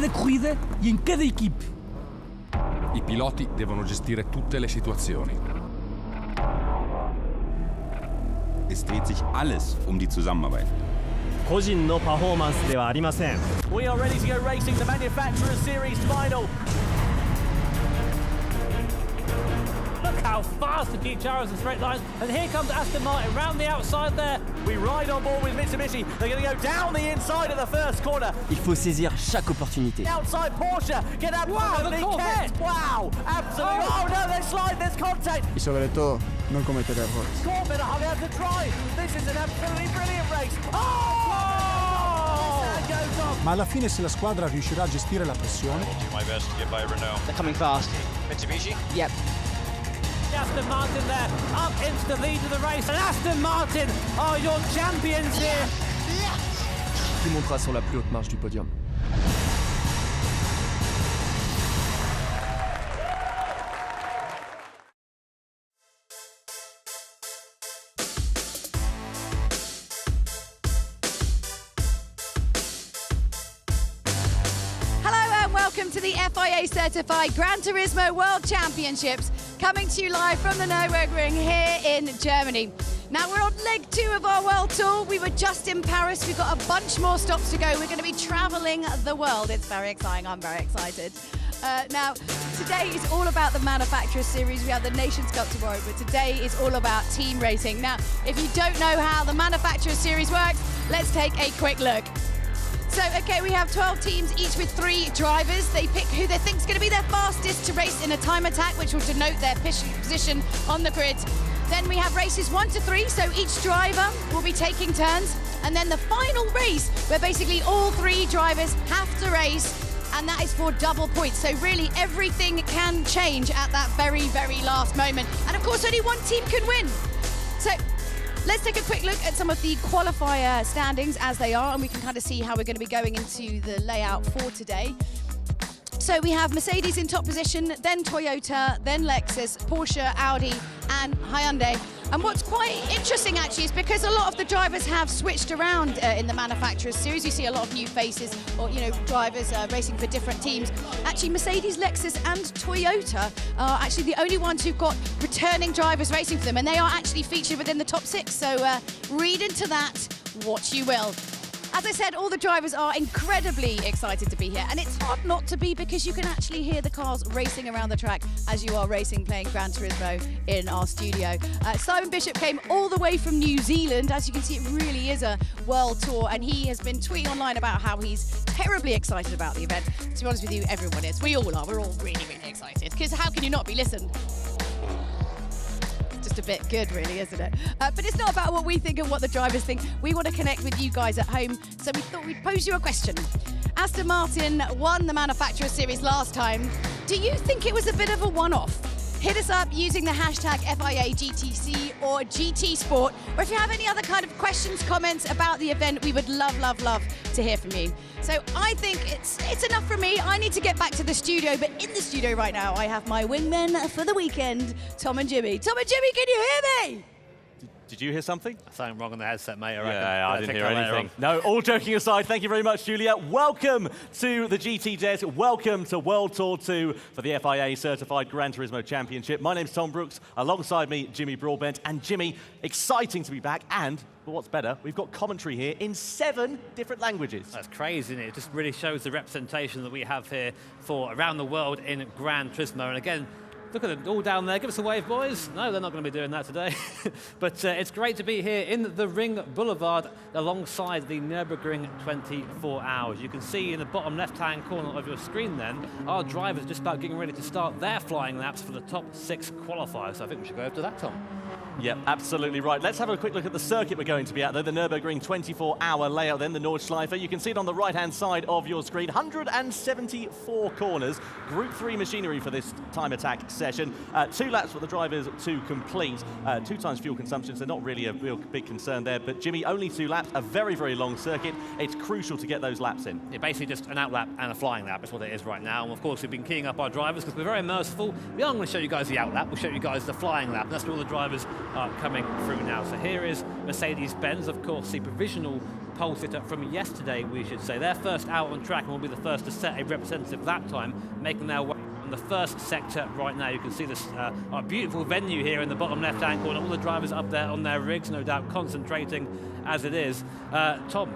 cada corrida e em cada equipe. I piloti devono gestire tutte le situazioni. Es dreht sich alles die Zusammenarbeit. 個人のパフォーマンスではありません。 We are ready to go racing the Manufacturers Series final. Look how fast the Jeep gyros in straight lines, and here comes Aston Martin round the outside there. We ride on board with Mitsubishi. They're going to go down the inside of the first corner. Il faut saisir chaque opportunité. Outside Porsche get absolutely kept. Wow, absolutely. Oh no, they slide. There's contact. Y sobre todo, no cometer errores. Corbin hung out to drive. This is an absolutely brilliant race. Oh! Ma alla fine se la squadra riuscirà a gestire la pressione. They're coming fast. Mitsubishi? Yep. Aston Martin there, up into the lead of the race, and Aston Martin are your champions here. Qui montera sur la plus haute marche du podium. Welcome to the FIA certified Gran Turismo World Championships, coming to you live from the Nürburgring here in Germany. Now we're on leg 2 of our world tour. We were just in Paris. We've got a bunch more stops to go. We're going to be traveling the world. It's very exciting. I'm very excited. Now, today is all about the Manufacturers Series. We have the Nations Cup tomorrow, but today is all about team racing. Now, if you don't know how the Manufacturers Series works, let's take a quick look. So, okay, we have 12 teams, each with 3 drivers. They pick who they think is going to be their fastest to race in a time attack, which will denote their position on the grid. Then we have races 1 to 3, so each driver will be taking turns. And then the final race, where basically all 3 drivers have to race, and that is for double points. So really, everything can change at that very, very last moment. And of course, only one team can win. So, let's take a quick look at some of the qualifier standings as they are, and we can kind of see how we're going to be going into the layout for today. So we have Mercedes in top position, then Toyota, then Lexus, Porsche, Audi and Hyundai. And what's quite interesting actually is because a lot of the drivers have switched around in the Manufacturers Series. You see a lot of new faces or, you know, drivers racing for different teams. Actually, Mercedes, Lexus and Toyota are actually the only ones who've got returning drivers racing for them, and they are actually featured within the top 6. So read into that what you will. As I said, all the drivers are incredibly excited to be here, and it's hard not to be because you can actually hear the cars racing around the track as you are racing, playing Gran Turismo in our studio. Simon Bishop came all the way from New Zealand. As you can see, it really is a world tour, and he has been tweeting online about how he's terribly excited about the event. To be honest with you, everyone is. We all are. We're all really, really excited, because how can you not be? Listen. Just a bit good, really, isn't it? But it's not about what we think and what the drivers think. We want to connect with you guys at home, so we thought we'd pose you a question. Aston Martin won the Manufacturers Series last time. Do you think it was a bit of a one-off? Hit us up using the hashtag FIAGTC or GT Sport, or if you have any other kind of questions, comments about the event, we would love, love, love to hear from you. So I think it's enough from me. I need to get back to the studio, but in the studio right now, I have my wingmen for the weekend, Tom and Jimmy. Tom and Jimmy, can you hear me? Did you hear something? Something wrong on the headset, mate. I reckon. Yeah, I didn't hear anything. No, all joking aside, thank you very much, Julia. Welcome to the GT Desk. Welcome to World Tour 2 for the FIA Certified Gran Turismo Championship. My name's Tom Brooks. Alongside me, Jimmy Broadbent. And Jimmy, exciting to be back. And, well, what's better, we've got commentary here in 7 different languages. That's crazy, isn't it? It just really shows the representation that we have here for around the world in Gran Turismo. And again, look at them all down there. Give us a wave, boys. No, they're not going to be doing that today. But it's great to be here in the Ring Boulevard alongside the Nürburgring 24 hours. You can see in the bottom left-hand corner of your screen then, our drivers are just about getting ready to start their flying laps for the top 6 qualifiers. So I think we should go over to that, Tom. Yep, absolutely right. Let's have a quick look at the circuit we're going to be at, though. The Nürburgring 24-hour layout, then the Nordschleife. You can see it on the right-hand side of your screen. 174 corners. Group 3 machinery for this time attack session. 2 laps for the drivers to complete. 2 times fuel consumption, so not really a real big concern there. But Jimmy, only 2 laps, a very, very long circuit. It's crucial to get those laps in. Yeah, basically just an out lap and a flying lap is what it is right now. And of course, we've been keying up our drivers because we're very merciful. We aren't going to show you guys the out lap. We'll show you guys the flying lap. And that's where all the drivers are coming through now. So here is Mercedes-Benz, of course, the provisional pole sitter from yesterday, we should say. They're first out on track and will be the first to set a representative that time, making their way on the first sector right now. You can see this our beautiful venue here in the bottom left-hand corner. All the drivers up there on their rigs, no doubt concentrating as it is. Tom,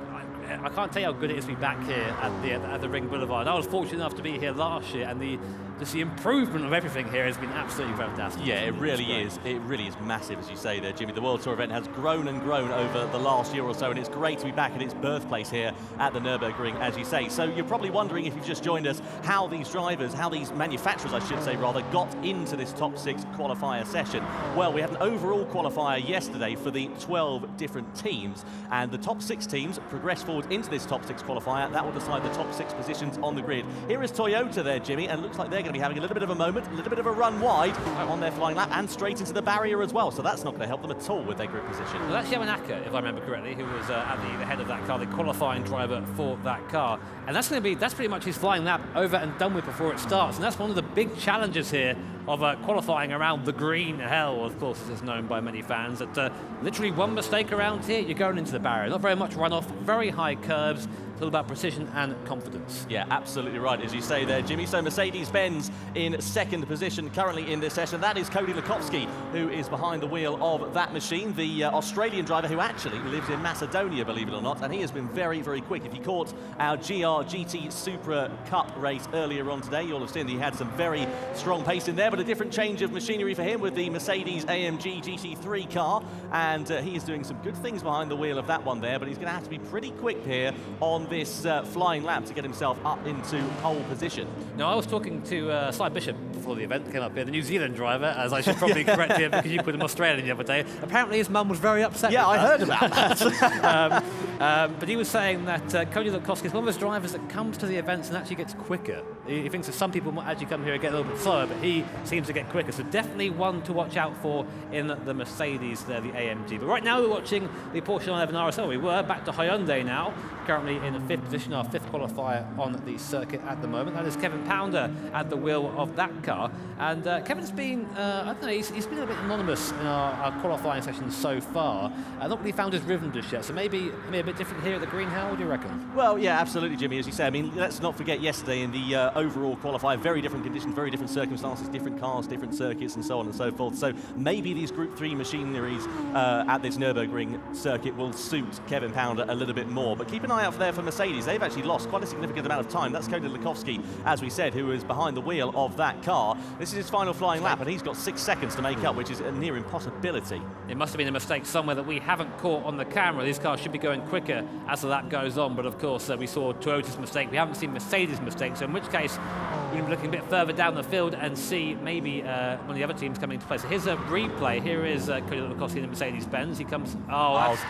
I can't tell you how good it is to be back here at the Ring Boulevard. I was fortunate enough to be here last year, and just the improvement of everything here has been absolutely fantastic. Yeah, it really is. It really is massive, as you say there, Jimmy. The World Tour event has grown and grown over the last year or so, and it's great to be back at its birthplace here at the Nürburgring, as you say. So you're probably wondering, if you've just joined us, how these drivers, how these manufacturers, I should say rather, got into this top 6 qualifier session. Well, we had an overall qualifier yesterday for the 12 different teams, and the top 6 teams progressed forward into this top 6 qualifier. That will decide the top 6 positions on the grid. Here is Toyota there, Jimmy, and it looks like they're going to be having a little bit of a moment, a little bit of a run wide on their flying lap, and straight into the barrier as well. So that's not going to help them at all with their grid position. Well, that's Yamanaka, if I remember correctly, who was at the head of that car, the qualifying driver for that car. And that's pretty much his flying lap over and done with before it starts. And that's one of the big challenges here of qualifying around the green hell, of course, as it's known by many fans. That literally one mistake around here, you're going into the barrier. Not very much runoff, very high curves. It's all about precision and confidence. Yeah, absolutely right, as you say there, Jimmy. So Mercedes-Benz in second position currently in this session. That is Cody Lukowski, who is behind the wheel of that machine, the Australian driver who actually lives in Macedonia, believe it or not, and he has been very, very quick. If you caught our GT Supra Cup race earlier on today, you'll have seen that he had some very strong pace in there, but a different change of machinery for him with the Mercedes AMG GT3 car, and he is doing some good things behind the wheel of that one there, but he's going to have to be pretty quick here on this flying lap to get himself up into pole position. Now, I was talking to Sly Bishop before the event came up here, the New Zealand driver, as I should probably correct him because you put him Australian the other day. Apparently his mum was very upset. Yeah, I heard about that. But he was saying that Cody Lukowski is one of those drivers that comes to the events and actually gets quicker. He thinks that some people might actually come here and get a little bit slower, but he seems to get quicker. So definitely one to watch out for in the Mercedes there, the AMG. But right now we're watching the Porsche 911 RSL. We were back to Hyundai now, currently in the 5th position, our 5th qualifier on the circuit at the moment. That is Kevin Pounder at the wheel of that car. And Kevin's been, I don't know, he's been a bit anonymous in our qualifying sessions so far. Not really found his rhythm just yet. So maybe a bit different here at the Green Hell, what do you reckon? Well, yeah, absolutely, Jimmy, as you say. I mean, let's not forget yesterday in the overall qualifier, very different conditions, very different circumstances, different cars, different circuits, and so on and so forth. So maybe these Group 3 machineries at this Nürburgring circuit will suit Kevin Pounder a little bit more. But keep an eye out for there for Mercedes. They've actually lost quite a significant amount of time. That's Cody Lukowski, as we said, who is behind the wheel of that car. This is his final flying lap, and he's got 6 seconds to make up, which is a near impossibility. It must have been a mistake somewhere that we haven't caught on the camera. These cars should be going quicker as the lap goes on, but of course we saw Toyota's mistake. We haven't seen Mercedes' mistake, so in which case we're going to be looking a bit further down the field and see maybe one of the other teams coming into play. So here's a replay. Here is Cody Lukowski in the Mercedes-Benz. He comes,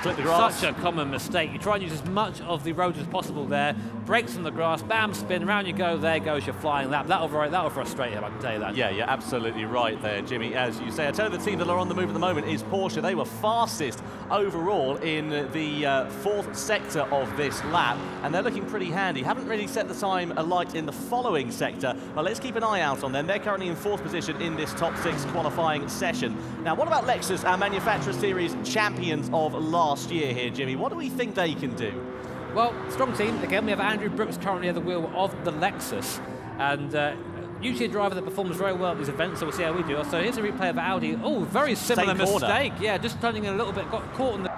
clip the grass. Such a common mistake. You try and use as much of the road as possible there, brakes on the grass, bam, spin, round you go, there goes your flying lap. That'll frustrate him, I can tell you that. Yeah, you're absolutely right there, Jimmy, as you say. I tell you, the team that are on the move at the moment is Porsche. They were fastest overall in the 4th sector of this lap, and they're looking pretty handy. Haven't really set the time alight in the following sector, but let's keep an eye out on them. They're currently in 4th position in this top 6 qualifying session. Now, what about Lexus, our Manufacturer Series champions of last year here, Jimmy? What do we think they can do? Well, strong team. Again, we have Andrew Brooks currently at the wheel of the Lexus, and usually a driver that performs very well at these events, so we'll see how we do. So here's a replay of Audi. Oh, very similar mistake. Yeah, just turning in a little bit, got caught in the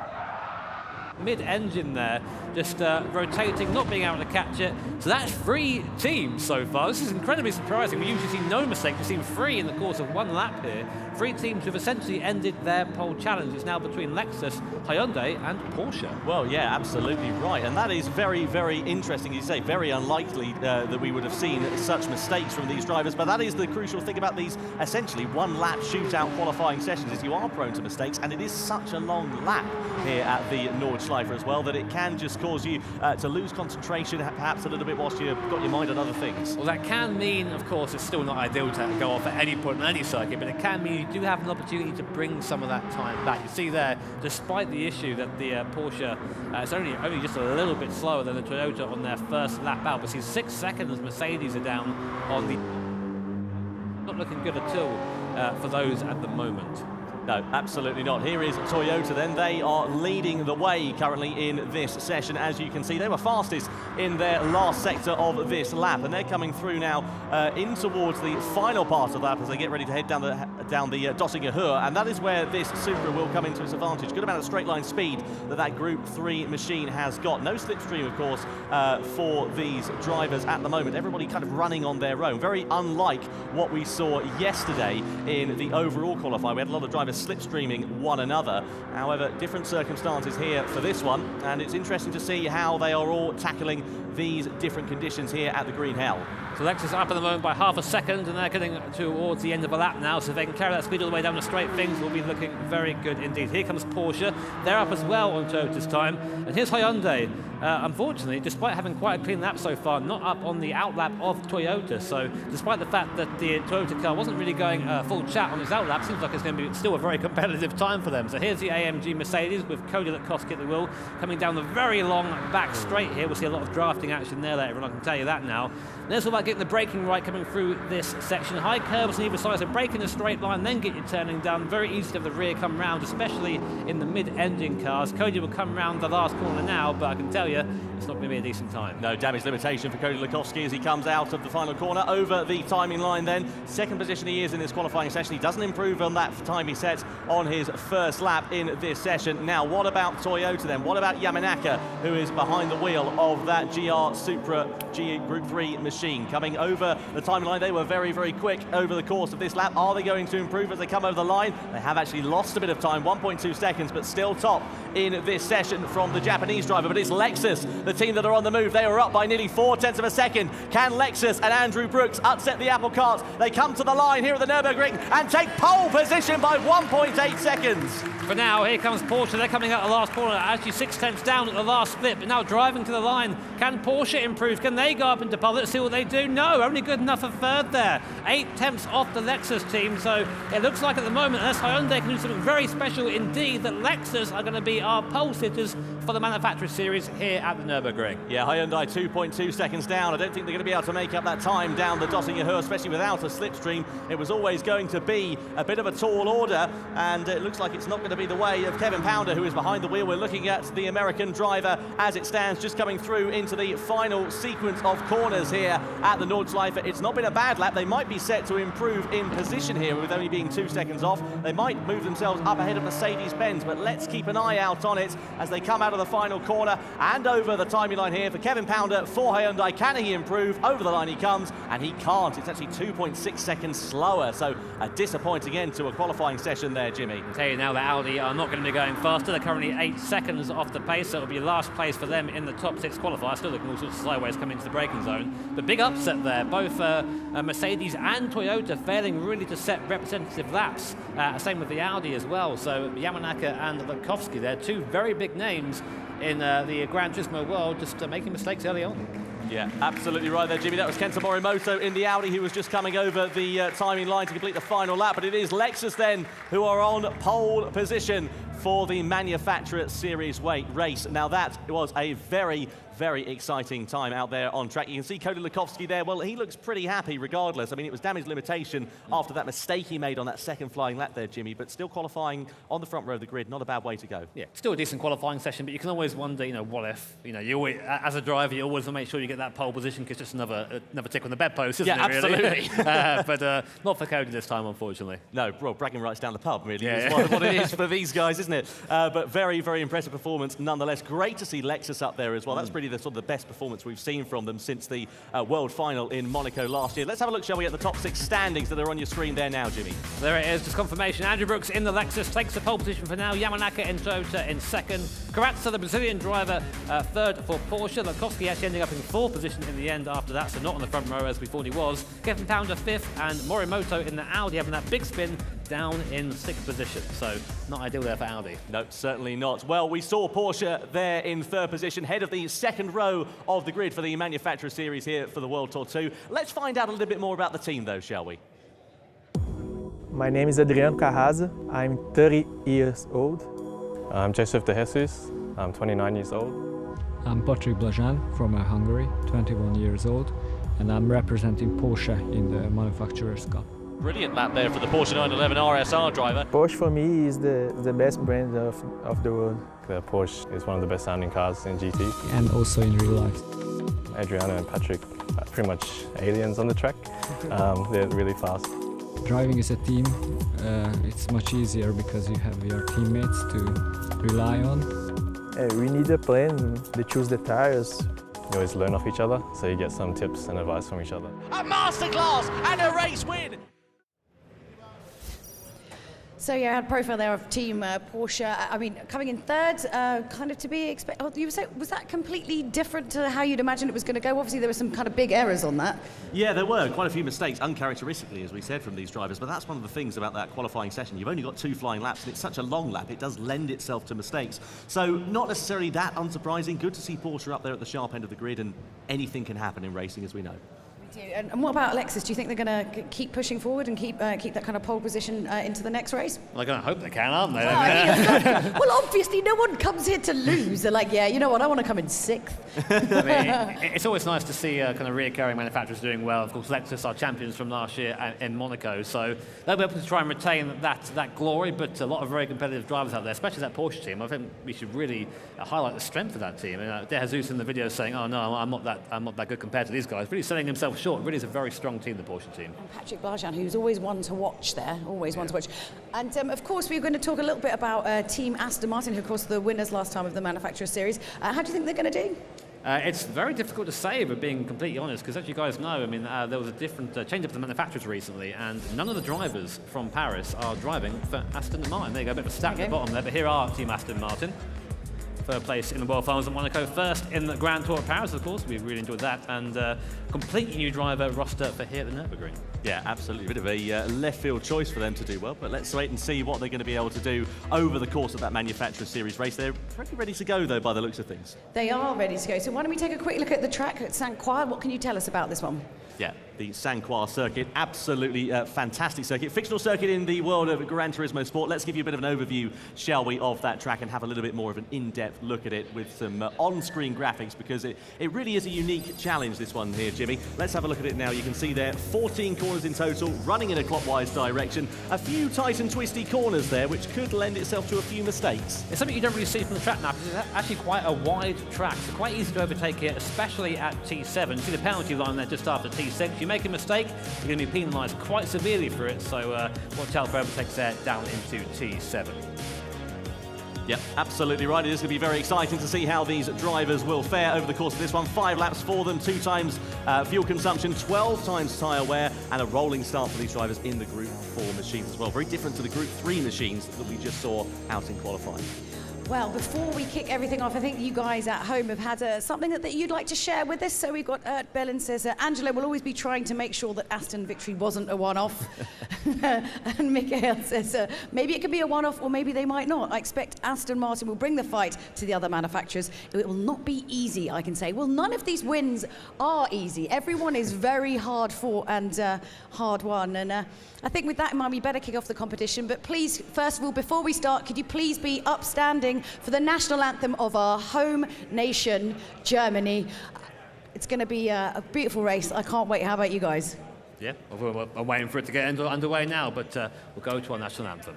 mid-engine there, just rotating, not being able to catch it. So that's 3 teams so far. This is incredibly surprising. We usually see no mistakes. We've seen 3 in the course of 1 lap here. 3 teams who've essentially ended their pole challenge. It's now between Lexus, Hyundai and Porsche. Well, yeah, absolutely right. And that is very, very interesting. You say very unlikely that we would have seen such mistakes from these drivers. But that is the crucial thing about these essentially 1 lap shootout qualifying sessions, is you are prone to mistakes. And it is such a long lap here at the Nordschleife as well that it can just cause you to lose concentration perhaps a little bit whilst you've got your mind on other things. Well, that can mean, of course, it's still not ideal to go off at any point on any circuit, but it can mean you do have an opportunity to bring some of that time back. You see there, despite the issue that the Porsche is only just a little bit slower than the Toyota on their first lap out, but see 6 seconds Mercedes are down on the... Not looking good at all for those at the moment. No, absolutely not. Here is Toyota then. They are leading the way currently in this session. As you can see, they were fastest in their last sector of this lap, and they're coming through now in towards the final part of the lap as they get ready to head down the Döttinger Höhe, and that is where this Supra will come into its advantage. Good amount of straight line speed that Group 3 machine has got. No slipstream, of course, for these drivers at the moment. Everybody kind of running on their own. Very unlike what we saw yesterday in the overall qualifier. We had a lot of drivers slipstreaming one another. However, different circumstances here for this one, and it's interesting to see how they are all tackling these different conditions here at the Green Hell. So Lexus up at the moment by half a second, and they're getting towards the end of the lap now, so if they can carry that speed all the way down the straight, things will be looking very good indeed. Here comes Porsche. They're up as well on Toyota's time. And here's Hyundai. Unfortunately, despite having quite a clean lap so far, not up on the outlap of Toyota. So despite the fact that the Toyota car wasn't really going full chat on its outlap, seems like it's going to be still a very competitive time for them. So here's the AMG Mercedes with Cody Lukowski at the wheel, coming down the very long back straight here. We'll see a lot of drafting action there later on, I can tell you that now. And it's all about getting the braking right coming through this section. High curves on either side, so brake in a straight line, then get your turning down. Very easy to have the rear come round, especially in the mid-engine cars. Cody will come round the last corner now, but I can tell you, it's not going to be a decent time. No damage limitation for Cody Lukowski as he comes out of the final corner over the timing line then. Second position he is in this qualifying session. He doesn't improve on that time he set on his first lap in this session. Now, what about Toyota then? What about Yamanaka, who is behind the wheel of that GR Supra G Group 3 machine? Coming over the timing line, they were very, very quick over the course of this lap. Are they going to improve as they come over the line? They have actually lost a bit of time, 1.2 seconds, but still top in this session from the Japanese driver. But it's Lexus, the team that are on the move. They were up by nearly 0.4 of a second. Can Lexus and Andrew Brooks upset the apple cart? They come to the line here at the Nürburgring and take pole position by 1.8 seconds. For now, here comes Porsche. They're coming out the last corner, actually 0.6 down at the last split, but now driving to the line. Can Porsche improve? Can they go up into pole? Let's see what they do. No, only good enough for third there. 0.8 off the Lexus team, so it looks like at the moment, unless Hyundai can do something very special indeed, that Lexus are going to be our pole sitters for the Manufacturer Series here at the Nürburgring. Yeah, Hyundai 2.2 seconds down. I don't think they're going to be able to make up that time down the Döttinger Höhe, especially without a slipstream. It was always going to be a bit of a tall order, and it looks like it's not going to be the way of Kevin Pounder, who is behind the wheel. We're looking at the American driver as it stands, just coming through into the final sequence of corners here at the Nordschleife. It's not been a bad lap. They might be set to improve in position here with only being 2 seconds off. They might move themselves up ahead of Mercedes-Benz, but let's keep an eye out on it as they come out of the final corner and over the timing line here for Kevin Pounder for Hyundai. Can he improve? Over the line he comes, and he can't. It's actually 2.6 seconds slower, so a disappointing end to a qualifying session there, Jimmy. I'll tell you now that Audi are not going to be going faster. They're currently 8 seconds off the pace, so it'll be last place for them in the top 6 qualifier. Still looking all sorts of sideways coming into the braking zone. But big upset there. Both Mercedes and Toyota failing really to set representative laps. Same with the Audi as well. So Yamanaka and Lukowski, they're two very big names in the Gran Turismo world, just making mistakes early on. Yeah, absolutely right there, Jimmy. That was Kenta Morimoto in the Audi, who was just coming over the timing line to complete the final lap. But it is Lexus then who are on pole position for the Manufacturer Series race. Now that was a very, very exciting time out there on track. You can see Cody Lukowski there. Well, he looks pretty happy regardless. I mean, it was damage limitation after that mistake he made on that second flying lap there, Jimmy, but still qualifying on the front row of the grid. Not a bad way to go. Yeah, still a decent qualifying session, but you can always wonder, what if? You always, as a driver, you always want to make sure you get that pole position, because just another tick on the bedpost, isn't it, really? Yeah, absolutely. But not for Cody this time, unfortunately. No, well, bragging rights down the pub, really, is what it is for these guys, isn't it? But very, very impressive performance nonetheless. Great to see Lexus up there as well. That's really the sort of the best performance we've seen from them since the World Final in Monaco last year. Let's have a look, shall we, at the top 6 standings that are on your screen there now, Jimmy. There it is, just confirmation. Andrew Brooks in the Lexus takes the pole position for now. Yamanaka in Toyota in second. Karatsa, the Brazilian driver, third for Porsche. Lukowski actually ending up in 4th position in the end after that, so not on the front row as we thought he was. Kevin Pounder 5th, and Morimoto in the Audi having that big spin down in 6th position. So not ideal there for Audi. No, certainly not. Well, we saw Porsche there in 3rd position, head of the 2nd row of the grid for the Manufacturer Series here for the World Tour 2. Let's find out a little bit more about the team, though, shall we? My name is Adriano Carraza. I'm 30 years old. I'm Joseph De Jesus. I'm 29 years old. I'm Patrick Blajan from Hungary, 21 years old, and I'm representing Porsche in the Manufacturers Cup. Brilliant lap there for the Porsche 911 RSR driver. Porsche for me is the best brand of the world. The Porsche is one of the best sounding cars in GT. And also in real life. Adriano and Patrick are pretty much aliens on the track. They're really fast. Driving as a team, it's much easier because you have your teammates to rely on. We need a plan. They choose the tires. You always learn off each other, so you get some tips and advice from each other. A masterclass and a race win. So yeah, I had a profile there of Team Porsche. I mean, coming in third, kind of to be expected. Oh, you say, was that completely different to how you'd imagined it was going to go? Obviously, there were some kind of big errors on that. Yeah, there were quite a few mistakes, uncharacteristically, as we said, from these drivers. But that's one of the things about that qualifying session. You've only got 2 flying laps, and it's such a long lap. It does lend itself to mistakes. So not necessarily that unsurprising. Good to see Porsche up there at the sharp end of the grid, and anything can happen in racing, as we know. And what about Alexis? Do you think they're going to keep pushing forward and keep that kind of pole position into the next race? Well, I hope they can, aren't they? Well, obviously, no one comes here to lose. They're like, yeah, you know what, I want to come in 6th. I mean, it's always nice to see kind of reoccurring manufacturers doing well. Of course, Lexus are champions from last year in Monaco, so they'll be able to try and retain that glory, but a lot of very competitive drivers out there, especially that Porsche team. I think we should really highlight the strength of that team. And De Jesus in the video saying, oh no, I'm not that good compared to these guys, really selling himself short. It really is a very strong team, the Porsche team. And Patrick Blajan, who's always one to watch there, always one to watch. And of course, we're going to talk a little bit about Team Aston Martin, who of course the winners last time of the Manufacturer Series. How do you think they're going to do? It's very difficult to say, but being completely honest, because as you guys know, I mean, there was a different change-up of the manufacturers recently, and none of the drivers from Paris are driving for Aston Martin. There you go, a bit of a stat at the bottom there, but here are Team Aston Martin. Third place in the World Finals at Monaco, first in the Grand Tour of Paris, of course. We really enjoyed that, and completely new driver roster for here at the Nürburgring. Yeah, absolutely. A bit of a left field choice for them to do well, but let's wait and see what they're going to be able to do over the course of that Manufacturer Series race. They're pretty ready to go, though, by the looks of things. They are ready to go. So why don't we take a quick look at the track at Saint-Croix? What can you tell us about this one? Yeah, the Saint-Croix circuit, absolutely fantastic circuit. Fictional circuit in the world of Gran Turismo sport. Let's give you a bit of an overview, shall we, of that track and have a little bit more of an in-depth look at it with some on-screen graphics, because it really is a unique challenge, this one here, Jimmy. Let's have a look at it now. You can see there 14 corners in total, running in a clockwise direction. A few tight and twisty corners there, which could lend itself to a few mistakes. It's something you don't really see from the track now, because it's actually quite a wide track, so quite easy to overtake here, especially at T7. See the penalty line there just after T6. You make a mistake, you're going to be penalised quite severely for it, so watch out for overtakes there down into T7. Yep, absolutely right. It is going to be very exciting to see how these drivers will fare over the course of this one. 5 laps for them, 2 times fuel consumption, 12 times tyre wear, and a rolling start for these drivers in the Group 4 machines as well. Very different to the Group 3 machines that we just saw out in qualifying. Well, before we kick everything off, I think you guys at home have had something that you'd like to share with us. So we've got Bellin says, Angelo will always be trying to make sure that Aston victory wasn't a one-off. And Mikhail says, maybe it could be a one-off or maybe they might not. I expect Aston Martin will bring the fight to the other manufacturers. It will not be easy, I can say. Well, none of these wins are easy. Everyone is very hard fought and hard won. And I think with that in mind, we better kick off the competition. But please, first of all, before we start, could you please be upstanding for the national anthem of our home nation, Germany. It's going to be a beautiful race. I can't wait. How about you guys? Yeah, I'm waiting for it to get underway now, but we'll go to our national anthem.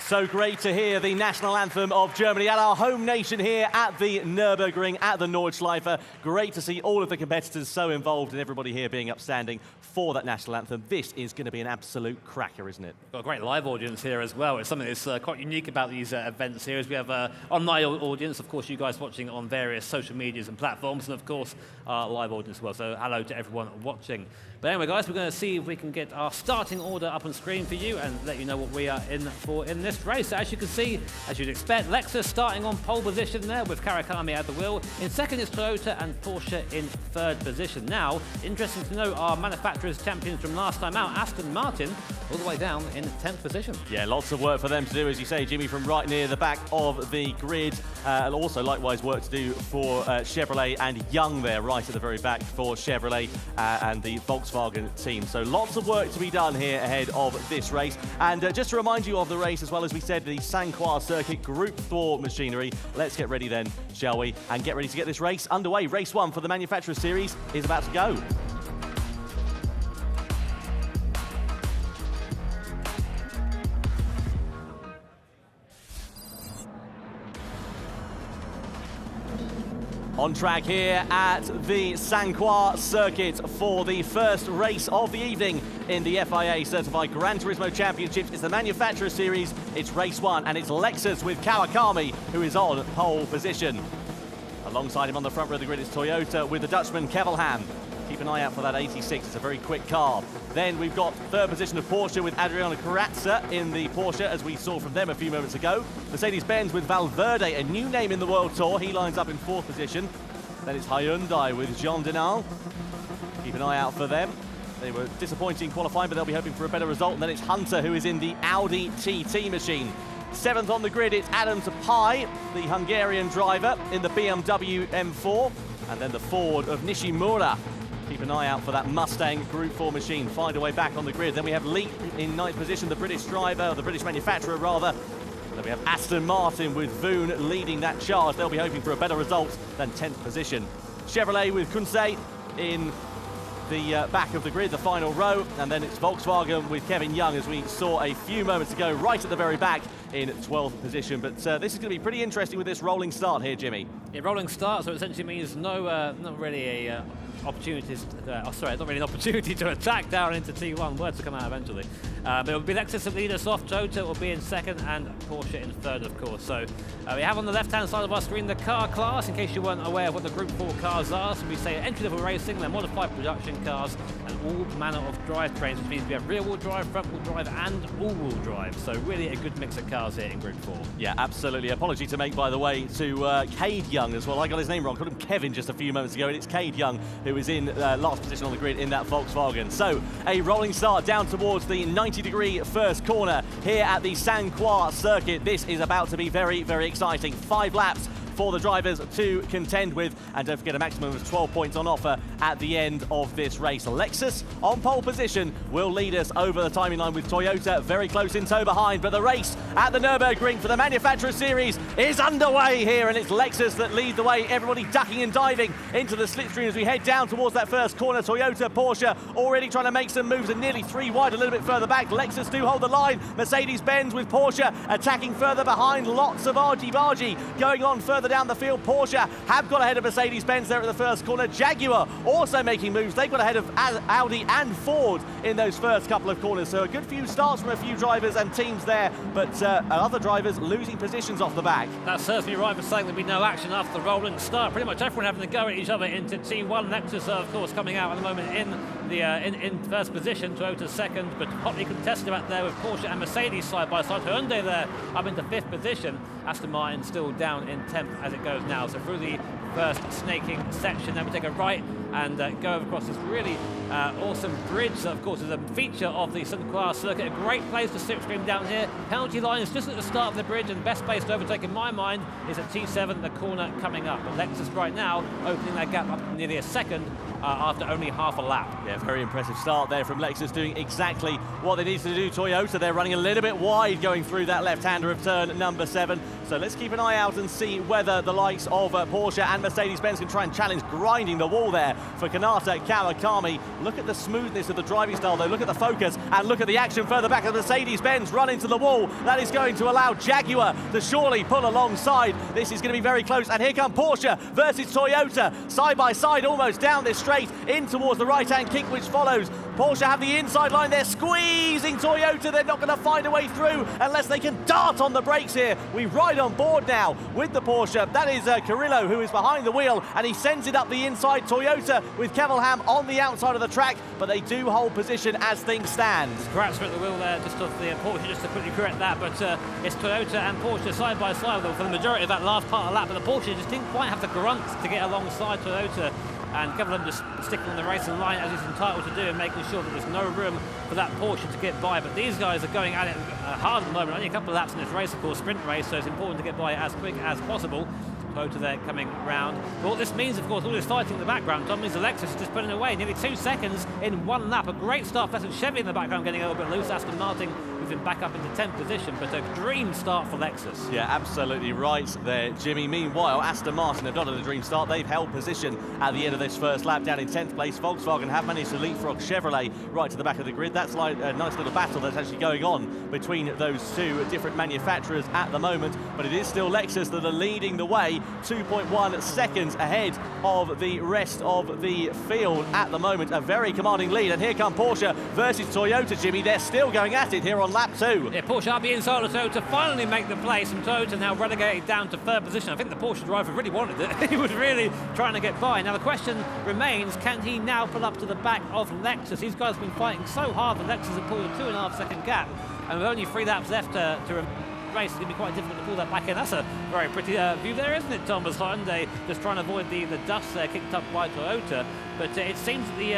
So great to hear the national anthem of Germany at our home nation here at the Nürburgring, at the Nordschleife. Great to see all of the competitors so involved and everybody here being upstanding for that national anthem. This is going to be an absolute cracker, isn't it? Got a great live audience here as well. It's something that's quite unique about these events here is we have an online audience, of course, you guys watching on various social medias and platforms, and of course, our live audience as well. So hello to everyone watching. But anyway, guys, we're going to see if we can get our starting order up on screen for you and let you know what we are in for in this race. So as you can see, as you'd expect, Lexus starting on pole position there with Kawakami at the wheel. In second is Toyota and Porsche in third position. Now, interesting to know, our manufacturers champions from last time out, Aston Martin, all the way down in 10th position. Yeah, lots of work for them to do, as you say, Jimmy, from right near the back of the grid. And also, likewise, work to do for Chevrolet and Young there, right at the very back for Chevrolet and the Volkswagen team. So lots of work to be done here ahead of this race. And just to remind you of the race, as well as we said, the Saint-Croix Circuit Group 4 machinery. Let's get ready then, shall we? And get ready to get this race underway. Race 1 for the Manufacturers Series is about to go. On track here at the Saint-Croix Circuit for the first race of the evening in the FIA Certified Gran Turismo Championships. It's the Manufacturer Series, it's race 1, and it's Lexus with Kawakami who is on pole position. Alongside him on the front row of the grid is Toyota with the Dutchman Kevelham. Keep an eye out for that 86, it's a very quick car. Then we've got third position of Porsche with Adriano Carrazza in the Porsche, as we saw from them a few moments ago. Mercedes-Benz with Valverde, a new name in the World Tour. He lines up in fourth position. Then it's Hyundai with Jean Denal. Keep an eye out for them. They were disappointing in qualifying, but they'll be hoping for a better result. And then it's Hunter, who is in the Audi TT machine. Seventh on the grid, it's Adam Tapai, the Hungarian driver in the BMW M4. And then the Ford of Nishimura. Keep an eye out for that Mustang Group 4 machine. Find a way back on the grid. Then we have Lee in ninth position, the British driver, or the British manufacturer rather. And then we have Aston Martin with Voon leading that charge. They'll be hoping for a better result than 10th position. Chevrolet with Kunze in the back of the grid, the final row. And then it's Volkswagen with Kevin Young, as we saw a few moments ago, right at the very back in 12th position. But this is going to be pretty interesting with this rolling start here, Jimmy. Yeah, rolling start, so it essentially means not really a opportunities. Not really an opportunity to attack down into T1. Words to come out eventually. But it will be Lexus that lead us off. Toyota will be in second, and Porsche in third, of course. So we have on the left-hand side of our screen the car class, in case you weren't aware of what the Group 4 cars are. So we say entry-level racing, they're modified production cars, and all manner of drivetrains, which means we have rear-wheel drive, front-wheel drive, and all-wheel drive. So really a good mix of cars here in Group 4. Yeah, absolutely. Apology to make, by the way, to Cade Young as well. I got his name wrong. Called him Kevin just a few moments ago, and it's Cade Young who is in last position on the grid in that Volkswagen. So a rolling start down towards the 90-degree first corner here at the Saint-Croix Circuit. This is about to be very, very exciting. 5 laps for the drivers to contend with, and don't forget a maximum of 12 points on offer at the end of this race. Lexus on pole position will lead us over the timing line with Toyota very close in tow behind, but the race at the Nürburgring for the Manufacturers Series is underway here, and it's Lexus that lead the way. Everybody ducking and diving into the slipstream as we head down towards that first corner. Toyota, Porsche already trying to make some moves and nearly 3 wide a little bit further back. Lexus do hold the line. Mercedes-Benz with Porsche attacking further behind. Lots of argy-bargy going on further down the field. Porsche have got ahead of Mercedes-Benz there at the first corner. Jaguar also making moves. They've got ahead of Audi and Ford in those first couple of corners. So a good few starts from a few drivers and teams there, but other drivers losing positions off the back. That's certainly right for saying there'll be no action after the rolling start. Pretty much everyone having to go at each other into T1. Lexus, of course, coming out at the moment in first position. Toyota second, but hotly contested out there with Porsche and Mercedes side by side. Hyundai there up into 5th position. Aston Martin still down in 10th as it goes now. So through the first snaking section, then we take a right and go across this really awesome bridge that, of course, is a feature of the Saint-Croix Circuit. A great place to slipstream down here. Penalty line is just at the start of the bridge, and the best place to overtake, in my mind, is at T7, the corner coming up. But Lexus right now opening that gap up nearly a second after only half a lap. Yeah, very impressive start there from Lexus, doing exactly what they need to do. Toyota, they're running a little bit wide going through that left-hander of turn number 7. So let's keep an eye out and see whether the likes of Porsche and Mercedes-Benz can try and challenge, grinding the wall there for Kanata Kawakami. Look at the smoothness of the driving style, though. Look at the focus and look at the action further back of Mercedes-Benz run into the wall. That is going to allow Jaguar to surely pull alongside. This is going to be very close. And here come Porsche versus Toyota, side by side, almost down this straight, in towards the right-hand kick, which follows. Porsche have the inside line. They're squeezing Toyota. They're not going to find a way through unless they can dart on the brakes here. We ride on board now with the Porsche. That is Carrillo, who is behind the wheel, and he sends it up the inside. Toyota with Kevelham on the outside of the track, but they do hold position as things stand. Perhaps at the wheel there, just off the Porsche, just to quickly correct that, but it's Toyota and Porsche side by side for the majority of that last part of the lap, but the Porsche just didn't quite have the grunt to get alongside Toyota. And Kevelham just sticking on the racing line as he's entitled to do, and making sure that there's no room for that Porsche to get by. But these guys are going at it hard at the moment. Only a couple of laps in this race, of course, sprint race, so it's important to get by as quick as possible. Toyota there coming round. But what this means, of course, all this fighting in the background, Tom, means Lexus is just putting away nearly 2 seconds in one lap. A great start for Chevy in the background getting a little bit loose. Aston Martin moving back up into 10th position, but a dream start for Lexus. Yeah, absolutely right there, Jimmy. Meanwhile, Aston Martin have not had a dream start. They've held position at the end of this first lap down in 10th place. Volkswagen have managed to leapfrog Chevrolet right to the back of the grid. That's like a nice little battle that's actually going on between those two different manufacturers at the moment, but it is still Lexus that are leading the way, 2.1 seconds ahead of the rest of the field at the moment. A very commanding lead, and here come Porsche versus Toyota, Jimmy. They're still going at it here on lap 2. Yeah, Porsche up the inside of Toyota, finally make the place, and Toyota now relegated down to 3rd position. I think the Porsche driver really wanted it. He was really trying to get by. Now the question remains, can he now pull up to the back of Lexus? These guys have been fighting so hard that Lexus have pulled a 2.5 second gap, and with only 3 laps left to race, it's going to be quite difficult to pull that back in. That's a very pretty view there, isn't it, Tom? As Hyundai just trying to avoid the dust there kicked up by Toyota. But it seems that the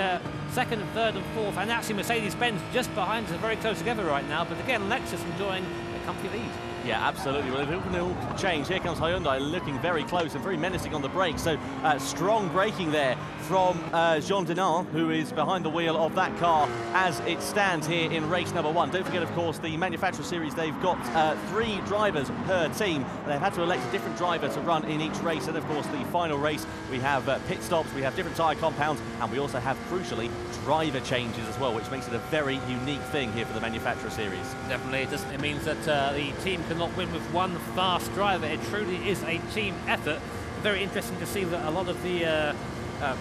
2nd, 3rd and 4th, and actually Mercedes-Benz just behind us are very close together right now. But again, Lexus enjoying a comfy lead. Yeah, absolutely. Well, it will change. Here comes Hyundai looking very close and very menacing on the brakes. So strong braking there from Jean Denon, who is behind the wheel of that car as it stands here in race number 1. Don't forget, of course, the manufacturer series, they've got 3 drivers per team. They've had to elect a different driver to run in each race. And, of course, the final race, we have pit stops, we have different tyre compounds, and we also have, crucially, driver changes as well, which makes it a very unique thing here for the manufacturer series. Definitely. It means that the team cannot win with one fast driver. It truly is a team effort. Very interesting to see that a lot of the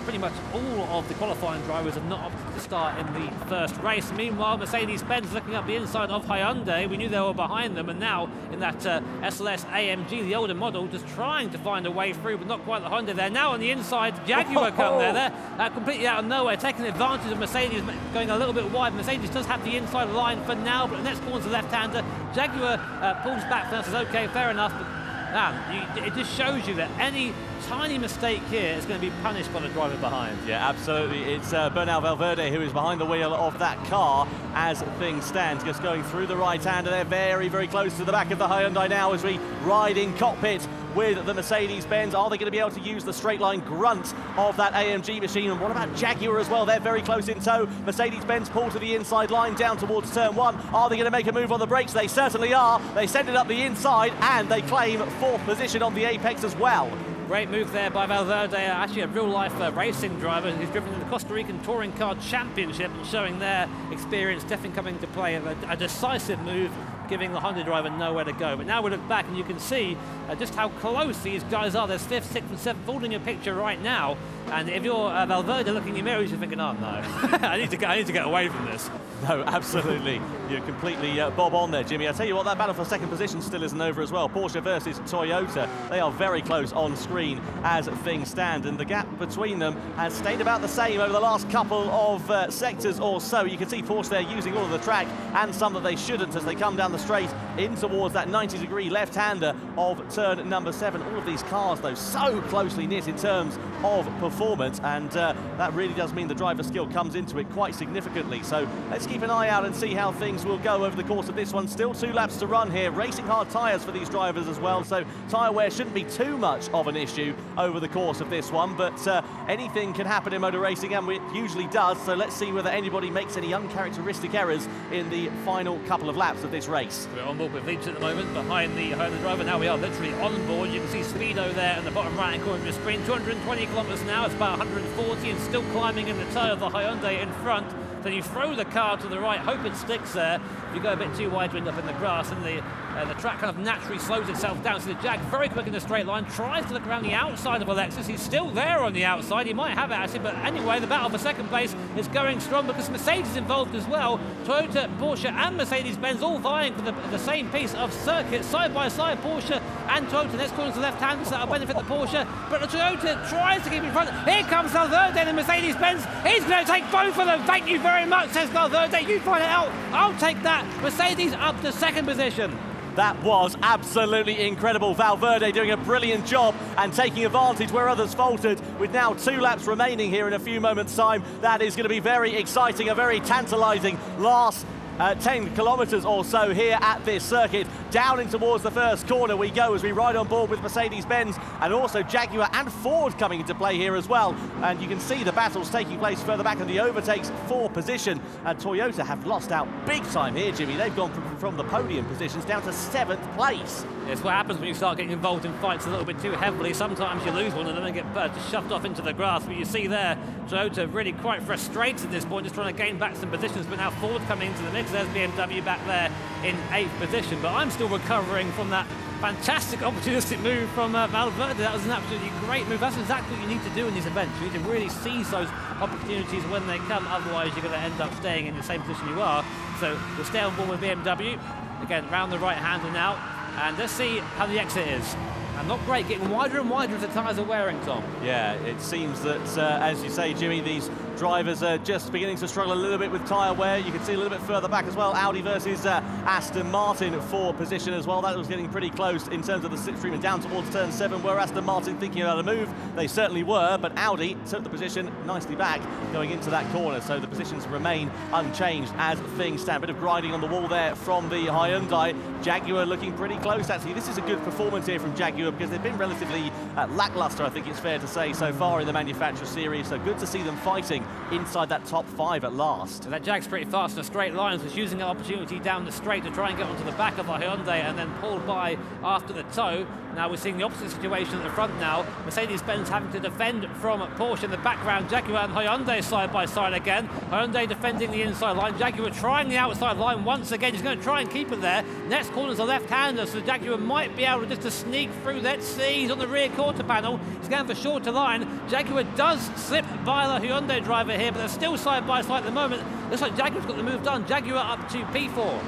pretty much all of the qualifying drivers have not opted to start in the first race. Meanwhile, Mercedes-Benz looking up the inside of Hyundai. We knew they were behind them, and now in that SLS AMG, the older model, just trying to find a way through, but not quite the Hyundai there. Now on the inside, Jaguar come there. They're completely out of nowhere, taking advantage of Mercedes going a little bit wide. Mercedes does have the inside line for now, but the next corner's a left-hander. Jaguar pulls back and says, okay, fair enough, but it just shows you that any tiny mistake here is going to be punished by the driver behind. Yeah, absolutely. It's Bernal Valverde who is behind the wheel of that car as things stand, just going through the right-hander. They're very, very close to the back of the Hyundai now as we ride in cockpit with the Mercedes-Benz. Are they going to be able to use the straight-line grunt of that AMG machine? And what about Jaguar as well? They're very close in tow. Mercedes-Benz pull to the inside line down towards turn 1. Are they going to make a move on the brakes? They certainly are. They send it up the inside, and they claim 4th position on the apex as well. Great move there by Valverde, actually a real-life racing driver. He's driven in the Costa Rican Touring Car Championship and showing their experience definitely coming to play. A decisive move, giving the Honda driver nowhere to go. But now we look back and you can see just how close these guys are. There's 5th, 6th and 7th all in your picture right now. And if you're Valverde looking in your mirror, you're thinking, oh no, I need to get away from this. No, absolutely. You're completely bob on there, Jimmy. I tell you what, that battle for 2nd position still isn't over as well. Porsche versus Toyota. They are very close on screen as things stand, and the gap between them has stayed about the same over the last couple of sectors or so. You can see Porsche there using all of the track and some that they shouldn't as they come down the straight in towards that 90-degree left-hander of turn number 7. All of these cars, though, so closely knit in terms of performance, and that really does mean the driver skill comes into it quite significantly. So let's keep an eye out and see how things will go over the course of this one. Still 2 laps to run here. Racing hard tyres for these drivers as well, so tyre wear shouldn't be too much of an issue over the course of this one, but anything can happen in motor racing, and it usually does. So let's see whether anybody makes any uncharacteristic errors in the final couple of laps of this race. pace. We're on board with Leach at the moment, behind the driver. Now we are literally on board. You can see Speedo there in the bottom right-hand corner of your screen. 220 kilometres now, it's about 140 and still climbing in the toe of the Hyundai in front. So you throw the car to the right, hope it sticks there. If you go a bit too wide, you end up in the grass, and the track kind of naturally slows itself down. So the Jag, very quick in the straight line, tries to look around the outside of Alexis. He's still there on the outside. He might have it actually, but anyway, the battle for second place is going strong because Mercedes is involved as well. Toyota, Porsche, and Mercedes-Benz all vying for the same piece of circuit, side by side. Porsche and Toyota. Next corner to the left-hander, so that'll benefit the Porsche. But the Toyota tries to keep in front. Here comes Valverde and the Mercedes-Benz. He's going to take both of them. Thank you very much, says Valverde. You find it out. I'll take that. Mercedes up to second position. That was absolutely incredible. Valverde doing a brilliant job and taking advantage where others faltered. With now 2 laps remaining here in a few moments' time, that is going to be very exciting, a very tantalising last 10 kilometres or so here at this circuit. Down in towards the first corner we go as we ride on board with Mercedes-Benz and also Jaguar and Ford coming into play here as well. And you can see the battles taking place further back, and the overtakes for position. And Toyota have lost out big time here, Jimmy. They've gone from the podium positions down to 7th place. It's what happens when you start getting involved in fights a little bit too heavily. Sometimes you lose one and then they get just shoved off into the grass. But you see there, Toyota really quite frustrated at this point, just trying to gain back some positions. But now Ford coming into the mix. There's BMW back there in 8th position. But I'm still recovering from that fantastic opportunistic move from Valverde. That was an absolutely great move. That's exactly what you need to do in these events. You need to really seize those opportunities when they come. Otherwise, you're going to end up staying in the same position you are. So we'll stay on board with BMW. Again, round the right-hander now. And let's see how the exit is. And not great, getting wider and wider as the tyres are wearing, Tom. Yeah, it seems that, as you say, Jimmy, these drivers are just beginning to struggle a little bit with tyre wear. You can see a little bit further back as well, Audi versus Aston Martin for position as well. That was getting pretty close in terms of the slipstream and down towards turn 7. Were Aston Martin thinking about a move? They certainly were, but Audi took the position nicely back going into that corner. So the positions remain unchanged as things stand. Bit of grinding on the wall there from the Hyundai. Jaguar looking pretty close, actually. This is a good performance here from Jaguar because they've been relatively lackluster, I think it's fair to say, so far in the manufacturer series. So good to see them fighting inside that top 5 at last. So that Jag's pretty fast in a straight line, so it's using an opportunity down the straight to try and get onto the back of the Hyundai and then pulled by after the toe. Now we're seeing the opposite situation at the front now. Mercedes-Benz having to defend from Porsche in the background. Jaguar and Hyundai side by side again. Hyundai defending the inside line. Jaguar trying the outside line once again. He's going to try and keep it there. Next corner's a left-hander, so Jaguar might be able just to sneak through. Let's see. He's on the rear quarter panel. He's going for shorter line. Jaguar does slip by the Hyundai driver here, but they're still side by side at the moment. Looks like Jaguar's got the move done. Jaguar up to P4.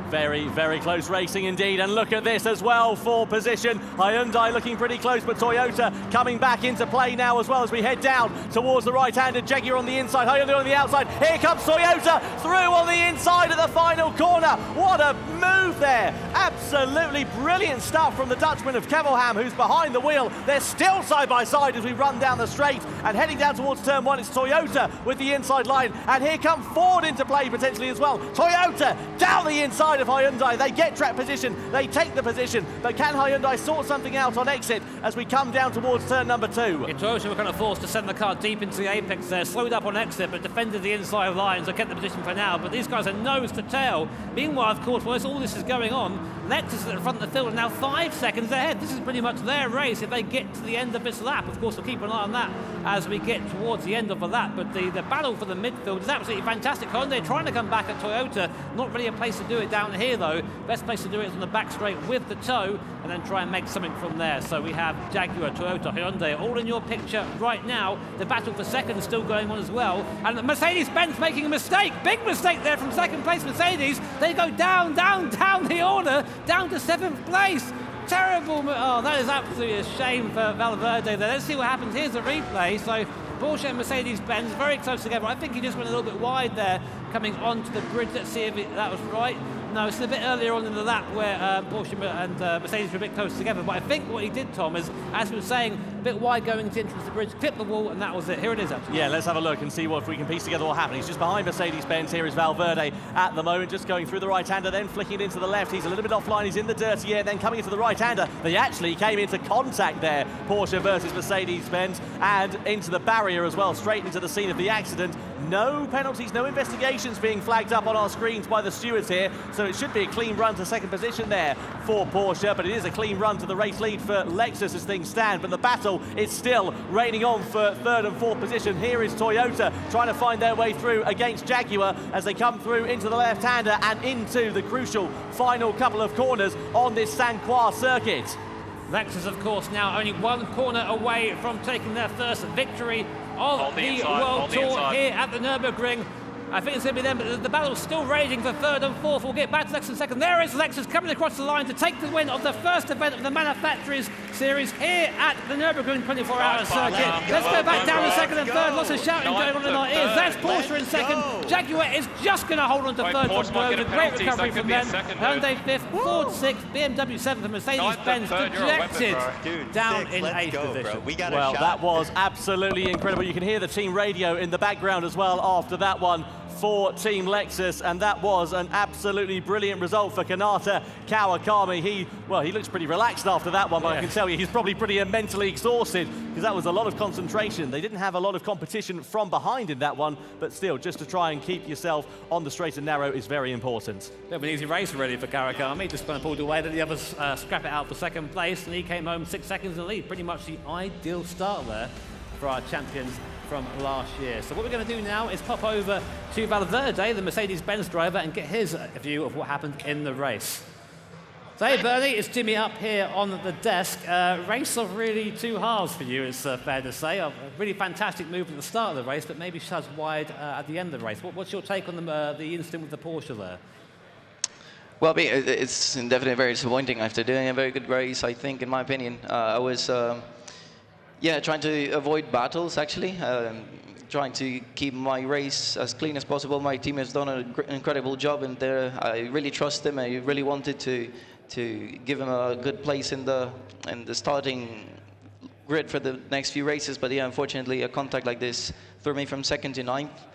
Very, very close racing indeed. And look at this as well for position. Hyundai looking pretty close, but Toyota coming back into play now as well as we head down towards the right-hander. Jaguar on the inside, Hyundai on the outside. Here comes Toyota through on the inside of the final corner. What a move there. Absolutely brilliant stuff from the Dutchman of Kevelham, who's behind the wheel. They're still side by side as we run down the straight and heading down towards turn 1. It's Toyota with the inside line. And here comes Ford into play potentially as well. Toyota down the inside of Hyundai. They get track position, they take the position, but can Hyundai sort something out on exit as we come down towards turn number 2? Yeah, Toyota were kind of forced to send the car deep into the apex there, slowed up on exit, but defended the inside lines. They kept the position for now, but these guys are nose to tail. Meanwhile, of course, while all this is going on, Lexus at the front of the field are now 5 seconds ahead. This is pretty much their race if they get to the end of this lap. Of course, we'll keep an eye on that as we get towards the end of the lap, but the battle for the midfield is absolutely fantastic. Hyundai trying to come back at Toyota, not really a place to do it down here though. Best place to do it is on the back straight with the toe and then try and make something from there. So we have Jaguar, Toyota, Hyundai all in your picture right now. The battle for second is still going on as well, and Mercedes-Benz making a mistake, big mistake there from second place Mercedes. They go down the order, down to 7th place. Terrible. Oh, that is absolutely a shame for Valverde there. Let's see what happens. Here's a replay. So Porsche and Mercedes-Benz very close together. I think he just went a little bit wide there coming onto the bridge. Let's see if that was right. No, it's a bit earlier on in the lap where Porsche and Mercedes were a bit close together. But I think what he did, Tom, is, as we were saying, a bit wide going to entrance the bridge, clipped the wall, and that was it. Here it is, actually. Yeah, let's have a look and see what we can piece together what happened. He's just behind Mercedes-Benz. Here is Valverde at the moment, just going through the right-hander, then flicking it into the left. He's a little bit offline. He's in the dirty air, then coming into the right-hander. They actually came into contact there, Porsche versus Mercedes-Benz, and into the barrier as well, straight into the scene of the accident. No penalties, no investigations being flagged up on our screens by the stewards here, so it should be a clean run to second position there for Porsche, but it is a clean run to the race lead for Lexus as things stand, but the battle is still raining on for third and fourth position. Here is Toyota trying to find their way through against Jaguar as they come through into the left-hander and into the crucial final couple of corners on this San Croix circuit. Lexus, of course, now only one corner away from taking their first victory of the World Tour here at the Nürburgring. I think it's going to be them, but the battle's still raging for third and fourth. We'll get back to Lexus in a second. There is Lexus coming across the line to take the win of the first event of the Manufacturers Series here at the Nürburgring 24-hour circuit. Let's go back down to second and third. Lots of shouting going on in our ears. That's Porsche in second. Jaguar is just going to hold on to third from Toyota. Great recovery from them. Hyundai fifth, Ford sixth, BMW seventh, and Mercedes-Benz dejected down in eighth position. Well, that was absolutely incredible. You can hear the team radio in the background as well after that one for Team Lexus, and that was an absolutely brilliant result for Kanata Kawakami. He looks pretty relaxed after that one, but I can tell you he's probably pretty mentally exhausted because that was a lot of concentration. They didn't have a lot of competition from behind in that one, but still, just to try and keep yourself on the straight and narrow is very important. Bit of an easy race already for Kawakami, just kind of pulled away, let the others scrap it out for second place, and he came home 6 seconds in the lead. Pretty much the ideal start there for our champions from last year. So what we're going to do now is pop over to Valverde, the Mercedes-Benz driver, and get his view of what happened in the race. So hey Bernie, it's Jimmy up here on the desk. Race of really two halves for you, it's fair to say. A really fantastic move at the start of the race, but maybe shuds wide at the end of the race. What's your take on the incident with the Porsche there? Well, it's definitely very disappointing after doing a very good race, I think, in my opinion. I was trying to avoid battles, actually. Trying to keep my race as clean as possible. My team has done an incredible job, and I really trust them. I really wanted to give them a good place in the starting grid for the next few races. But yeah, unfortunately, a contact like this threw me from second to ninth.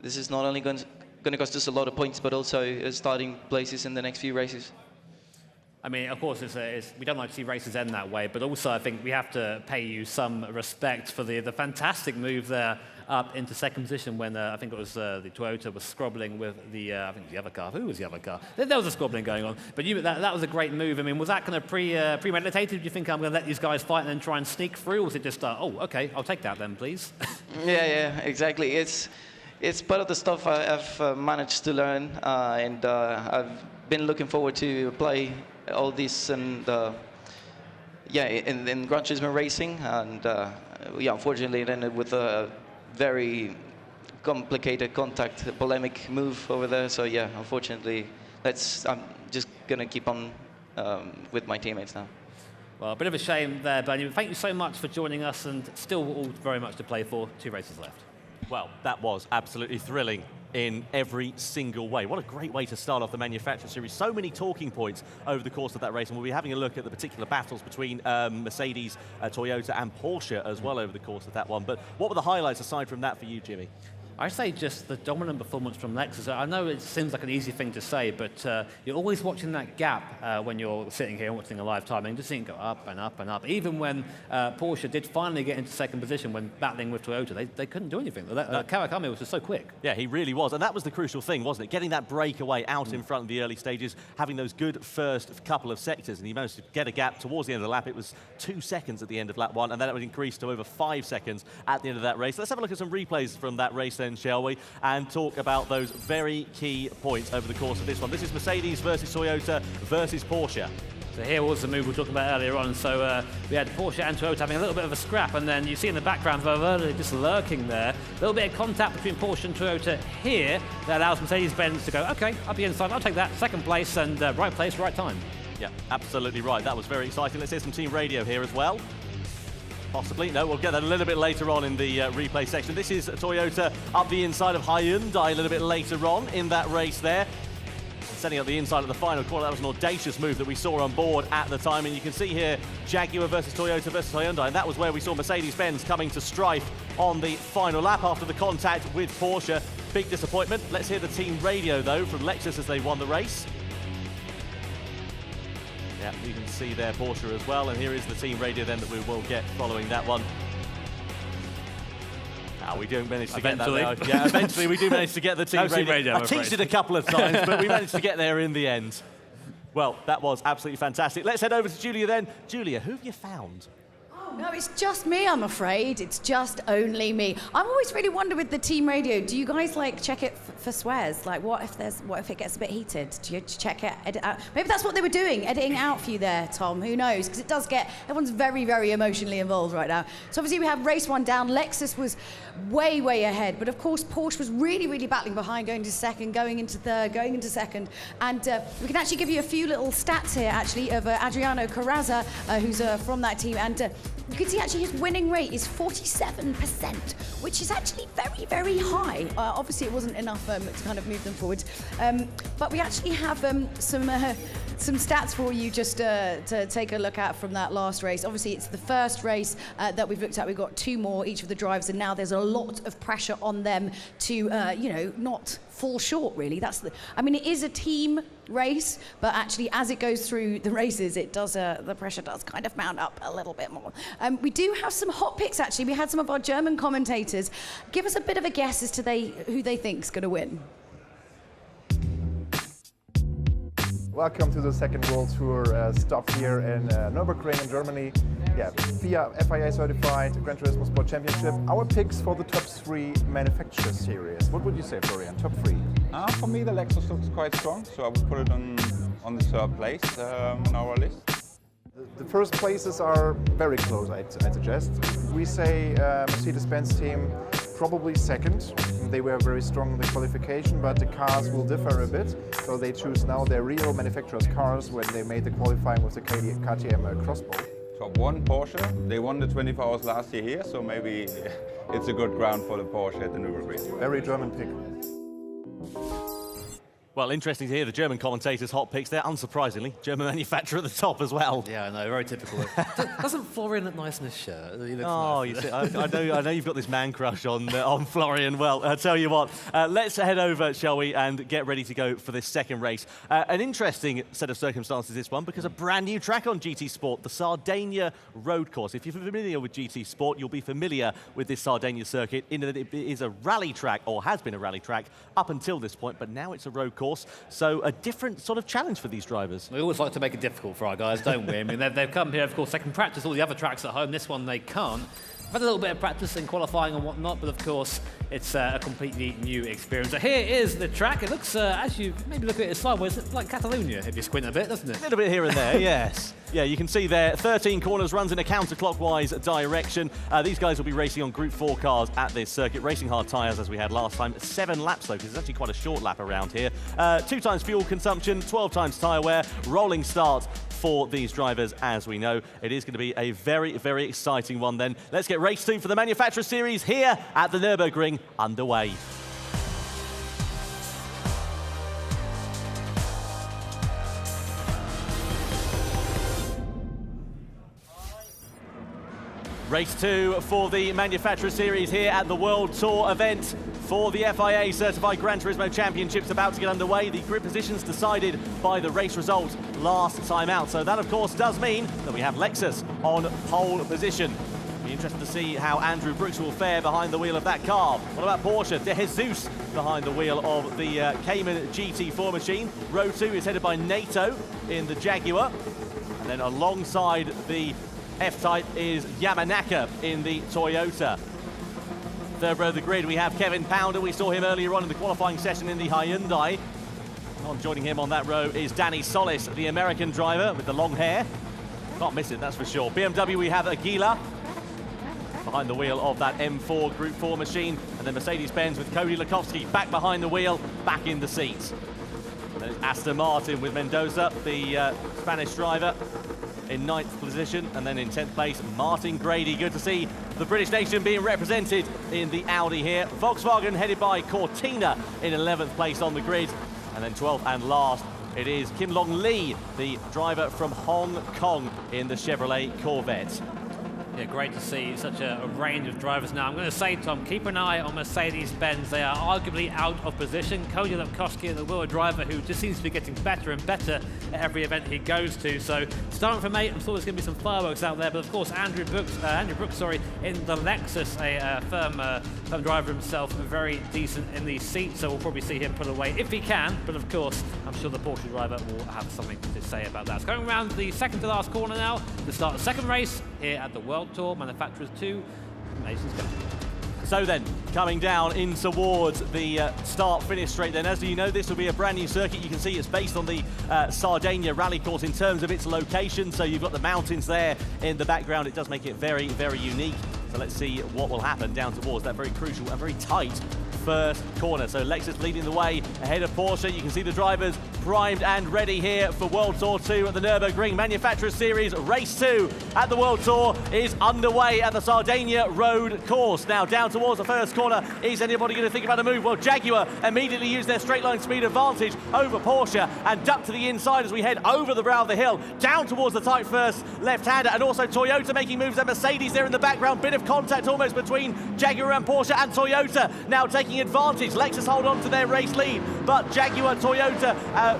This is not only going to cost us a lot of points, but also starting places in the next few races. I mean, of course, we don't like to see races end that way, but also I think we have to pay you some respect for the fantastic move there up into second position when I think it was the Toyota was scrobbling with I think the other car. Who was the other car? There was a scrobbling going on, but that was a great move. I mean, was that kind of premeditated? Do you think I'm going to let these guys fight and then try and sneak through, or was it just oh, okay, I'll take that then, please? Yeah, exactly. It's part of the stuff I've managed to learn, and I've been looking forward to play all this and in Gran Turismo racing, and unfortunately it ended with a very complicated contact polemic move over there. So yeah, unfortunately I'm just gonna keep on with my teammates now. Well, a bit of a shame there, Bernie. Thank you so much for joining us, and still all very much to play for. 2 races left. Well, that was absolutely thrilling in every single way. What a great way to start off the Manufacturer Series. So many talking points over the course of that race, and we'll be having a look at the particular battles between Mercedes, Toyota and Porsche as well over the course of that one. But what were the highlights aside from that for you, Jimmy? I'd say just the dominant performance from Lexus. I know it seems like an easy thing to say, but you're always watching that gap when you're sitting here and watching a live timing, just seeing it go up and up and up. Even when Porsche did finally get into second position when battling with Toyota, they couldn't do anything. Kawakami was just so quick. Yeah, he really was, and that was the crucial thing, wasn't it? Getting that breakaway out in front of the early stages, having those good first couple of sectors, and he managed to get a gap towards the end of the lap. It was 2 seconds at the end of lap 1, and then it would increase to over 5 seconds at the end of that race. Let's have a look at some replays from that race then, shall we? And talk about those very key points over the course of this one. This is Mercedes versus Toyota versus Porsche. So here was the move we were talking about earlier on. So we had Porsche and Toyota having a little bit of a scrap, and then you see in the background Valverde just lurking there. A little bit of contact between Porsche and Toyota here that allows Mercedes-Benz to go, okay, up the inside, I'll take that. Second place and right place, right time. Yeah, absolutely right. That was very exciting. Let's hear some team radio here as well. Possibly. No, we'll get that a little bit later on in the replay section. This is Toyota up the inside of Hyundai a little bit later on in that race there. Setting up the inside of the final corner. That was an audacious move that we saw on board at the time. And you can see here Jaguar versus Toyota versus Hyundai. And that was where we saw Mercedes-Benz coming to strife on the final lap after the contact with Porsche. Big disappointment. Let's hear the team radio, though, from Lexus as they won the race. Yeah, you can see there Porsche as well, and here is the team radio then that we will get following that one. we do manage to get that now. Yeah, eventually we do manage to get the team radio. I teased it a couple of times, but we managed to get there in the end. Well, that was absolutely fantastic. Let's head over to Julia then. Julia, who have you found? No, it's just me, I'm afraid. It's just only me. I'm always really wonder with the team radio, do you guys like check it for swears? Like what if it gets a bit heated? Do you check it, edit out? Maybe that's what they were doing, editing out for you there, Tom. Who knows? Because it does get, everyone's very, very emotionally involved right now. So obviously we have race 1 down. Lexus was way, way ahead. But of course, Porsche was really, really battling behind, going to second, going into third, going into second. And we can actually give you a few little stats here, actually, of Adriano Carrazza, who's from that team. And you can see actually his winning rate is 47%, which is actually very, very high. Obviously, it wasn't enough to kind of move them forward. But we actually have some stats for you just to take a look at from that last race. Obviously, it's the first race that we've looked at. We've got 2 more, each of the drivers, and now there's a lot of pressure on them to, you know, not fall short, really. I mean, it is a team race, but actually, as it goes through the races, it does, the pressure does kind of mount up a little bit more. We do have some hot picks, actually. We had some of our German commentators give us a bit of a guess as to who they think is going to win. Welcome to the second World Tour stop here in Nürburgring in Germany. Yeah, FIA certified Gran Turismo Sport Championship. Our picks for the top 3 manufacturer series. What would you say, Florian? Top 3? For me, the Lexus looks quite strong, so I would put it on the 3rd place on our list. The first places are very close, I'd suggest. We say Mercedes-Benz team probably second. They were very strong in the qualification, but the cars will differ a bit. So they choose now their real manufacturer's cars when they made the qualifying with the KTM Crossbow. Top 1, Porsche. They won the 24 hours last year here, so maybe it's a good ground for the Porsche at the Nürburgring. Very German pick. Well, interesting to hear the German commentators' hot picks there. Unsurprisingly, German manufacturer at the top as well. Yeah, I know, very typical. Doesn't Florian look nice in his shirt? He looks nice. You see, I know you've got this man crush on Florian. Well, I'll tell you what, let's head over, shall we, and get ready to go for this second race. An interesting set of circumstances, this one, because a brand new track on GT Sport, the Sardinia Road Course. If you're familiar with GT Sport, you'll be familiar with this Sardinia circuit, in that it is a rally track, or has been a rally track, up until this point, but now it's a road course. So a different sort of challenge for these drivers. We always like to make it difficult for our guys, don't we? I mean, they've come here, of course, they can practice all the other tracks at home. This one they can't. I've had a little bit of practice in qualifying and whatnot, but of course, it's a completely new experience. So here is the track. It looks, as you maybe look at it sideways, it's like Catalonia, if you squint a bit, doesn't it? A little bit here and there, yes. Yeah, you can see there, 13 corners, runs in a counterclockwise direction. These guys will be racing on Group 4 cars at this circuit, racing hard tyres as we had last time. 7 laps though, because it's actually quite a short lap around here. 2 times fuel consumption, 12 times tyre wear, rolling start for these drivers, as we know. It is going to be a very, very exciting one then. Let's get race 2 for the Manufacturer Series here at the Nürburgring underway. Race 2 for the Manufacturer Series here at the World Tour event for the FIA Certified Gran Turismo Championships about to get underway. The grid positions decided by the race result last time out. So that, of course, does mean that we have Lexus on pole position. Be interested to see how Andrew Brooks will fare behind the wheel of that car. What about Porsche? De Jesus behind the wheel of the Cayman GT4 machine. Row 2 is headed by Nato in the Jaguar. And then alongside the F-Type is Yamanaka in the Toyota. Third row of the grid, we have Kevin Pounder. We saw him earlier on in the qualifying session in the Hyundai. Joining him on that row is Danny Solis, the American driver with the long hair. Can't miss it, that's for sure. BMW, we have Aguila behind the wheel of that M4 Group 4 machine. And then Mercedes-Benz with Cody Lukovsky back behind the wheel, back in the seats. There's Aston Martin with Mendoza, the Spanish driver, in 9th position, and then in 10th place, Martin Grady. Good to see the British nation being represented in the Audi here. Volkswagen headed by Cortina in 11th place on the grid. And then 12th and last, it is Kim Long Lee, the driver from Hong Kong in the Chevrolet Corvette. Yeah, great to see such a range of drivers now. I'm going to say, Tom, keep an eye on Mercedes-Benz. They are arguably out of position. Cody Lepkowski, the Willow driver, who just seems to be getting better and better at every event he goes to. So starting from 8, I'm sure there's going to be some fireworks out there. But of course, Andrew Brooks, in the Lexus, a firm driver himself, very decent in the seat. So we'll probably see him put away if he can. But of course, I'm sure the Porsche driver will have something to say about that. It's going around the second to last corner now to start the second race here at the World Tour Manufacturers 2 Nations Cup. So then, coming down in towards the start-finish straight then, as you know, this will be a brand new circuit. You can see it's based on the Sardinia rally course in terms of its location, so you've got the mountains there in the background. It does make it very, very unique. So let's see what will happen down towards that very crucial and very tight first corner. So Lexus leading the way ahead of Porsche. You can see the drivers primed and ready here for World Tour 2 at the Nürburgring Manufacturers Series. Race 2 at the World Tour is underway at the Sardinia Road course. Now down towards the first corner, is anybody going to think about a move? Well, Jaguar immediately used their straight line speed advantage over Porsche and ducked to the inside as we head over the brow of the hill, down towards the tight first left-hander, and also Toyota making moves, and Mercedes there in the background. Bit of contact almost between Jaguar and Porsche, and Toyota now taking advantage. Lexus hold on to their race lead, but Jaguar, Toyota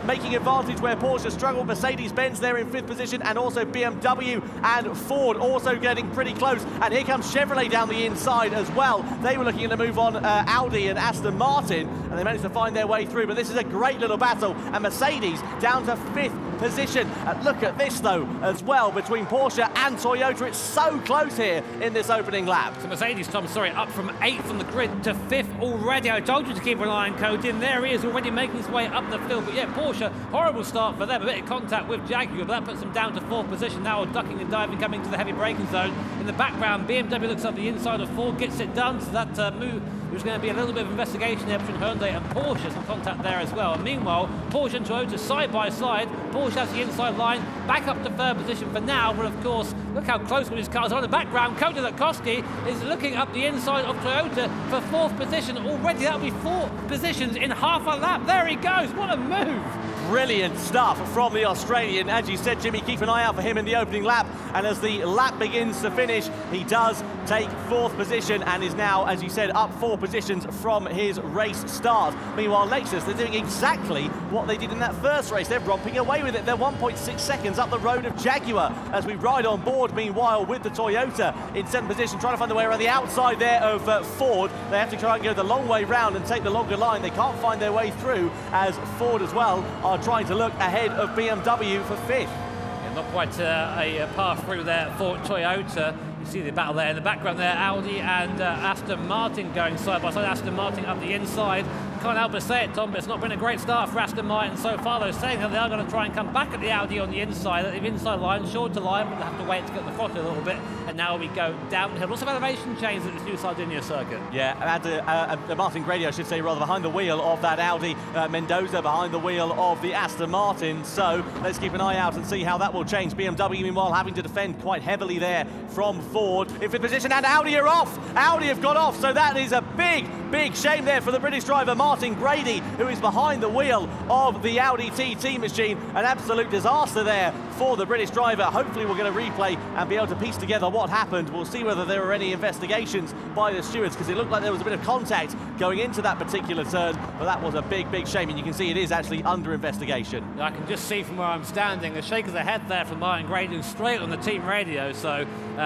making advantage where Porsche struggled. Mercedes-Benz there in 5th position, and also BMW and Ford also getting pretty close. And here comes Chevrolet down the inside as well. They were looking to move on Audi and Aston Martin, and they managed to find their way through. But this is a great little battle, and Mercedes down to 5th position. Look at this though as well between Porsche and Toyota. It's so close here in this opening lap. So Mercedes, Tom, up from 8th on the grid to 5th already. I told you to keep an eye on Cody, and there he is already making his way up the field. But yeah, Porsche, horrible start for them. A bit of contact with Jaguar, but that puts them down to 4th position now, ducking and diving, coming to the heavy braking zone. In the background, BMW looks up the inside of Ford, gets it done. So that move, there's going to be a little bit of investigation there between Hyundai and Porsche, some contact there as well. And meanwhile, Porsche and Toyota side by side. Porsche has the inside line, back up to 3rd position for now, but of course, look how close these cars are. In the background, Cody Lepkowski is looking up the inside of Toyota for 4th position already. That'll be 4 positions in half a lap. There he goes, what a move! Brilliant stuff from the Australian. As you said, Jimmy, keep an eye out for him in the opening lap. And as the lap begins to finish, he does take 4th position and is now, as you said, up 4 positions from his race start. Meanwhile, Lexus, they're doing exactly what they did in that first race. They're romping away with it. They're 1.6 seconds up the road of Jaguar as we ride on board, meanwhile, with the Toyota in 7th position, trying to find the way around the outside there of Ford. They have to try and go the long way round and take the longer line. They can't find their way through, as Ford as well are trying to look ahead of BMW for 5th. Yeah, not quite a path through there for Toyota. You see the battle there in the background there, Audi and Aston Martin going side by side. Aston Martin up the inside. Can't help but say it, Tom, but it's not been a great start for Aston Martin so far. They're saying that they are going to try and come back at the Audi on the inside, at the inside line, short to line, but they have to wait to get the throttle a little bit. And now we go downhill. Lots of elevation change at this new Sardinia circuit. Yeah, and Martin Grady, I should say, rather, behind the wheel of that Audi. Mendoza behind the wheel of the Aston Martin. So let's keep an eye out and see how that will change. BMW, meanwhile, having to defend quite heavily there from Ford. In 5th position, and Audi are off. Audi have got off, so that is a big, big shame there for the British driver, Martin Grady, who is behind the wheel of the Audi TT machine. An absolute disaster there for the British driver. Hopefully we'll get a replay and be able to piece together what happened. We'll see whether there were any investigations by the stewards, because it looked like there was a bit of contact going into that particular turn, but that was a big, big shame, and you can see it is actually under investigation. I can just see from where I'm standing a shake of the head there from Martin Grady, who's straight on the team radio, so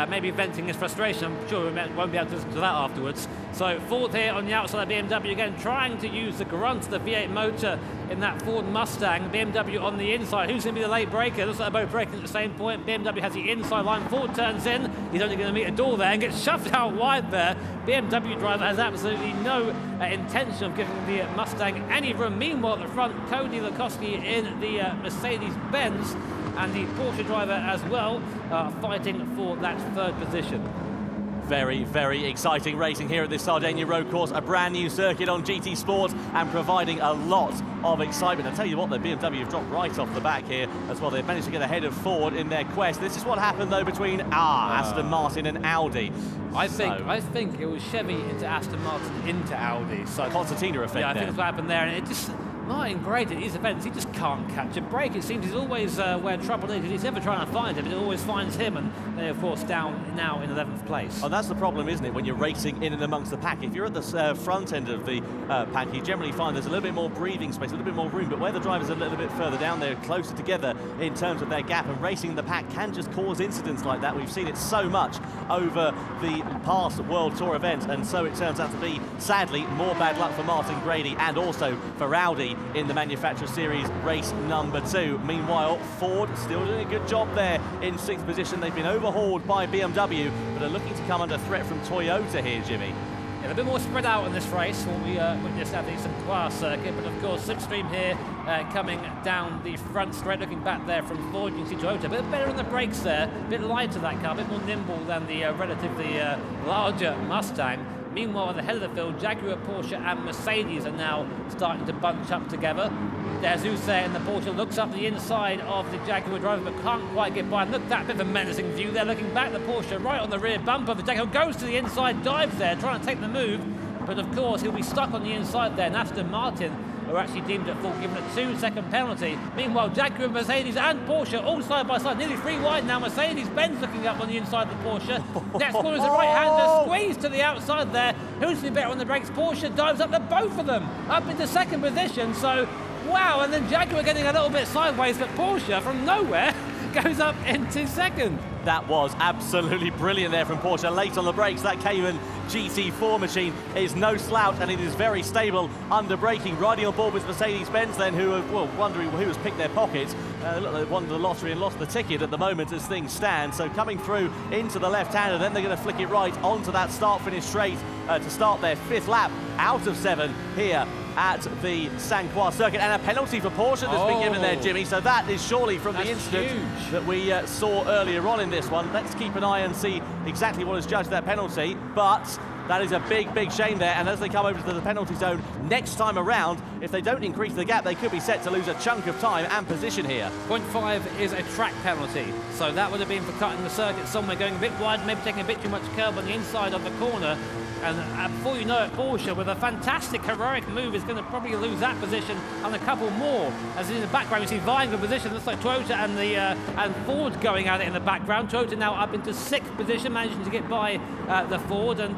maybe venting his frustration. I'm sure we won't be able to listen to that afterwards. So Ford here on the outside of BMW again, trying to use the grunt of the V8 motor in that Ford Mustang. BMW on the inside. Who's going to be the late breaker? Looks like they're both breaking at the same point. BMW has the inside line. Ford turns in. He's only going to meet a door there and gets shoved out wide there. BMW driver has absolutely no intention of giving the Mustang any room. Meanwhile, at the front, Cody Lepkowski in the Mercedes-Benz, and the Porsche driver as well, fighting for that 3rd position. Very, very exciting racing here at this Sardinia road course. A brand new circuit on GT Sport and providing a lot of excitement. I'll tell you what, the BMW have dropped right off the back here as well. They've managed to get ahead of Ford in their quest. This is what happened though between Aston Martin and Audi. I think it was Chevy into Aston Martin into Audi. So concertina effect. Yeah, I there. think that's what happened there, and it just Martin Grady, at these events, he just can't catch a break. It seems he's always where trouble is. He's never trying to find him, but it always finds him, and they're, of course, down now in 11th place. Oh, that's the problem, isn't it, when you're racing in and amongst the pack? If you're at the front end of the pack, you generally find there's a little bit more breathing space, a little bit more room, but where the drivers are a little bit further down, they're closer together in terms of their gap, and racing in the pack can just cause incidents like that. We've seen it so much over the past World Tour events, and so it turns out to be, sadly, more bad luck for Martin Grady and also for Rowdy in the Manufacturer Series race number 2. Meanwhile, Ford still doing a good job there in 6th position. They've been overhauled by BMW, but are looking to come under threat from Toyota here, Jimmy. Yeah, a bit more spread out in this race, what we witnessed at the St. Croix circuit, but of course Slipstream here coming down the front straight, looking back there from Ford. You can see Toyota a bit better on the brakes there, a bit lighter that car, a bit more nimble than the relatively larger Mustang. Meanwhile, at the head of the field, Jaguar, Porsche and Mercedes are now starting to bunch up together. There's Usain in the Porsche, looks up the inside of the Jaguar driver, but can't quite get by. Look at that bit of a menacing view there, looking back the Porsche right on the rear bumper. The Jaguar goes to the inside, dives there, trying to take the move, but of course he'll be stuck on the inside there. And Aston Martin are actually deemed at fault, given a 2-second penalty. Meanwhile, Jaguar, Mercedes and Porsche all side by side, nearly 3 wide now. Mercedes-Benz looking up on the inside of the Porsche. Next corner is the right-hander, squeezed to the outside there. Who's the better on the brakes? Porsche dives up to both of them, up into 2nd position. So, wow, and then Jaguar getting a little bit sideways, but Porsche from nowhere goes up into 2nd. That was absolutely brilliant there from Porsche. Late on the brakes, that Cayman GT4 machine is no slouch, and it is very stable under braking. Riding on board with Mercedes-Benz then, who are, well, wondering who has picked their pockets. Look like they've won the lottery and lost the ticket at the moment as things stand. So coming through into the left-hander, then they're going to flick it right onto that start-finish straight to start their 5th lap out of 7 here at the St. Croix circuit, and a penalty for Porsche that's been given there, Jimmy. So that is surely from the incident that we saw earlier on in this one. Let's keep an eye and see exactly what has judged that penalty, but that is a big, big shame there. And as they come over to the penalty zone next time around, if they don't increase the gap, they could be set to lose a chunk of time and position here. 0.5 is a track penalty, so that would have been for cutting the circuit somewhere, going a bit wide, maybe taking a bit too much curb on the inside of the corner. And before you know it, Porsche, with a fantastic heroic move, is going to probably lose that position and a couple more. As in the background, you see vying for position. Looks like Toyota and Ford going at it in the background. Toyota now up into 6th position, managing to get by the Ford. And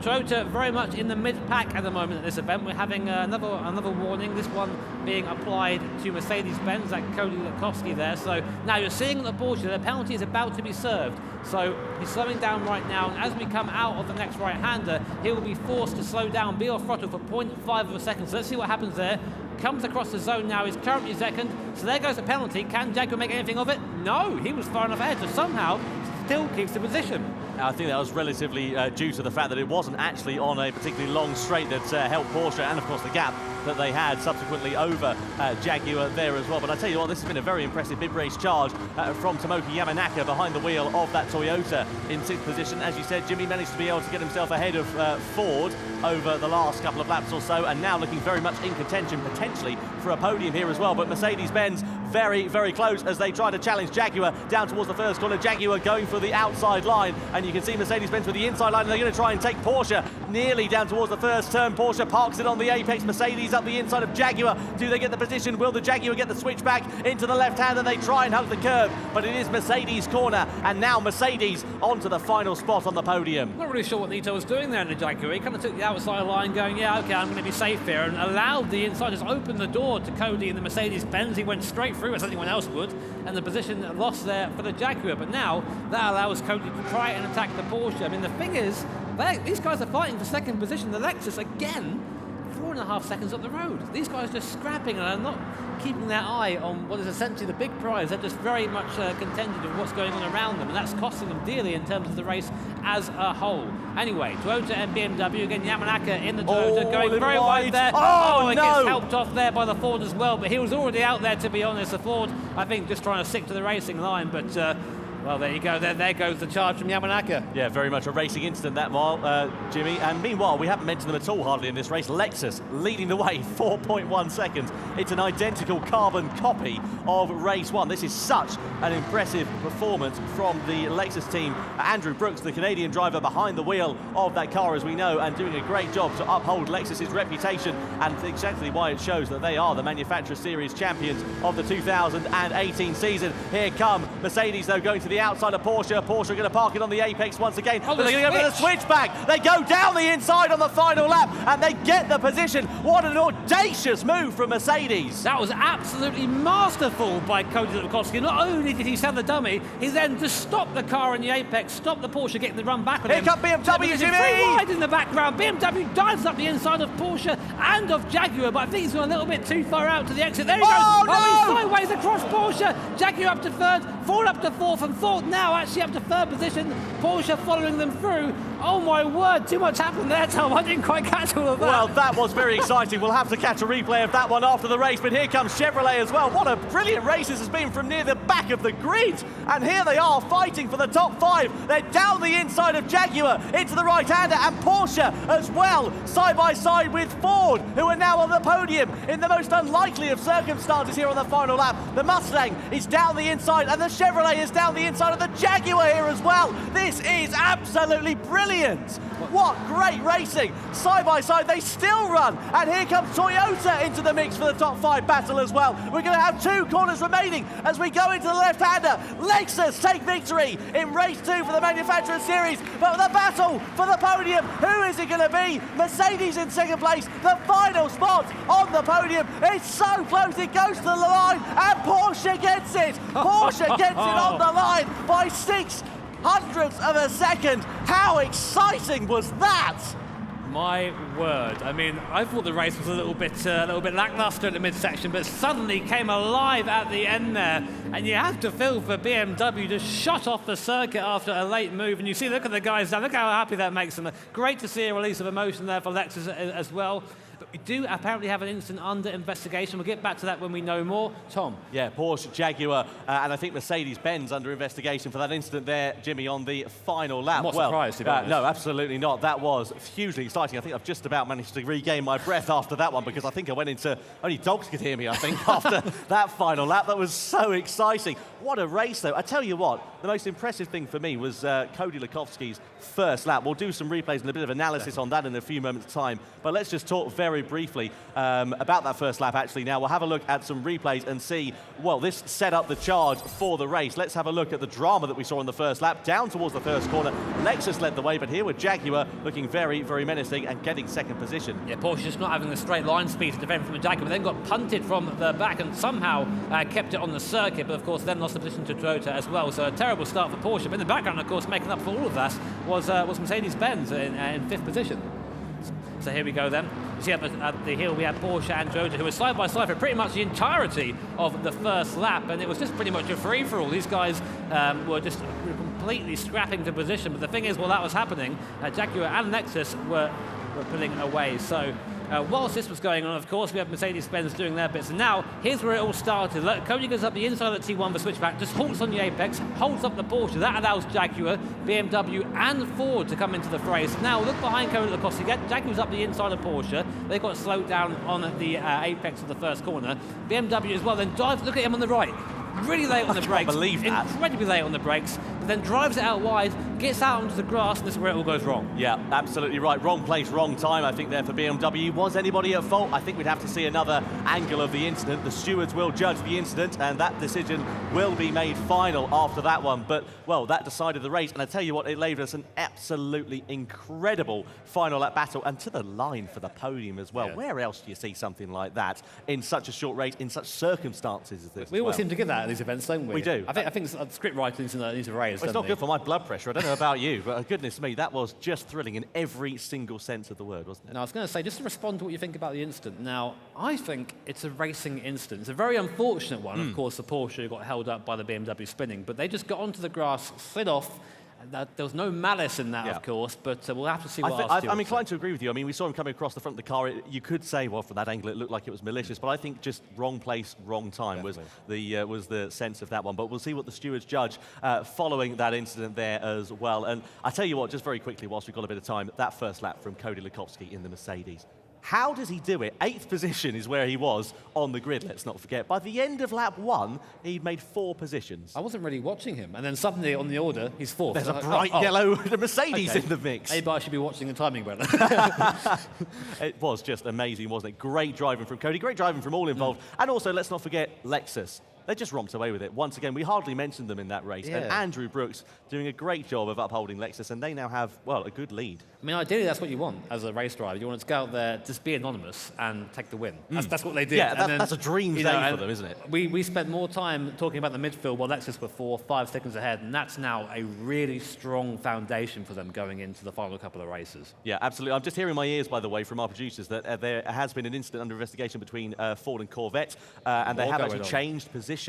Toyota very much in the mid-pack at the moment at this event. We're having another warning, this one being applied to Mercedes-Benz, that Cody Lukowski there. So now you're seeing the Porsche, the penalty is about to be served. So he's slowing down right now, and as we come out of the next right-hander, he will be forced to slow down, be off throttle for 0.5 of a second. So let's see what happens there. Comes across the zone now, he's currently 2nd. So there goes the penalty. Can Jaguar make anything of it? No, he was far enough ahead, so somehow still keeps the position. I think that was relatively due to the fact that it wasn't actually on a particularly long straight that helped Porsche, and of course the gap that they had subsequently over Jaguar there as well. But I tell you what, this has been a very impressive mid-race charge from Tomoki Yamanaka behind the wheel of that Toyota in 6th position. As you said, Jimmy managed to be able to get himself ahead of Ford over the last couple of laps or so, and now looking very much in contention potentially for a podium here as well. But Mercedes-Benz very, very close as they try to challenge Jaguar down towards the first corner. Jaguar going for the outside line, and you can see Mercedes-Benz with the inside line, and they're going to try and take Porsche nearly down towards the first turn. Porsche parks it on the apex. Mercedes up the inside of Jaguar. Do they get the position? Will the Jaguar get the switch back into the left hand? And they try and hug the curb, but it is Mercedes' corner, and now Mercedes onto the final spot on the podium. Not really sure what Nito was doing there in the Jaguar. He kind of took the outside line going, yeah, okay, I'm going to be safe here, and allowed the inside, just opened the door to Cody in the Mercedes-Benz. He went straight through as anyone else would, and the position lost there for the Jaguar. But now that allows Cody to try and attack the Porsche. I mean, the thing is, these guys are fighting for 2nd position. The Lexus, again, 4.5 seconds up the road. These guys are just scrapping and are not keeping their eye on what is essentially the big prize. They're just very much contented with what's going on around them, and that's costing them dearly in terms of the race as a whole. Anyway, Toyota and BMW, again, Yamanaka in the Toyota, going very wide there. It gets helped off there by the Ford as well, but he was already out there, to be honest. The Ford, I think, just trying to stick to the racing line, but Well, there you go. There goes the charge from Yamanaka. Yeah, very much a racing incident that mile, Jimmy. And meanwhile, we haven't mentioned them at all hardly in this race. Lexus leading the way, 4.1 seconds. It's an identical carbon copy of race 1. This is such an impressive performance from the Lexus team. Andrew Brooks, the Canadian driver behind the wheel of that car, as we know, and doing a great job to uphold Lexus's reputation, and exactly why it shows that they are the Manufacturer Series champions of the 2018 season. Here come Mercedes, though, going to the outside of Porsche. Porsche are going to park it on the apex once again, but they're going to go for the switchback. They go down the inside on the final lap, and they get the position. What an audacious move from Mercedes. That was absolutely masterful by Cody Lukowski. Not only did he sell the dummy, he then just stopped the car in the apex, stopped the Porsche getting the run back on him. Here come BMW, Jimmy! Three wide in the background. BMW dives up the inside of Porsche and of Jaguar, but I think he's gone a little bit too far out to the exit. There he goes. No! He's sideways across Porsche. Jaguar up to third, Ford up to fourth, and Ford now actually up to third position. Porsche following them through. Oh my word, too much happened there, Tom. I didn't quite catch all of that. Well, that was very exciting. We'll have to catch a replay of that one after the race, but here comes Chevrolet as well. What a brilliant race this has been from near the back of the grid. And here they are fighting for the top 5. They're down the inside of Jaguar into the right-hander, and Porsche as well, side by side with Ford, who are now on the podium in the most unlikely of circumstances here on the final lap. The Mustang is down the inside, and the Chevrolet is down the inside of the Jaguar here as well. This is absolutely brilliant. What great racing. Side by side, they still run. And here comes Toyota into the mix for the top 5 battle as well. We're going to have 2 corners remaining as we go into the left-hander. Lexus take victory in race 2 for the Manufacturer Series. But the battle for the podium, who is it going to be? Mercedes in second place. The final spot on the podium. It's so close, it goes to the line, and Porsche gets it. Porsche gets it on the line by 6 hundredths of a second. How exciting was that? My word. I mean, I thought the race was a little bit lackluster at the midsection, but suddenly came alive at the end there. And you have to feel for BMW, just shot off the circuit after a late move. And you see, look at the guys down. Look how happy that makes them. Great to see a release of emotion there for Lexus as well. But we do apparently have an incident under investigation. We'll get back to that when we know more. Tom? Yeah, Porsche, Jaguar, and I think Mercedes-Benz under investigation for that incident there, Jimmy, on the final lap. I'm not surprised, to be honest. No, absolutely not. That was hugely exciting. I think I've just about managed to regain my breath after that one, because I think I went into... Only dogs could hear me, I think, after that final lap. That was so exciting. What a race, though. I tell you what, the most impressive thing for me was Cody Lukowski's first lap. We'll do some replays and a bit of analysis on that in a few moments' time. But let's just talk very briefly about that first lap, actually. Now, we'll have a look at some replays and see, well, this set up the charge for the race. Let's have a look at the drama that we saw in the first lap, down towards the first corner. Lexus led the way, but here with Jaguar looking very, very menacing and getting second position. Yeah, Porsche just not having the straight line speed to defend from the Jaguar, but then got punted from the back and somehow kept it on the circuit, but of course then lost the position to Toyota as well. So a terrible start for Porsche. But in the background, of course, making up for all of that was Mercedes-Benz in fifth position. So here we go then. You see at the hill we had Porsche and Toyota, who were side by side for pretty much the entirety of the first lap, and it was just pretty much a free-for-all. These guys were just completely scrapping to position. But the thing is, while that was happening, Jaguar and Lexus were pulling away. So whilst this was going on, of course, we have Mercedes-Benz doing their bits. And now, here's where it all started. Look, Cody goes up the inside of the T1 for switchback, just halts on the apex, holds up the Porsche. That allows Jaguar, BMW, and Ford to come into the fray. So now, look behind Cody Lukowski. Jaguar's up the inside of Porsche. They got slowed down on the apex of the first corner. BMW as well, then dives. Look at him on the right. Really late on the brakes. I can't believe that. Incredibly late on the brakes, but then drives it out wide, gets out onto the grass, and this is where it all goes wrong. Yeah, absolutely right. Wrong place, wrong time, I think, there for BMW. Was anybody at fault? I think we'd have to see another angle of the incident. The stewards will judge the incident, and that decision will be made final after that one. But, well, that decided the race, and I tell you what, it laid us an absolutely incredible final lap battle, and to the line for the podium as well. Yeah. Where else do you see something like that in such a short race, in such circumstances as this? We always seem to get that at these events, don't we? We do. I think script writing needs to raise. Well, it's not good for my blood pressure. I don't know about you, but goodness me, that was just thrilling in every single sense of the word, wasn't it? Now, I was going to say, just to respond to what you think about the incident. Now, I think it's a racing incident. It's a very unfortunate one, of course, the Porsche got held up by the BMW spinning, but they just got onto the grass, slid off, There was no malice in that, of course, but we'll have to see what I'm inclined to agree with you. I mean, we saw him coming across the front of the car. You could say, well, from that angle, it looked like it was malicious, but I think just wrong place, wrong time was the sense of that one. But we'll see what the stewards judge following that incident there as well. And I tell you what, just very quickly, whilst we've got a bit of time, that first lap from Cody Lukowski in the Mercedes. How does he do it? 8th position is where he was on the grid, let's not forget. By the end of lap 1, he'd made 4 positions. I wasn't really watching him. And then suddenly on the order, he's 4th. There's a bright yellow Mercedes in the mix. Maybe I should be watching the timing better. It was just amazing, wasn't it? Great driving from Cody, great driving from all involved. And also, let's not forget Lexus. They just romped away with it. Once again, we hardly mentioned them in that race. Yeah. And Andrew Brooks doing a great job of upholding Lexus, and they now have, well, a good lead. I mean, ideally, that's what you want as a race driver. You want to go out there, just be anonymous and take the win. That's what they did. Yeah, that's a dream day for them, isn't it? We spent more time talking about the midfield while Lexus were 4, 5 seconds ahead, and that's now a really strong foundation for them going into the final couple of races. Yeah, absolutely. I'm just hearing in my ears, by the way, from our producers that there has been an incident under investigation between Ford and Corvette, and they have actually changed positions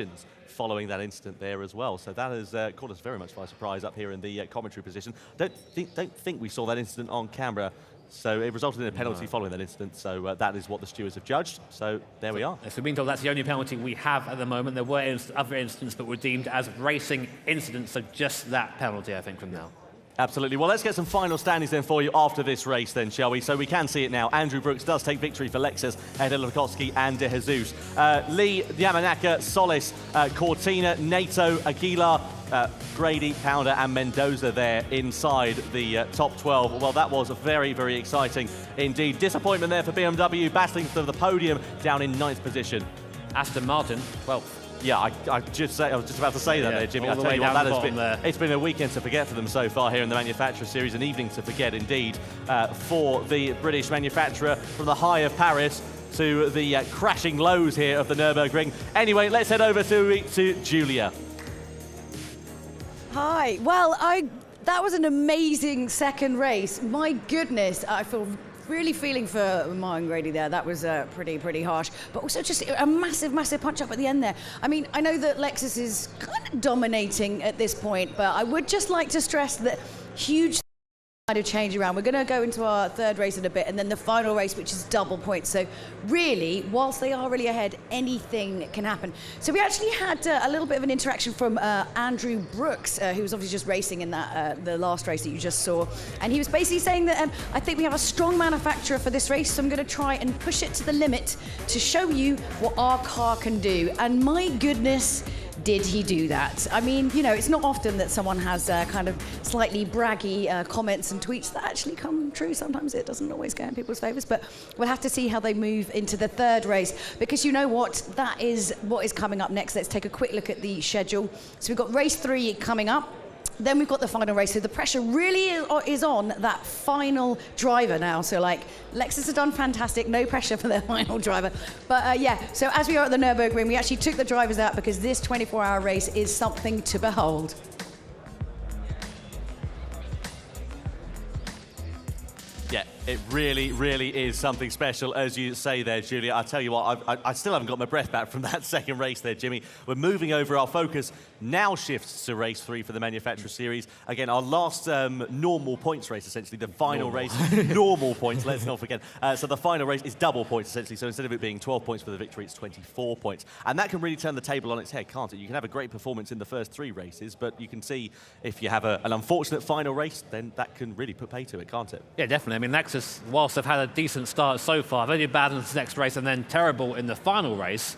following that incident there as well. So that has caught us very much by surprise up here in the commentary position. Don't think we saw that incident on camera. So it resulted in a penalty following that incident. So that is what the stewards have judged. So there we are. So we've been told that's the only penalty we have at the moment. There were other incidents that were deemed as racing incidents. So just that penalty, I think, from now. Absolutely. Well, let's get some final standings then for you after this race then, shall we? So we can see it now. Andrew Brooks does take victory for Lexus, ahead of Lukowski and De Jesus. Lee, Yamanaka, Solis, Cortina, Nato, Aguilar, Grady, Pounder and Mendoza there inside the top 12. Well, that was very, very exciting indeed. Disappointment there for BMW, battling for the podium down in 9th position. Aston Martin, 12th. Yeah, I was just about to say that there, Jimmy. I tell you what, that has been, it's been a weekend to forget for them so far here in the Manufacturer Series, an evening to forget indeed for the British manufacturer, from the high of Paris to the crashing lows here of the Nürburgring. Anyway, let's head over to Julia. Hi. Well, that was an amazing second race. My goodness, I feel really feeling for Martin Grady there. That was pretty harsh, but also just a massive punch up at the end there. I mean, I know that Lexus is kind of dominating at this point, but I would just like to stress that huge kind of change around. We're going to go into our third race in a bit, and then the final race, which is double points. So really, whilst they are really ahead, anything can happen. So we actually had a little bit of an interaction from Andrew Brooks, who was obviously just racing in that the last race that you just saw, and he was basically saying that I think we have a strong manufacturer for this race, so I'm going to try and push it to the limit to show you what our car can do. And my goodness, did he do that? I mean, you know, it's not often that someone has kind of slightly braggy comments and tweets that actually come true. Sometimes it doesn't always go in people's favours, but we'll have to see how they move into the third race, because you know what? That is what is coming up next. Let's take a quick look at the schedule. So we've got race 3 coming up. Then we've got the final race, so the pressure really is on that final driver now. So, like, Lexus have done fantastic, no pressure for their final driver. But, yeah, so as we are at the Nürburgring, we actually took the drivers out because this 24-hour race is something to behold. Yeah, it really is something special, as you say there, Julia. I tell you what, I still haven't got my breath back from that second race there, Jimmy. We're moving over. Our focus now shifts to race 3 for the Manufacturer Series. Again, our last normal points race, essentially, the final race. Normal points, let's not forget. So the final race is double points, essentially. So instead of it being 12 points for the victory, it's 24 points. And that can really turn the table on its head, can't it? You can have a great performance in the first 3 races, but you can see if you have an unfortunate final race, then that can really put pay to it, can't it? Yeah, definitely. I mean, Lexus, whilst they've had a decent start so far, they've only bad in the next race and then terrible in the final race.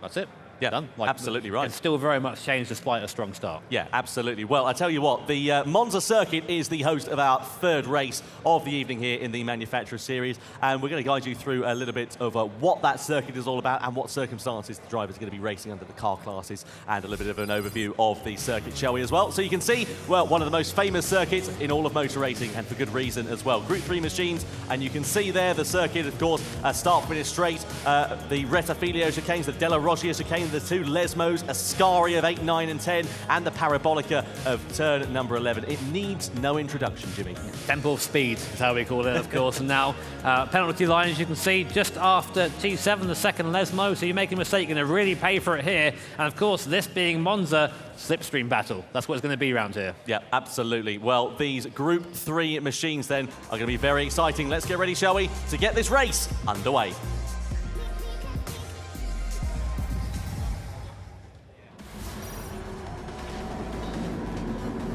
That's it. Yeah, done. absolutely right. It's still very much changed despite a strong start. Yeah, absolutely. Well, I tell you what, the Monza circuit is the host of our third race of the evening here in the Manufacturer Series, and we're going to guide you through a little bit of what that circuit is all about and what circumstances the driver's going to be racing under, the car classes, and a little bit of an overview of the circuit, shall we, as well. So you can see, well, one of the most famous circuits in all of motor racing, and for good reason as well. Group 3 machines, and you can see there the circuit, of course, start-finish straight, the Retafilio chicanes, the Della Roggia chicane, the two Lesmos, Ascari of 8, 9 and 10, and the Parabolica of turn number 11. It needs no introduction, Jimmy. Temple of speed is how we call it, of course. And now, penalty line, as you can see, just after T7, the second Lesmo. So you make a mistake, you're going to really pay for it here. And of course, this being Monza, slipstream battle. That's what it's going to be around here. Yeah, absolutely. Well, these Group 3 machines then are going to be very exciting. Let's get ready, shall we, to get this race underway.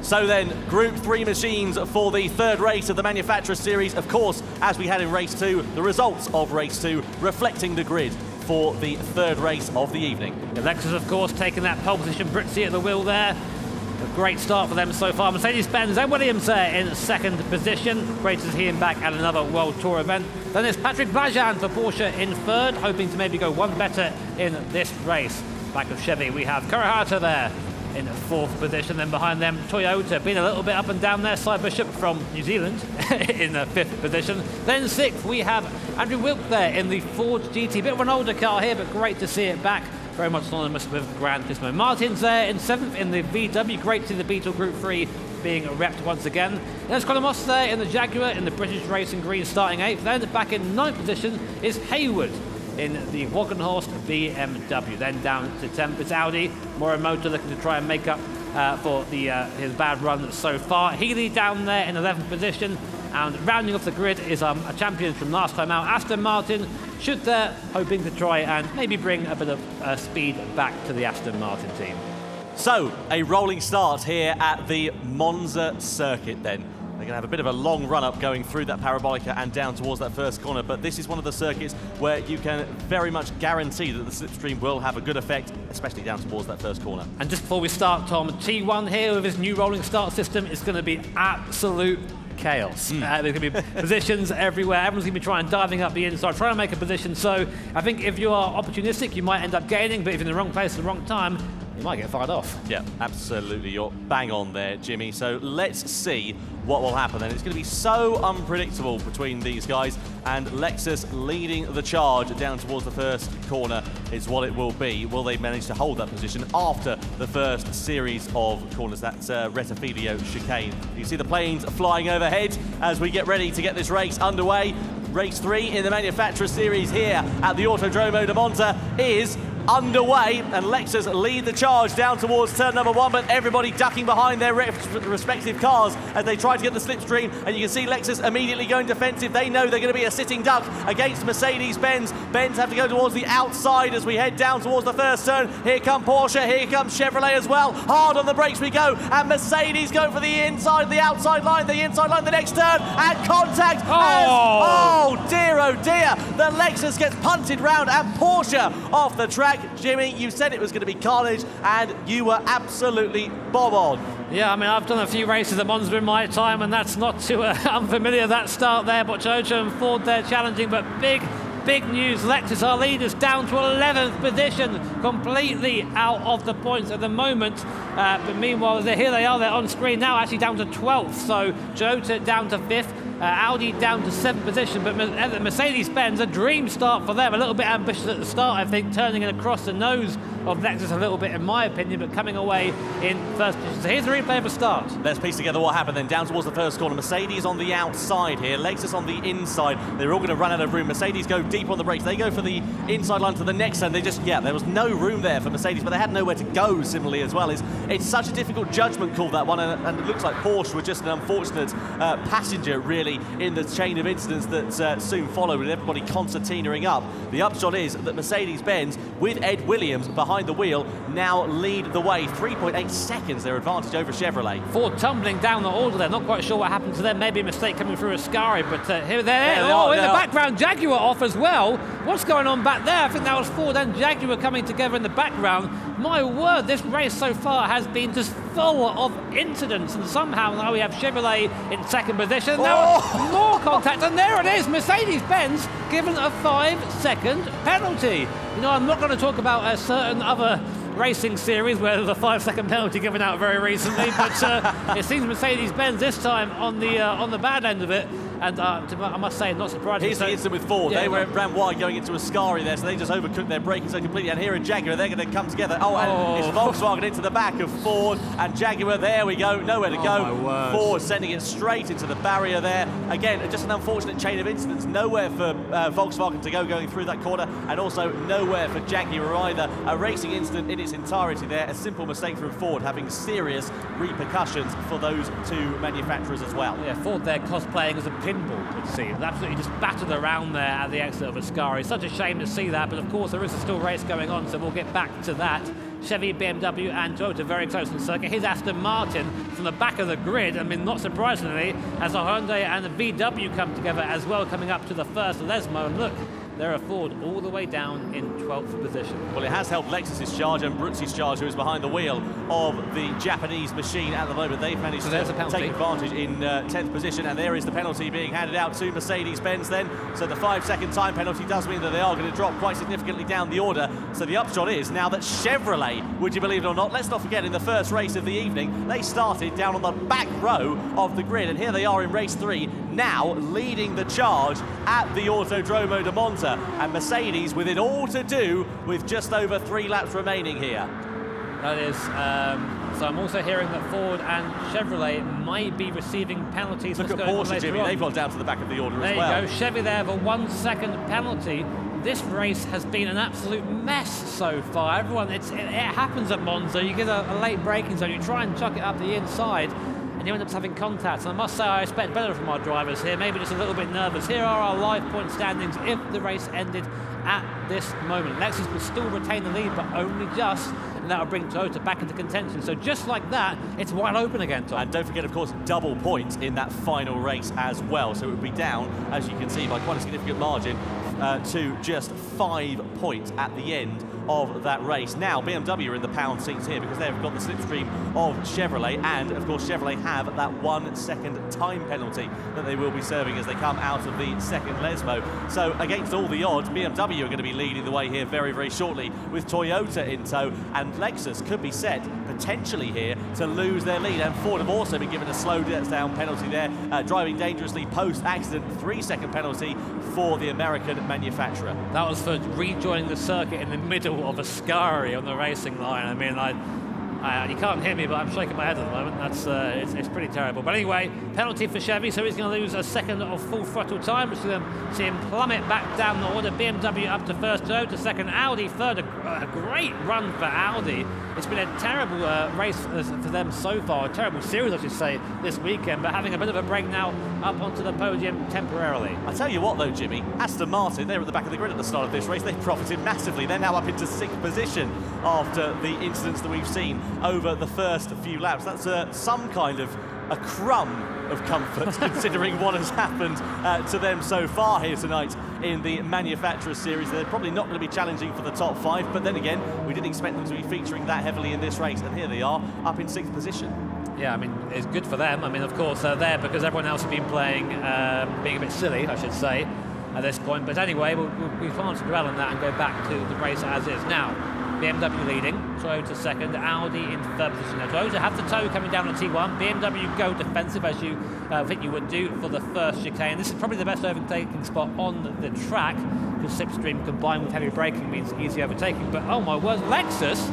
So then, Group 3 machines for the third race of the Manufacturer Series. Of course, as we had in Race 2, the results of Race 2 reflecting the grid for the third race of the evening. Lexus, of course, taking that pole position. Brizzi at the wheel there. A great start for them so far. Mercedes-Benz and Williams there in second position. Great to see him back at another World Tour event. Then there's Patrick Blajan for Porsche in third, hoping to maybe go one better in this race. Back of Chevy, we have Kurihata there in fourth position. Then behind them, Toyota being a little bit up and down there. Cy Bishop from New Zealand in the fifth position. Then sixth, we have Andrew Wilk there in the Ford GT. Bit of an older car here, but great to see it back. Very much synonymous with Gran Turismo. Martin's there in seventh in the VW. Great to see the Beetle Group 3 being repped once again. There's Colomos there in the Jaguar in the British Racing Green starting eighth. Then back in ninth position is Hayward in the Wagenhorst BMW. Then down to 10th is Audi. Morimoto looking to try and make up for his bad run so far. Healy down there in 11th position. And rounding off the grid is a champion from last time out, Aston Martin. Should they're hoping to try and maybe bring a bit of speed back to the Aston Martin team. So, a rolling start here at the Monza circuit then. They're going to have a bit of a long run-up going through that Parabolica and down towards that first corner, but this is one of the circuits where you can very much guarantee that the slipstream will have a good effect, especially down towards that first corner. And just before we start, Tom, T1 here with his new rolling start system is going to be absolute chaos. There's going to be positions everywhere. Everyone's going to be trying diving up the inside, trying to make a position. So I think if you are opportunistic, you might end up gaining, but if you're in the wrong place at the wrong time, you might get fired off. Yeah, absolutely. You're bang on there, Jimmy. So let's see what will happen then. It's going to be so unpredictable between these guys, and Lexus leading the charge down towards the first corner is what it will be. Will they manage to hold that position after the first series of corners? That's Retafilio chicane. You see the planes flying overhead as we get ready to get this race underway. Race 3 in the Manufacturer Series here at the Autodromo de Monza is underway, and Lexus lead the charge down towards turn number 1, but everybody ducking behind their respective cars as they try to get the slipstream, and you can see Lexus immediately going defensive. They know they're going to be a sitting duck against Mercedes-Benz. Benz have to go towards the outside as we head down towards the first turn. Here come Porsche, here comes Chevrolet as well. Hard on the brakes we go, and Mercedes go for the inside, the outside line, the next turn, and contact. Oh dear, the Lexus gets punted round and Porsche off the track. Jimmy, you said it was going to be carnage, and you were absolutely bob on. Yeah, I mean, I've done a few races at Monza in my time, and that's not too unfamiliar, that start there. Boccioccio and Ford there challenging, but big news. Lexus, our leaders, down to 11th position, completely out of the points at the moment. But meanwhile, here they are, they're on screen now, actually down to 12th. So Toyota down to 5th. Audi down to 7th position, but Mercedes-Benz, a dream start for them. A little bit ambitious at the start, I think, turning it across the nose of Lexus a little bit, in my opinion, but coming away in first position. So here's the replay of the start. Let's piece together what happened then. Down towards the first corner, Mercedes on the outside here, Lexus on the inside. They're all going to run out of room. Mercedes go deep on the brakes. They go for the inside line to the next turn. They just, there was no room there for Mercedes, but they had nowhere to go similarly as well. It's such a difficult judgment call, that one, and it looks like Porsche were just an unfortunate passenger, really, in the chain of incidents that soon followed, with everybody concertinaing up. The upshot is that Mercedes-Benz, with Ed Williams behind the wheel, now lead the way. 3.8 seconds their advantage over Chevrolet. Ford tumbling down the order there. Not quite sure what happened to them. Maybe a mistake coming through Ascari, but here they're in the background. Jaguar off as well. What's going on back there? I think that was Ford and Jaguar coming together in the background. My word, this race so far has been just full of incidents, and somehow now we have Chevrolet in second position. Now more contact, and there it is, Mercedes-Benz given a 5-second penalty. You know, I'm not going to talk about certain other racing series where there's a 5-second penalty given out very recently, but it seems Mercedes-Benz this time on the bad end of it. And I must say, not surprising. Here's the incident with Ford. Yeah, they ran wide going into Ascari there, so they just overcooked their braking so completely. And here in Jaguar, they're going to come together. And it's Volkswagen into the back of Ford and Jaguar. There we go. Nowhere to go. Ford sending it straight into the barrier there. Again, just an unfortunate chain of incidents. Nowhere for Volkswagen to go going through that corner, and also nowhere for Jaguar either. A racing incident in its entirety there. A simple mistake from Ford, having serious repercussions for those two manufacturers as well. Yeah, Ford there cosplaying as a pinball, it seems. Absolutely just battered around there at the exit of Ascari. Such a shame to see that, but of course there is a still race going on, so we'll get back to that. Chevy, BMW and Toyota very close to the circuit. Here's Aston Martin from the back of the grid. I mean, not surprisingly, as a Hyundai and a VW come together as well, coming up to the first Lesmo. And look, there are Ford all the way down in 12th position. Well, it has helped Lexus's charge and Bruxi's charge, who is behind the wheel of the Japanese machine at the moment. They've managed to take advantage in 10th position, and there is the penalty being handed out to Mercedes-Benz then. So the 5-second time penalty does mean that they are going to drop quite significantly down the order. So the upshot is now that Chevrolet, would you believe it or not, let's not forget, in the first race of the evening, they started down on the back row of the grid, and here they are in race 3, now leading the charge at the Autodromo de Monza. And Mercedes with it all to do with just over 3 laps remaining here. That is, so I'm also hearing that Ford and Chevrolet might be receiving penalties. Look at Porsche, Jimmy, they've gone down to the back of the order as well. There you go, Chevy there have a 1-second penalty. This race has been an absolute mess so far. Everyone, it happens at Monza. You get a late braking zone, you try and chuck it up the inside, and you end up having contact. And I must say, I expect better from our drivers here, maybe just a little bit nervous. Here are our live point standings if the race ended at this moment. Lexus will still retain the lead, but only just, and that will bring Toyota back into contention. So just like that, it's wide open again, Tom. And don't forget, of course, double points in that final race as well. So it would be down, as you can see, by quite a significant margin to just 5 points at the end of that race. Now BMW are in the pound seats here because they've got the slipstream of Chevrolet, and of course Chevrolet have that 1-second time penalty that they will be serving as they come out of the second Lesmo. So against all the odds, BMW are going to be leading the way here very, very shortly, with Toyota in tow, and Lexus could be set potentially here to lose their lead. And Ford have also been given a slow down penalty there, driving dangerously post-accident, 3-second penalty for the American manufacturer. That was for rejoining the circuit in the middle of Ascari on the racing line. I mean, you can't hear me, but I'm shaking my head at the moment. That's it's pretty terrible. But anyway, penalty for Chevy, so he's going to lose a second of full throttle time, which is going to see him plummet back down the order. BMW up to first, Toyota second, Audi third. A great run for Audi. It's been a terrible race for them so far, a terrible series, I should say, this weekend, but having a bit of a break now up onto the podium temporarily. I tell you what though, Jimmy, Aston Martin, they're at the back of the grid at the start of this race. They've profited massively. They're now up into 6th position after the incidents that we've seen over the first few laps. That's some kind of a crumb of comfort considering what has happened to them so far here tonight in the Manufacturers Series. They're probably not going to be challenging for the top 5, but then again, we didn't expect them to be featuring that heavily in this race, and here they are up in 6th position. Yeah, I mean, it's good for them. I mean, of course, they're there because everyone else has been playing, being a bit silly, I should say, at this point. But anyway, we can't dwell on that and go back to the race as is. Now, BMW leading, Toyota second, Audi in third position. Now, Toyota have the tow coming down on T1. BMW go defensive, as you think you would do for the first chicane. This is probably the best overtaking spot on the track, because slipstream combined with heavy braking means easy overtaking. But oh my word, Lexus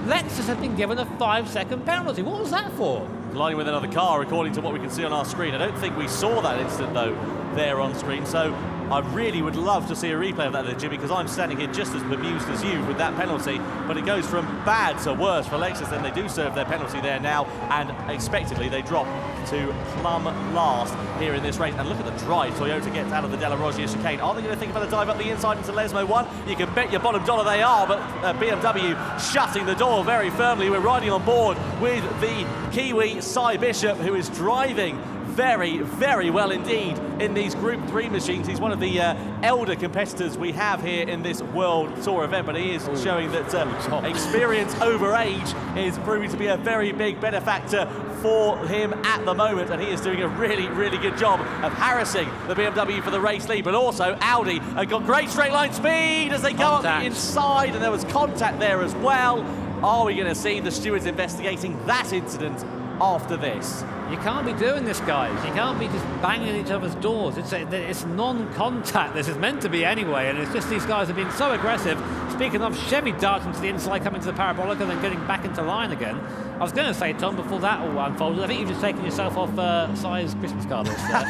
has been given a 5-second penalty. What was that for? Colliding with another car, according to what we can see on our screen. I don't think we saw that incident, though, there on screen. So I really would love to see a replay of that there, Jimmy, because I'm standing here just as bemused as you with that penalty. But it goes from bad to worse for Lexus. Then they do serve their penalty there now, and expectedly they drop to plumb last here in this race. And look at the drive Toyota gets out of the Della Roggia chicane. Are they going to think about a dive up the inside into Lesmo 1? You can bet your bottom dollar they are, but BMW shutting the door very firmly. We're riding on board with the Kiwi Cy Bishop, who is driving very, very well indeed in these Group 3 machines. He's one of the elder competitors we have here in this World Tour event, but he is showing that experience over age is proving to be a very big benefactor for him at the moment, and he is doing a really, really good job of harassing the BMW for the race lead. But also Audi have got great straight line speed as they go up the inside, and there was contact there as well. Are we going to see the stewards investigating that incident after this? You can't be doing this, guys. You can't be just banging each other's doors. It's non-contact. This is meant to be anyway, and it's just these guys are being so aggressive. Speaking of, Chevy darting to the inside, coming to the parabolic, and then getting back into line again. I was going to say, Tom, before that all unfolded, I think you've just taken yourself off size Christmas card list there.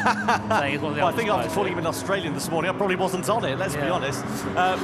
Saying it's one of the I think after calling him an Australian this morning, I probably wasn't on it, let's be honest.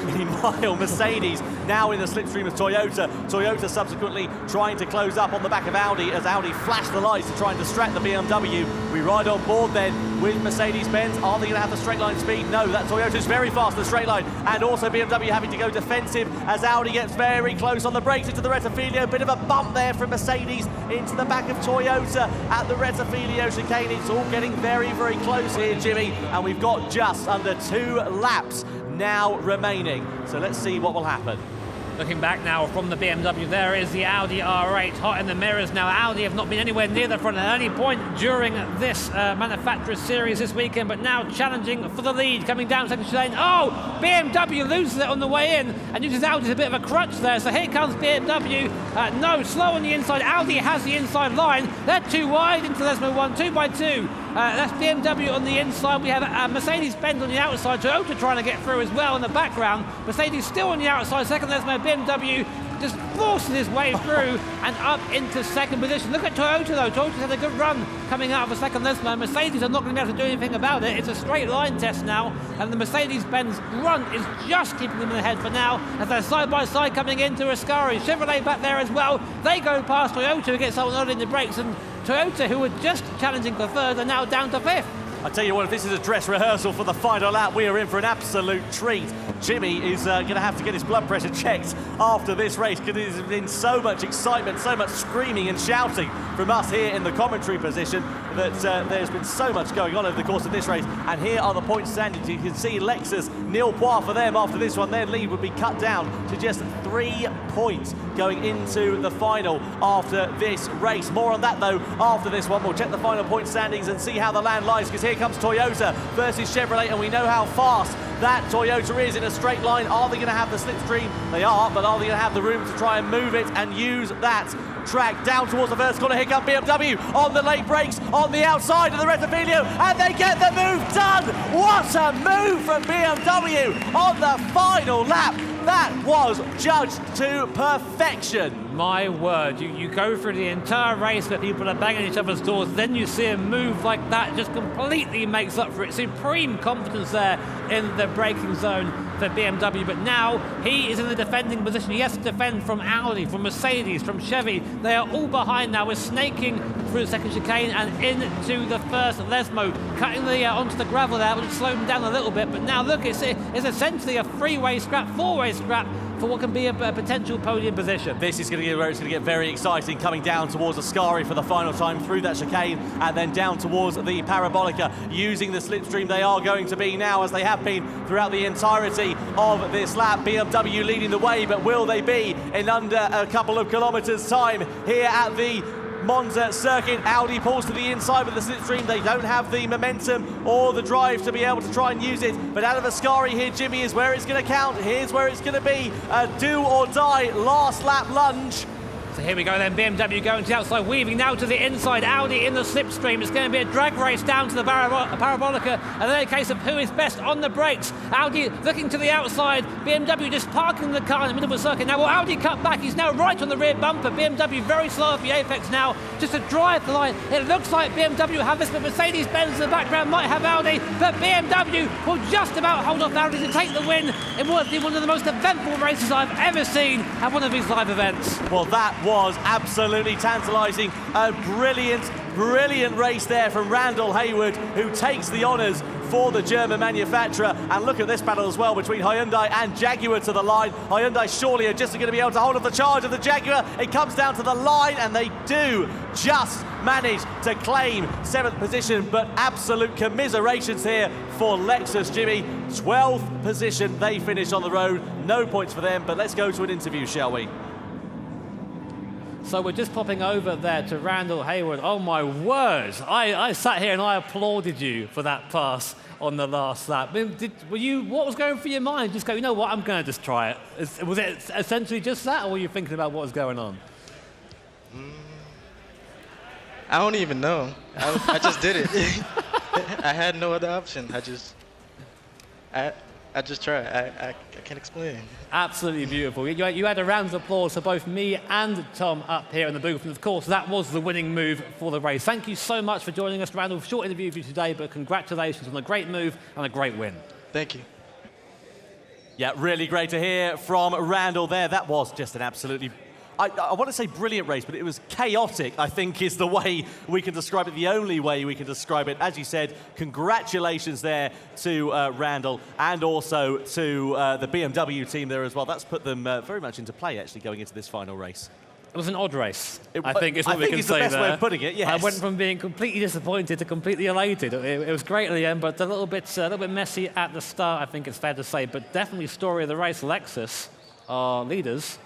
Meanwhile, Mercedes now in the slipstream of Toyota. Toyota subsequently trying to close up on the back of Audi as Audi flash the lights to try and distract the BMW. We ride on board then with Mercedes-Benz. Are they going to have the straight line speed? No, that Toyota's very fast in the straight line. And also BMW having to go defensive as Audi gets very close on the brakes into the Rettifilio. Bit of a bump there from Mercedes into the back of Toyota at the Rettifilio chicane. It's all getting very, very close here, Jimmy. And we've got just under 2 laps now remaining. So let's see what will happen. Looking back now from the BMW, there is the Audi R8 hot in the mirrors now. Audi have not been anywhere near the front at any point during this manufacturers series this weekend, but now challenging for the lead, coming down second lane. Oh, BMW loses it on the way in and uses Audi as a bit of a crutch there. So here comes BMW. No, slow on the inside. Audi has the inside line. They're too wide into Lesmo 1, 2 by 2. That's BMW on the inside. We have Mercedes-Benz on the outside. Toyota trying to get through as well in the background. Mercedes still on the outside. Second, there's no BMW. Just forces his way through and up into second position. Look at Toyota though. Toyota's had a good run coming out of a second Lesmo. Mercedes are not going to be able to do anything about it. It's a straight line test now, and the Mercedes-Benz run is just keeping them ahead for now as they're side by side coming into Ascari. Chevrolet back there as well. They go past Toyota, who gets someone early in the brakes, and Toyota, who were just challenging for third, are now down to fifth. I tell you what, if this is a dress rehearsal for the final lap, we are in for an absolute treat. Jimmy is going to have to get his blood pressure checked after this race because there's been so much excitement, so much screaming and shouting from us here in the commentary position that there's been so much going on over the course of this race. And here are the points standings. You can see Lexus, nil points for them after this one. Their lead would be cut down to just 3 points going into the final after this race. More on that though after this one. We'll check the final point standings and see how the land lies, because here comes Toyota versus Chevrolet, and we know how fast that Toyota is in a straight line. Are they going to have the slipstream? They are, but are they going to have the room to try and move it and use that track down towards the first corner? Here come BMW on the late brakes on the outside of the Rettifilio, and they get the move done. What a move from BMW on the final lap. That was judged to perfection. My word, you go through the entire race where people are banging each other's doors, then you see a move like that, just completely makes up for it. Supreme confidence there in the braking zone for BMW, but now he is in the defending position. He has to defend from Audi, from Mercedes, from Chevy. They are all behind now. We're snaking through the second chicane and into the first Lesmo, cutting onto the gravel there, which slowed him down a little bit, but now look, it's essentially a three-way scrap, four-way scrap for what can be a potential podium position. This is going to get where it's going to get very exciting, coming down towards Ascari for the final time through that chicane and then down towards the Parabolica, using the slipstream they are going to be now, as they have been throughout the entirety of this lap. BMW leading the way, but will they be in under a couple of kilometres time here at the Monza circuit? Audi pulls to the inside with the slipstream. They don't have the momentum or the drive to be able to try and use it, but out of Ascari here, Jimmy, is where it's going to count. Here's where it's going to be a do or die last lap lunge. So here we go then, BMW going to the outside, weaving now to the inside, Audi in the slipstream. It's going to be a drag race down to the Parabolica, and then a case of who is best on the brakes. Audi looking to the outside, BMW just parking the car in the middle of the circuit. Now will Audi cut back? He's now right on the rear bumper. BMW very slow at the apex now, just to drive the line. It looks like BMW have this, but Mercedes-Benz in the background might have Audi, but BMW will just about hold off Audi to take the win in what will be one of the most eventful races I've ever seen at one of these live events. Well, that was absolutely tantalising. A brilliant race there from Randall Hayward, who takes the honours for the German manufacturer. And look at this battle as well between Hyundai and Jaguar to the line. Hyundai surely are just going to be able to hold off the charge of the Jaguar. It comes down to the line, and they do just manage to claim 7th position, but absolute commiserations here for Lexus, Jimmy. 12th position they finish on the road. No points for them, but let's go to an interview, shall we? So we're just popping over there to Randall Hayward. Oh my word! I sat here and I applauded you for that pass on the last lap. What was going through your mind? Just go, you know what? I'm going to just try it. Was it essentially just that, or were you thinking about what was going on? I don't even know. I just did it. I had no other option. I just tried. I can't explain. Absolutely beautiful. You had a round of applause for both me and Tom up here in the booth. And of course, that was the winning move for the race. Thank you so much for joining us, Randall. Short interview for you today, but congratulations on a great move and a great win. Thank you. Yeah, really great to hear from Randall there. That was just an absolutely, I want to say brilliant race, but it was chaotic, I think, is the way we can describe it, the only way we can describe it. As you said, congratulations there to Randall and also to the BMW team there as well. That's put them very much into play, actually, going into this final race. It was an odd race, I think is what we can say there. I think it's the best way of putting it, yes. I went from being completely disappointed to completely elated. It was great at the end, but a little bit messy at the start, I think it's fair to say. But definitely story of the race, Lexus, our leaders,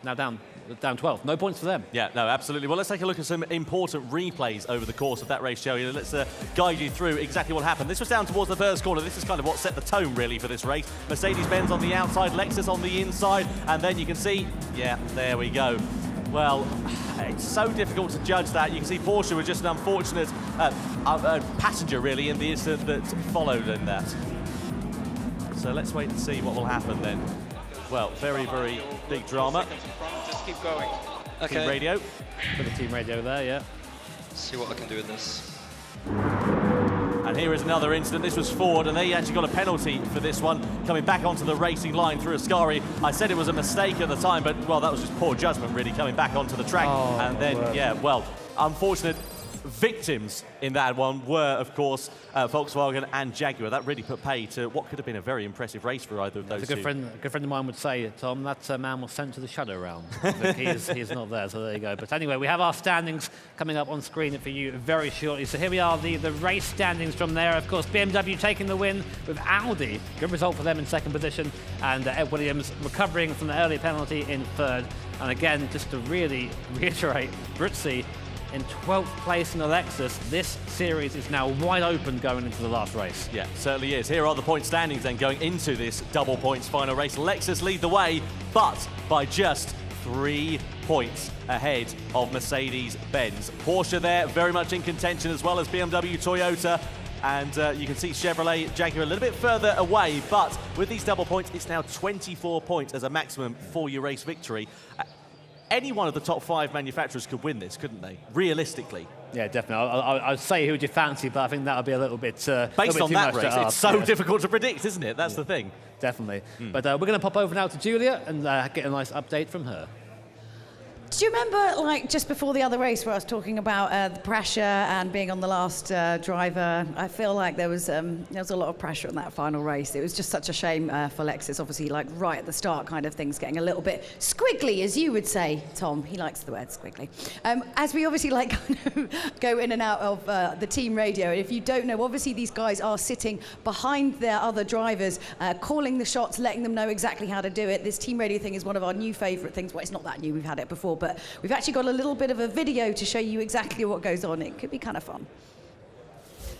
now down 12. No points for them. Yeah, no, absolutely. Well, let's take a look at some important replays over the course of that race, shall we? Let's guide you through exactly what happened. This was down towards the first corner. This is kind of what set the tone, really, for this race. Mercedes-Benz on the outside, Lexus on the inside, and then you can see, yeah, there we go. Well, it's so difficult to judge that. You can see Porsche were just an unfortunate passenger, really, in the incident that followed in that. So let's wait and see what will happen then. Well, very, very big drama. Just keep going. Okay. Team radio. For the team radio there, yeah. See what I can do with this. And here is another incident. This was Ford, and they actually got a penalty for this one, coming back onto the racing line through Ascari. I said it was a mistake at the time, but, well, that was just poor judgment, really, coming back onto the track. Oh, and then, yeah, well, unfortunate victims in that one were, of course, Volkswagen and Jaguar. That really put pay to what could have been a very impressive race for either of those two. A good friend of mine would say, Tom, that man was sent to the shadow realm. He is not there, so there you go. But anyway, we have our standings coming up on screen for you very shortly. So here we are, the race standings from there. Of course, BMW taking the win with Audi. Good result for them in second position. And Ed Williams recovering from the early penalty in third. And again, just to really reiterate, Bruzzi in 12th place in the Lexus. This series is now wide open going into the last race. Yeah, certainly is. Here are the point standings then going into this double points final race. Lexus lead the way, but by just 3 points ahead of Mercedes-Benz. Porsche there, very much in contention, as well as BMW, Toyota. And you can see Chevrolet, Jaguar a little bit further away, but with these double points, it's now 24 points as a maximum for your race victory. Any one of the top 5 manufacturers could win this, couldn't they? Realistically. Yeah, definitely. I'd say who would you fancy, but I think that would be a little bit based on that race, it's so yeah. difficult to predict, isn't it? That's the thing. Definitely. But we're going to pop over now to Julia and get a nice update from her. Do you remember, like, just before the other race where I was talking about the pressure and being on the last driver? I feel like there was a lot of pressure in that final race. It was just such a shame for Lexus, obviously, like, right at the start kind of things getting a little bit squiggly, as you would say, Tom. He likes the word squiggly. As we obviously, like, go in and out of the team radio, and if you don't know, obviously these guys are sitting behind their other drivers, calling the shots, letting them know exactly how to do it. This team radio thing is one of our new favourite things. Well, it's not that new, we've had it before, but we've actually got a little bit of a video to show you exactly what goes on. It could be kind of fun.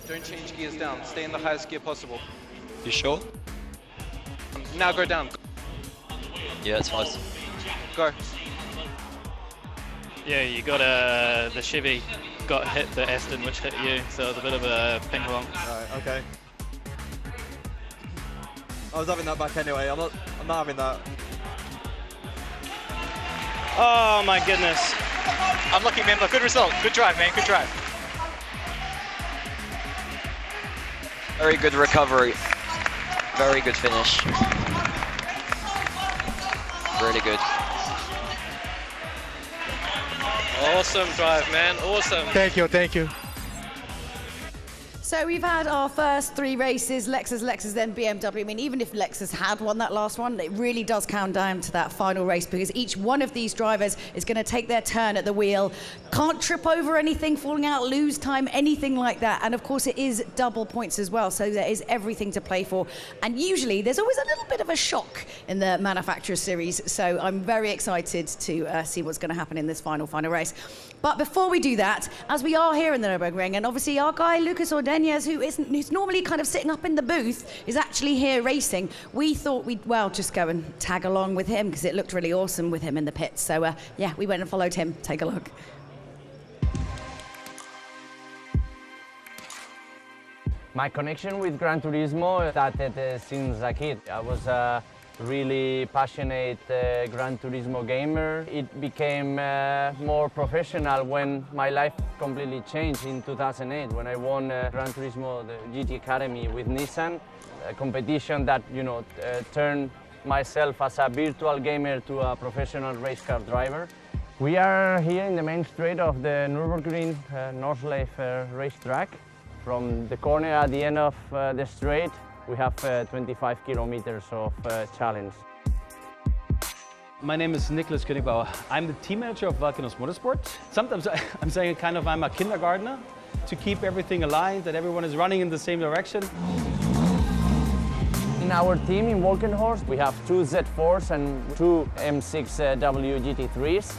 Don't change gears down. Stay in the highest gear possible. You sure? Now go down. Yeah, it's fine. Go. Yeah, you got the Chevy got hit the Aston, which hit you, so it was a bit of a ping pong. Right, okay. I was having that back anyway. I'm not having that. Oh my goodness. Unlucky member. Good result. Good drive, man. Good drive. Very good recovery. Very good finish. Really good. Awesome drive, man. Awesome. Thank you, thank you. So we've had our first 3 races, Lexus, then BMW. I mean, even if Lexus had won that last one, it really does count down to that final race because each one of these drivers is going to take their turn at the wheel. Can't trip over anything, falling out, lose time, anything like that. And of course, it is double points as well, so there is everything to play for. And usually, there's always a little bit of a shock in the Manufacturer Series, so I'm very excited to see what's going to happen in this final race. But before we do that, as we are here in the Nürburgring, and obviously our guy Lucas Ordonez, who's normally kind of sitting up in the booth, is actually here racing. We thought we'd, well, just go and tag along with him because it looked really awesome with him in the pits. So yeah, we went and followed him. Take a look. My connection with Gran Turismo started since a kid. I was a really passionate Gran Turismo gamer. It became more professional when my life completely changed in 2008 when I won Gran Turismo, the GT Academy with Nissan, a competition that, you know, turned myself as a virtual gamer to a professional race car driver. We are here in the main straight of the Nürburgring Nordschleife racetrack. From the corner at the end of the straight, we have 25 kilometers of challenge. My name is Nicholas Königbauer. I'm the team manager of Valkynos Motorsport. Sometimes I'm saying I'm a kindergartner to keep everything aligned, that everyone is running in the same direction. In our team in Walkenhorst, we have 2 Z4s and 2 M6W GT3s.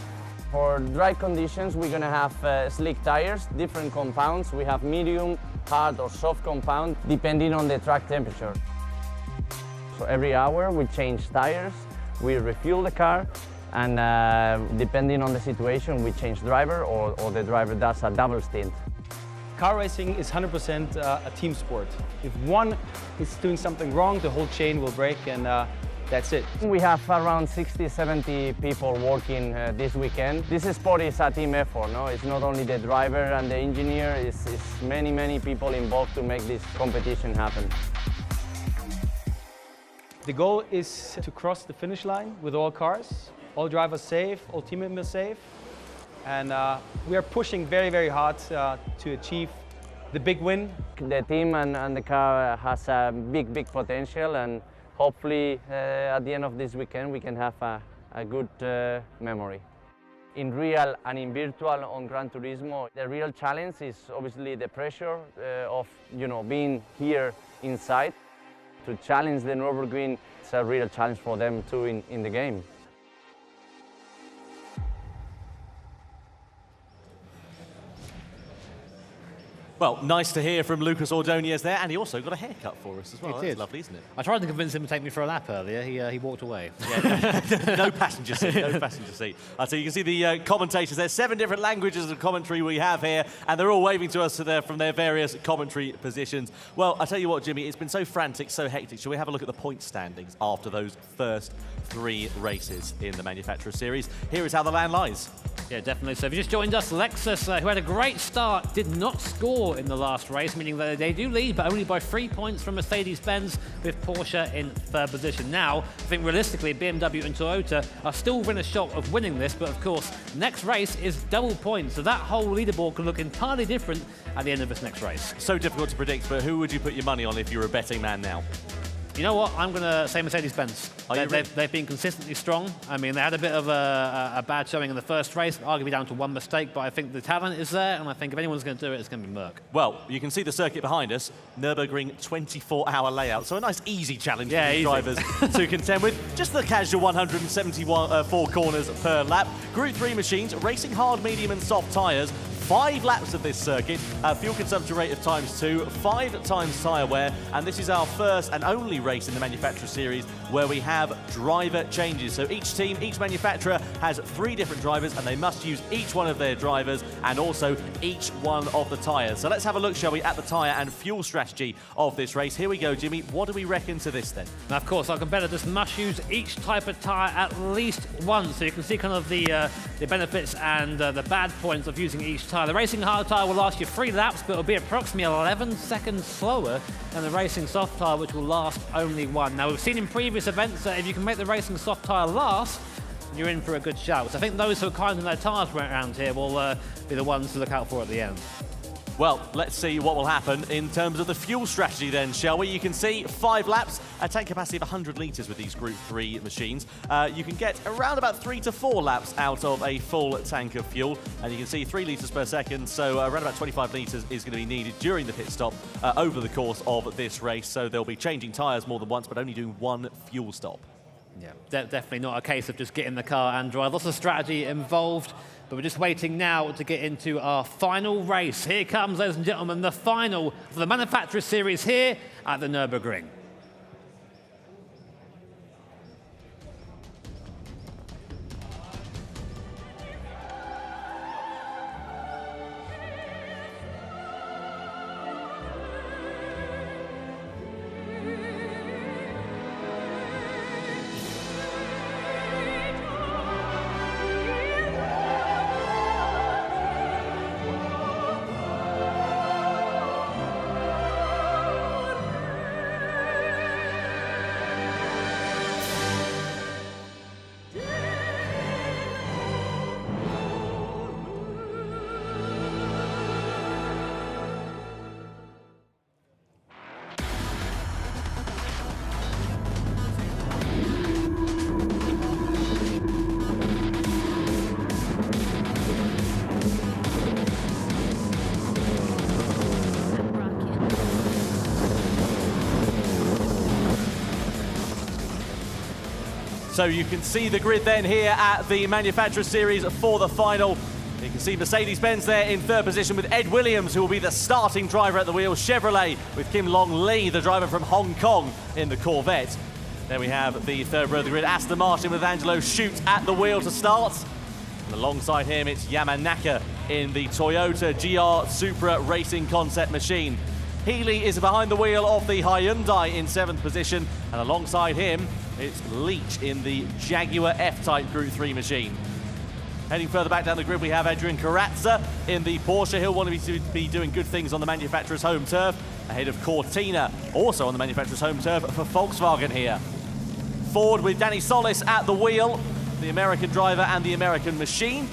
For dry conditions, we're going to have slick tires, different compounds. We have medium, hard or soft compound, depending on the track temperature. So every hour we change tires, we refuel the car, and depending on the situation, we change driver or the driver does a double stint. Car racing is 100% a team sport. If one is doing something wrong, the whole chain will break, and that's it. We have around 60-70 people working this weekend. This sport is a team effort, no? It's not only the driver and the engineer, it's many people involved to make this competition happen. The goal is to cross the finish line with all cars, all drivers safe, all team members safe. And we are pushing very hard to achieve the big win. The team and the car has a big potential, and hopefully at the end of this weekend we can have a good memory. In real and in virtual on Gran Turismo, the real challenge is obviously the pressure of, you know, being here inside. To challenge the Nürburgring, it's a real challenge for them too in the game. Well, nice to hear from Lucas Ordonez there, and he also got a haircut for us as well. That's lovely, isn't it? I tried to convince him to take me for a lap earlier. He walked away. Yeah, no passenger seat, no passenger seat. So you can see the commentators. There's 7 different languages of commentary we have here, and they're all waving to us from their various commentary positions. Well, I tell you what, Jimmy, it's been so frantic, so hectic. Shall we have a look at the point standings after those first 3 races in the Manufacturer Series? Here is how the land lies. Yeah, definitely. So if you just joined us, Lexus, who had a great start, did not score in the last race, meaning that they do lead, but only by 3 points from Mercedes-Benz, with Porsche in 3rd position. Now, I think realistically, BMW and Toyota are still within a shot of winning this, but of course, next race is double points, so that whole leaderboard can look entirely different at the end of this next race. So difficult to predict, but who would you put your money on if you were a betting man now? You know what? I'm going to say Mercedes-Benz. They've been consistently strong. I mean, they had a bit of a bad showing in the first race, arguably down to 1 mistake, but I think the talent is there, and I think if anyone's going to do it, it's going to be Merc. Well, you can see the circuit behind us, Nürburgring 24-hour layout, so a nice easy challenge for these drivers to contend with. Just the casual 174 corners per lap. Group 3 machines, racing hard, medium and soft tyres. 5 laps of this circuit, fuel consumption rate of ×2, 5 times tyre wear, and this is our first and only race in the Manufacturer Series where we have driver changes. So each team, each manufacturer has 3 different drivers, and they must use each one of their drivers and also each one of the tyres. So let's have a look, shall we, at the tyre and fuel strategy of this race. Here we go, Jimmy. What do we reckon to this then? Now, of course, our competitors must use each type of tyre at least once, so you can see kind of the benefits and the bad points of using each tyre. The racing hard tyre will last you 3 laps, but it'll be approximately 11 seconds slower than the racing soft tyre, which will last only 1. Now, we've seen in previous events that if you can make the racing soft tyre last, you're in for a good shout. So I think those who are kind in their tyres around here will be the ones to look out for at the end. Well, let's see what will happen in terms of the fuel strategy then, shall we? You can see 5 laps, a tank capacity of 100 litres with these Group 3 machines. You can get around about 3 to 4 laps out of a full tank of fuel, and you can see 3 litres per second, so around about 25 litres is going to be needed during the pit stop over the course of this race, so they'll be changing tyres more than once, but only doing 1 fuel stop. Yeah, definitely not a case of just get in the car and drive. Lots of strategy involved, but we're just waiting now to get into our final race. Here comes, ladies and gentlemen, the final for the Manufacturers Series here at the Nürburgring. So you can see the grid then here at the Manufacturers Series for the final. You can see Mercedes-Benz there in 3rd position with Ed Williams, who will be the starting driver at the wheel. Chevrolet with Kim Long-Lee, the driver from Hong Kong, in the Corvette. Then we have the 3rd row of the grid, Aston Martin with Angelo Schute at the wheel to start. And alongside him, it's Yamanaka in the Toyota GR Supra Racing Concept machine. Healy is behind the wheel of the Hyundai in 7th position, and alongside him, it's Leach in the Jaguar F-Type Group 3 machine. Heading further back down the grid, we have Adrian Carrazza in the Porsche. He'll want to be doing good things on the manufacturer's home turf, ahead of Cortina, also on the manufacturer's home turf for Volkswagen here. Ford with Danny Solis at the wheel, the American driver and the American machine.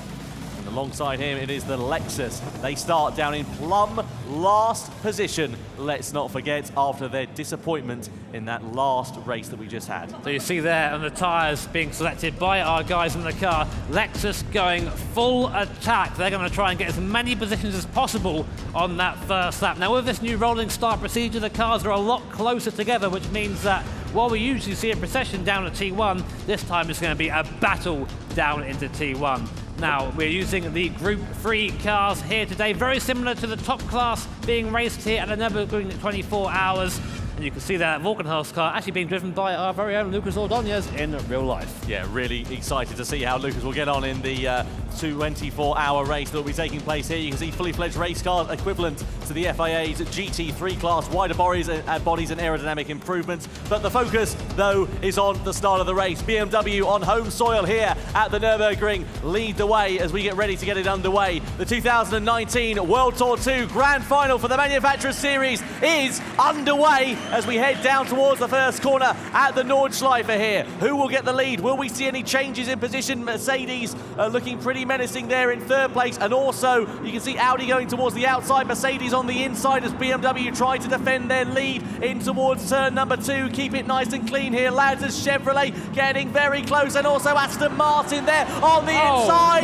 And alongside him, it is the Lexus. They start down in plumb last position, let's not forget, after their disappointment in that last race that we just had. So you see there on the tyres being selected by our guys in the car, Lexus going full attack. They're going to try and get as many positions as possible on that first lap. Now with this new rolling start procedure, the cars are a lot closer together, which means that while we usually see a procession down at T1, this time it's going to be a battle down into T1. Now, we're using the Group 3 cars here today, very similar to the top class being raced here at the Nürburgring 24 hours. And you can see that Volkenhaus car actually being driven by our very own Lucas Ordóñez in real life. Yeah, really excited to see how Lucas will get on in the 24-hour race that will be taking place here. You can see fully fledged race cars equivalent to the FIA's GT3 class, wider bodies and aerodynamic improvements. But the focus, though, is on the start of the race. BMW on home soil here at the Nürburgring lead the way as we get ready to get it underway. The 2019 World Tour 2 Grand Final for the Manufacturers Series is underway as we head down towards the first corner at the Nordschleife here. Who will get the lead? Will we see any changes in position? Mercedes looking pretty menacing there in 3rd place, and also you can see Audi going towards the outside, Mercedes on the inside as BMW try to defend their lead in towards turn number 2. Keep it nice and clean here, lads, as Chevrolet getting very close, and also Aston Martin there on the inside.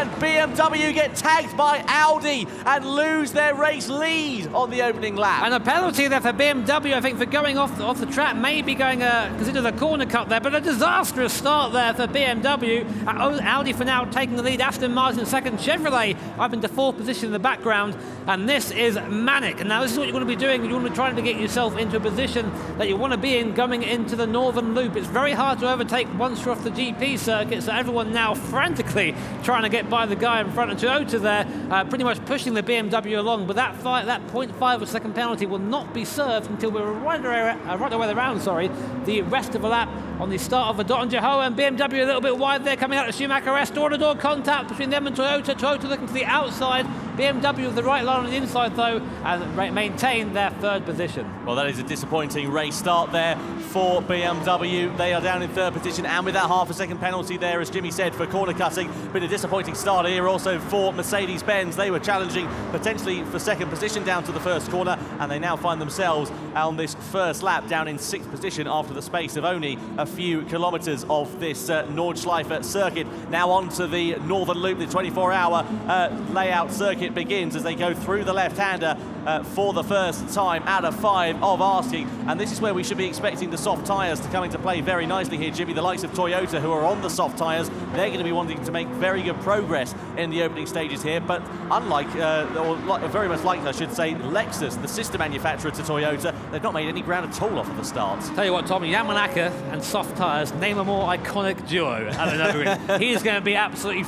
And BMW get tagged by Audi and lose their race lead on the opening lap. And a penalty there for BMW, I think, for going off the track, maybe going consider the corner cut there, but a disastrous start there for BMW. Audi for now taking the lead, Aston Martin 2nd, Chevrolet up into 4th position in the background, and this is manic. And now this is what you want to be doing. You want to be trying to get yourself into a position that you want to be in going into the Northern Loop. It's very hard to overtake once you're off the GP circuit, so everyone now frantically trying to get by the guy in front of Toyota there, pretty much pushing the BMW along, but that 0.5 of a second penalty will not be served until we're right the way around, the rest of the lap on the start of the Dottinger-Hohe, and BMW a little bit wide there coming out of Schumacher S. Door-to-door contact between them and Toyota. Toyota looking to the outside BMW the right line on the inside though, and maintain their third position. Well, that is a disappointing race start there for BMW. They are down in third position, and with that half-a-second penalty there, as Jimmy said, for corner cutting. Been a disappointing start here also for Mercedes-Benz. They were challenging potentially for second position down to the first corner, and they now find themselves on this first lap down in sixth position after the space of only a few kilometres of this Nordschleife circuit. Now on to the Northern Loop, the 24-hour layout circuit begins as they go through the left-hander for the first time out of 5 of asking, and this is where we should be expecting the soft tyres to come into play very nicely here, Jimmy. The likes of Toyota, who are on the soft tyres, they're going to be wanting to make very good progress in the opening stages here, but unlike, or very much like I should say, Lexus, the sister manufacturer to Toyota, they've not made any ground at all off of the start. Tell you what, Tommy, Yamanaka and soft tyres, name a more iconic duo at the Nürburgring. He is going to be absolutely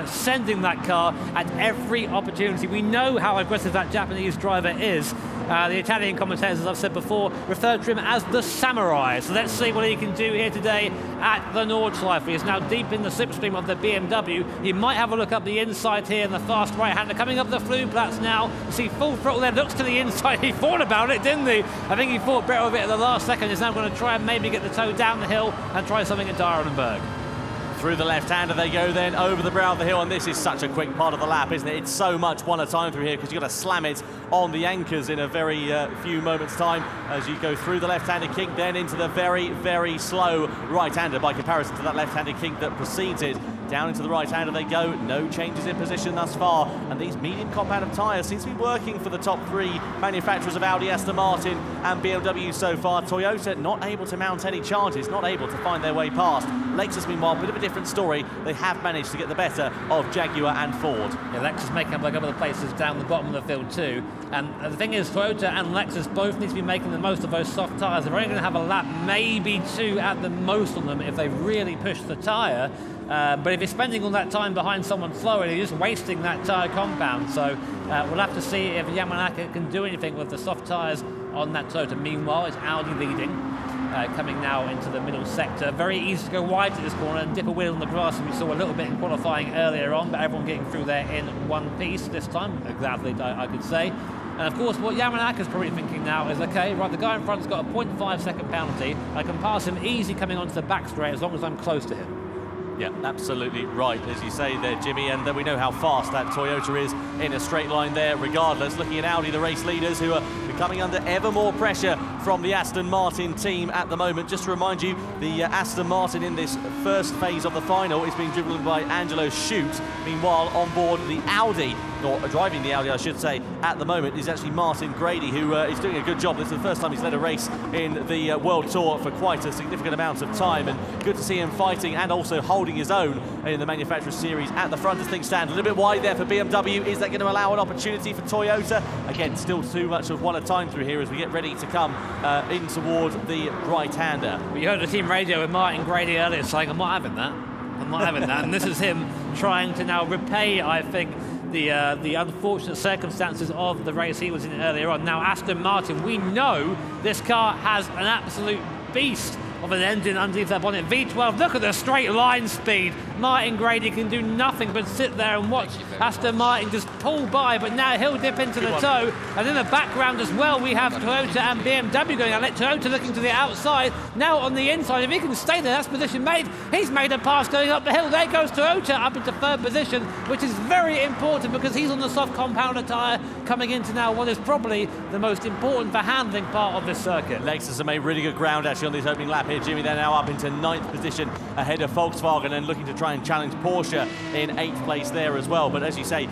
sending that car at every opportunity. We know how aggressive that Japanese driver is. The Italian commentators, as I've said before, refer to him as the samurai. So let's see what he can do here today at the Nordschleife. He is now deep in the slipstream of the BMW. You might have a look up the inside here in the fast right-hander. Coming up the Flugplatz now. You see full throttle there, looks to the inside. He thought about it, didn't he? I think he thought better of it at the last second. He's now going to try and maybe get the toe down the hill and try something at Dierenberg. Through the left-hander they go then, over the brow of the hill, and this is such a quick part of the lap, isn't it? It's so much one at a time through here because you've got to slam it on the anchors in a very few moments' time as you go through the left-handed kink, then into the very, very slow right-hander by comparison to that left-handed kink that precedes it. Down into the right-hander they go, no changes in position thus far, and these medium compound of tyres seems to be working for the top 3 manufacturers of Audi, Aston Martin and BMW so far. Toyota not able to mount any charges, not able to find their way past. Lexus, meanwhile, a bit of a different story. They have managed to get the better of Jaguar and Ford. Yeah, Lexus making up like other places down the bottom of the field too. And the thing is, Toyota and Lexus both need to be making the most of those soft tyres. They're only going to have a lap, maybe 2 at the most on them if they really push the tyre. But if you're spending all that time behind someone slower, you're just wasting that tyre compound. So we'll have to see if Yamanaka can do anything with the soft tyres on that Toyota. Meanwhile, it's Audi leading, coming now into the middle sector. Very easy to go wide to this corner and dip a wheel on the grass, and we saw a little bit in qualifying earlier on, but everyone getting through there in one piece this time, exactly, I could say. And of course, what Yamanaka's probably thinking now is, okay, right, the guy in front's got a 0.5 second penalty. I can pass him easy coming onto the back straight as long as I'm close to him. Yeah, absolutely right, as you say there, Jimmy, and we know how fast that Toyota is in a straight line there, regardless. Looking at Audi, the race leaders, who are coming under ever more pressure from the Aston Martin team at the moment. Just to remind you, the Aston Martin in this first phase of the final is being driven by Angelo Schut. Meanwhile, on board the Audi, or driving the Audi, I should say, at the moment, is actually Martin Grady, who is doing a good job. This is the first time he's led a race in the World Tour for quite a significant amount of time, and good to see him fighting and also holding his own in the Manufacturers Series at the front as things stand. A little bit wide there for BMW. Is that going to allow an opportunity for Toyota? Again, still too much of one at a time through here as we get ready to come in toward the right-hander. We heard the team radio with Martin Grady earlier saying, I'm not having that. I'm not having that. And this is him trying to now repay, I think, the unfortunate circumstances of the race he was in earlier on. Now, Aston Martin, we know this car has an absolute beast of an engine underneath their bonnet. V12, look at the straight line speed. Martin Grady can do nothing but sit there and watch Aston Martin just pull by, but now he'll dip into the toe. And in the background as well, we have Toyota and BMW going. I let Toyota looking to the outside. Now on the inside, if he can stay there, that's position made. He's made a pass going up the hill. There goes Toyota up into third position, which is very important because he's on the soft compounder tyre coming into now what is probably the most important for handling part of this circuit. Lexus have made really good ground actually on this opening lap here, Jimmy. They're now up into 9th position ahead of Volkswagen and looking to try and challenge Porsche in 8th place there as well. But as you say,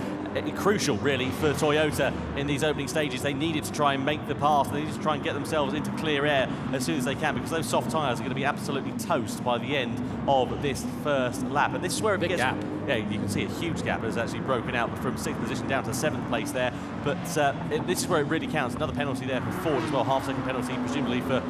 crucial really for Toyota in these opening stages. They needed to try and make the pass. They needed to try and get themselves into clear air as soon as they can, because those soft tyres are going to be absolutely toast by the end of this first lap. And this is where it gets... gap. Yeah, you can see a huge gap has actually broken out from 6th position down to 7th place there. But this is where it really counts. Another penalty there for Ford as well, half-second penalty presumably for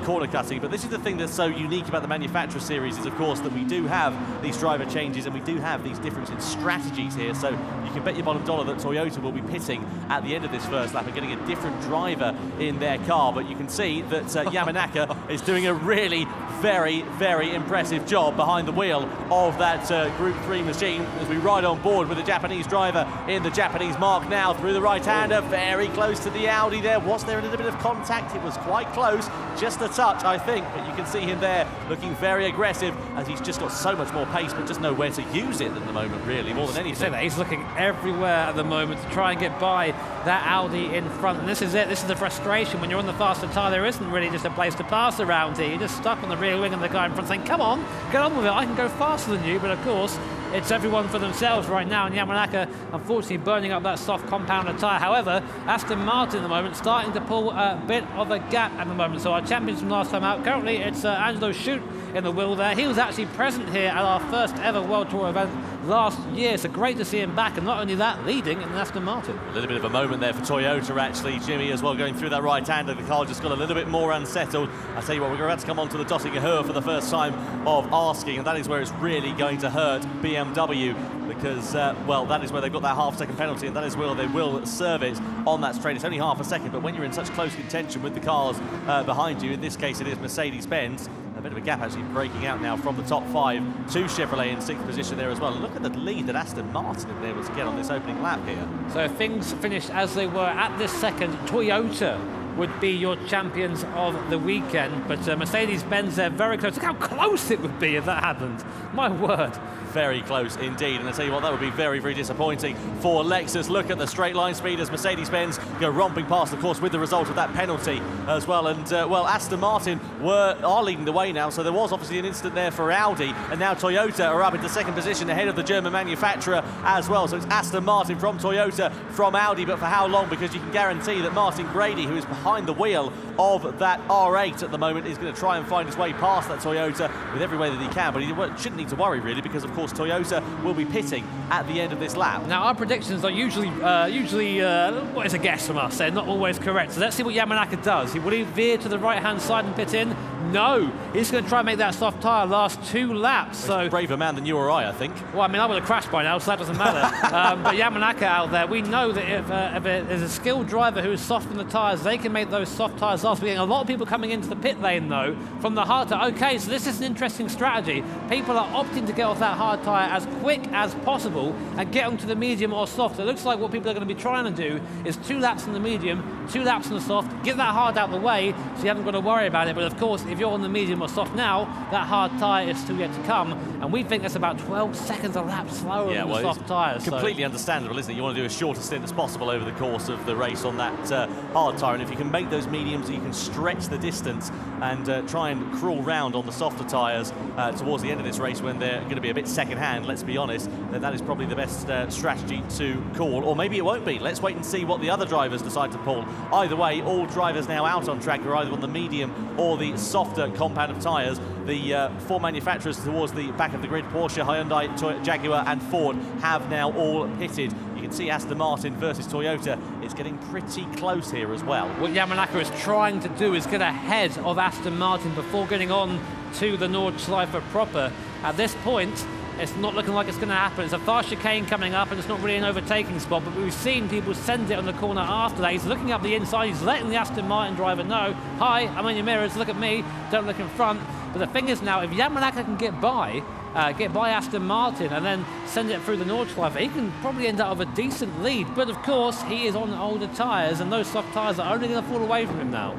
corner cutting. But this is the thing that's so unique about the Manufacturer Series is, of course, that we do have these driver changes and we do have these differences in strategies here. So you can bet your bottom dollar that Toyota will be pitting at the end of this first lap and getting a different driver in their car. But you can see that Yamanaka is doing a really very, very impressive job behind the wheel of that Group 3 machine as we ride on board with the Japanese driver in the Japanese mark now through the right-hander, very close to the Audi there. Was there a little bit of contact? It was quite close, just a touch, I think, but you can see him there looking very aggressive as he's just got so much more pace, but just nowhere to use it at the moment, really, more than anything. He's looking everywhere at the moment to try and get by that Audi in front, and this is it. This is the frustration when you're on the faster tyre. There isn't really just a place to pass around here. You're just stuck on the rear wing and the guy in front saying, come on, get on with it, I can go faster than you. But of course, it's everyone for themselves right now, and Yamanaka unfortunately burning up that soft compounder tyre. However, Aston Martin at the moment starting to pull a bit of a gap at the moment. So our champions from last time out, currently it's Angelo Schut in the wheel there. He was actually present here at our first ever World Tour event last year, so great to see him back, and not only that, leading in Aston Martin. A little bit of a moment there for Toyota, actually, Jimmy, as well, going through that right-hander. The car just got a little bit more unsettled. I tell you what, we're about to come on to the Dottingerhöhe for the first time of asking, and that is where it's really going to hurt BMW, because, well, that is where they've got that half-second penalty, and that is where they will serve it on that straight. It's only half a second, but when you're in such close contention with the cars behind you, in this case it is Mercedes-Benz, a bit of a gap actually breaking out now from the top 5 to Chevrolet in 6th position there as well. And look at the lead that Aston Martin have been able to get on this opening lap here. So if things finished as they were at this second, Toyota would be your champions of the weekend, but Mercedes-Benz, they're very close. Look how close it would be if that happened. My word. Very close indeed, and I tell you what, that would be very, very disappointing for Lexus. Look at the straight line speed as Mercedes-Benz go romping past, of course, with the result of that penalty as well. And well, Aston Martin are leading the way now, so there was obviously an incident there for Audi, and now Toyota are up into second position ahead of the German manufacturer as well. So it's Aston Martin from Toyota from Audi, but for how long? Because you can guarantee that Martin Grady, who is behind the wheel of that R8 at the moment, is going to try and find his way past that Toyota with every way that he can, but he shouldn't need to worry really, because of course Toyota will be pitting at the end of this lap. Now our predictions are usually what is a guess from us, they're not always correct, so let's see what Yamanaka does. Will he veer to the right hand side and pit in? No, he's going to try and make that soft tyre last 2 laps. So he's a braver man than you or I think. Well, I mean, I would have crashed by now, so that doesn't matter. But Yamanaka out there, we know that if there's a skilled driver who is soft on the tyres, they can make those soft tyres last. We're getting a lot of people coming into the pit lane though from the hard tyre. Okay, so this is an interesting strategy. People are opting to get off that hard tyre as quick as possible and get onto the medium or soft. It looks like what people are going to be trying to do is 2 laps on the medium, 2 laps on the soft, get that hard out the way so you haven't got to worry about it. But of course, if you're on the medium or soft now, that hard tyre is still yet to come, and we think that's about 12 seconds a lap slower than the soft tyres. Completely understandable, isn't it? You want to do as short a stint as possible over the course of the race on that hard tyre, and if you can make those mediums, you can stretch the distance and try and crawl round on the softer tyres towards the end of this race when they're going to be a bit second-hand, let's be honest, then that is probably the best strategy to call. Or maybe it won't be. Let's wait and see what the other drivers decide to pull. Either way, all drivers now out on track are either on the medium or the softer compound of tyres. The 4 manufacturers towards the back of the grid, Porsche, Hyundai, Jaguar and Ford, have now all pitted. You can see Aston Martin versus Toyota is getting pretty close here as well. What Yamanaka is trying to do is get ahead of Aston Martin before getting on to the Nordschleife proper. At this point, it's not looking like it's going to happen. It's a fast chicane coming up, and it's not really an overtaking spot, but we've seen people send it on the corner after that. He's looking up the inside. He's letting the Aston Martin driver know, hi, I'm on your mirrors, look at me, don't look in front. But the thing is now, if Yamanaka can get by Aston Martin and then send it through the Nordschleife, he can probably end up with a decent lead. But of course, he is on older tyres, and those soft tyres are only going to fall away from him now.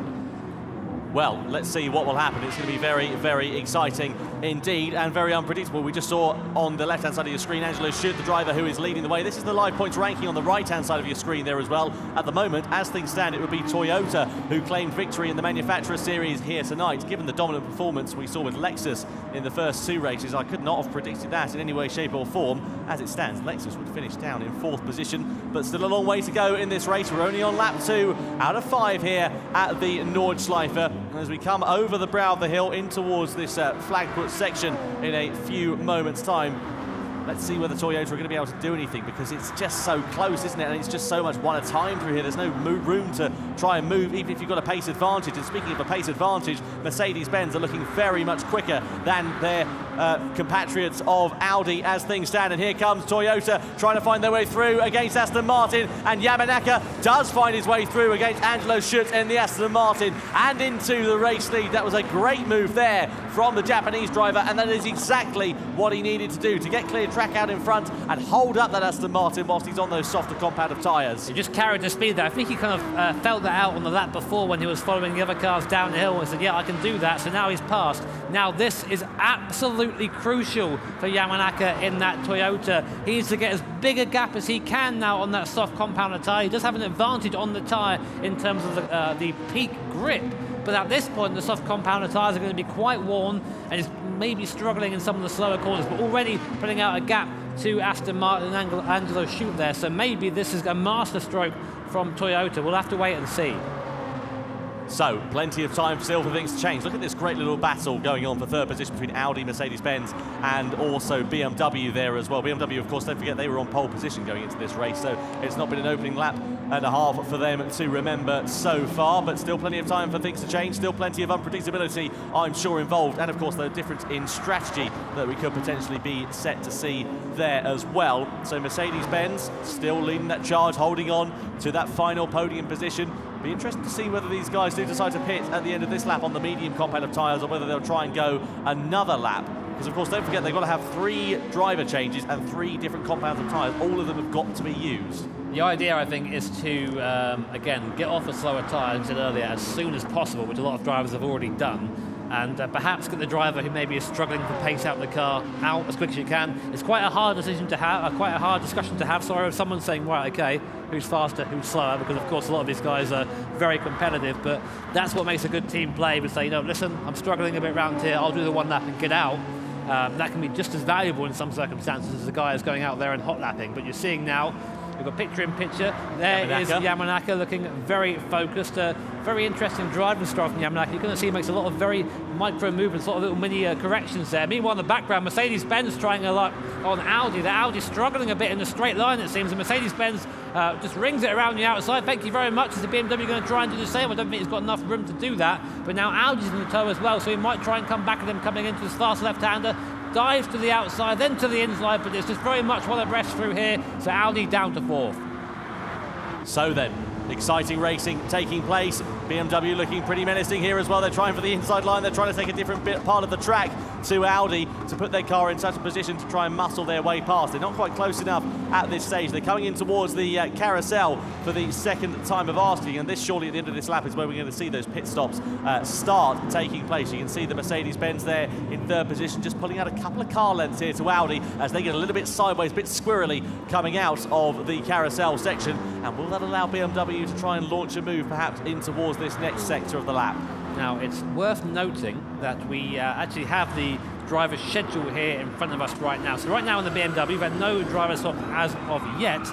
Well, let's see what will happen. It's going to be very, very exciting indeed and very unpredictable. We just saw on the left-hand side of your screen Angelo Schut, the driver who is leading the way. This is the live points ranking on the right-hand side of your screen there as well. At the moment, as things stand, it would be Toyota who claimed victory in the Manufacturer Series here tonight. Given the dominant performance we saw with Lexus in the first 2 races, I could not have predicted that in any way, shape or form. As it stands, Lexus would finish down in 4th position, but still a long way to go in this race. We're only on lap 2 out of 5 here at the Nordschleife. As we come over the brow of the hill in towards this flag put section in a few moments' time, let's see whether Toyota are going to be able to do anything, because it's just so close, isn't it? And it's just so much one at a time through here. There's no room to try and move, even if you've got a pace advantage. And speaking of a pace advantage, Mercedes-Benz are looking very much quicker than their compatriots of Audi as things stand. And here comes Toyota trying to find their way through against Aston Martin, and Yamanaka does find his way through against Angelo Schütz in the Aston Martin and into the race lead. That was a great move there from the Japanese driver, and that is exactly what he needed to do, to get clear track out in front and hold up that Aston Martin whilst he's on those softer compound of tyres. He just carried the speed there. I think he kind of felt that out on the lap before when he was following the other cars down the hill and said, yeah, I can do that. So now he's passed. Now this is absolutely crucial for Yamanaka in that Toyota. He needs to get as big a gap as he can now on that soft compound tyre. He does have an advantage on the tyre in terms of the peak grip. But at this point, the soft compound tyres are going to be quite worn, and he's maybe struggling in some of the slower corners, but already putting out a gap to Aston Martin and Angelo Schütz there. So maybe this is a masterstroke from Toyota. We'll have to wait and see. So, plenty of time still for things to change. Look at this great little battle going on for third position between Audi, Mercedes-Benz, and also BMW there as well. BMW, of course, don't forget, they were on pole position going into this race, so it's not been an opening lap and a half for them to remember so far, but still plenty of time for things to change, still plenty of unpredictability, I'm sure, involved, and of course the difference in strategy that we could potentially be set to see there as well. So Mercedes-Benz still leading that charge, holding on to that final podium position. Be interesting to see whether these guys do decide to pit at the end of this lap on the medium compound of tyres, or whether they'll try and go another lap. Because, of course, don't forget, they've got to have 3 driver changes and 3 different compounds of tyres. All of them have got to be used. The idea, I think, is to, again, get off a slower tyre, as I said earlier, as soon as possible, which a lot of drivers have already done. And perhaps get the driver who maybe is struggling to pace out the car out as quick as you can. It's quite a hard decision to have, quite a hard discussion to have, sorry, with someone saying, right, okay, who's faster, who's slower, because of course a lot of these guys are very competitive, but that's what makes a good team play. We say, you know, listen, I'm struggling a bit around here, I'll do the one lap and get out. That can be just as valuable in some circumstances as the guy is going out there and hot lapping. But you're seeing now, we've got picture in picture. There Yamanaka is Yamanaka looking very focused. Very interesting driving style from Yamanaka. You're going to see he makes a lot of very micro movements, a lot of little mini corrections there. Meanwhile, in the background, Mercedes-Benz trying a lot on Audi. The Audi's struggling a bit in the straight line, it seems, and Mercedes-Benz just rings it around the outside. Thank you very much. Is the BMW going to try and do the same? I don't think he's got enough room to do that. But now Audi's in the tow as well, so he might try and come back at him coming into his fast left-hander. Dives to the outside, then to the inside, but it's just very much one of rest through here. So Audi down to 4th. So then, exciting racing taking place. BMW looking pretty menacing here as well. They're trying for the inside line. They're trying to take a different part of the track to Audi to put their car in such a position to try and muscle their way past. They're not quite close enough at this stage. They're coming in towards the carousel for the second time of asking, and this surely at the end of this lap is where we're going to see those pit stops start taking place. You can see the Mercedes-Benz there in third position, just pulling out a couple of car lengths here to Audi as they get a little bit sideways, a bit squirrely coming out of the carousel section. And will that allow BMW to try and launch a move perhaps in towards this next sector of the lap? Now, it's worth noting that we actually have the driver schedule here in front of us right now. So right now in the BMW, we've had no driver swap as of yet.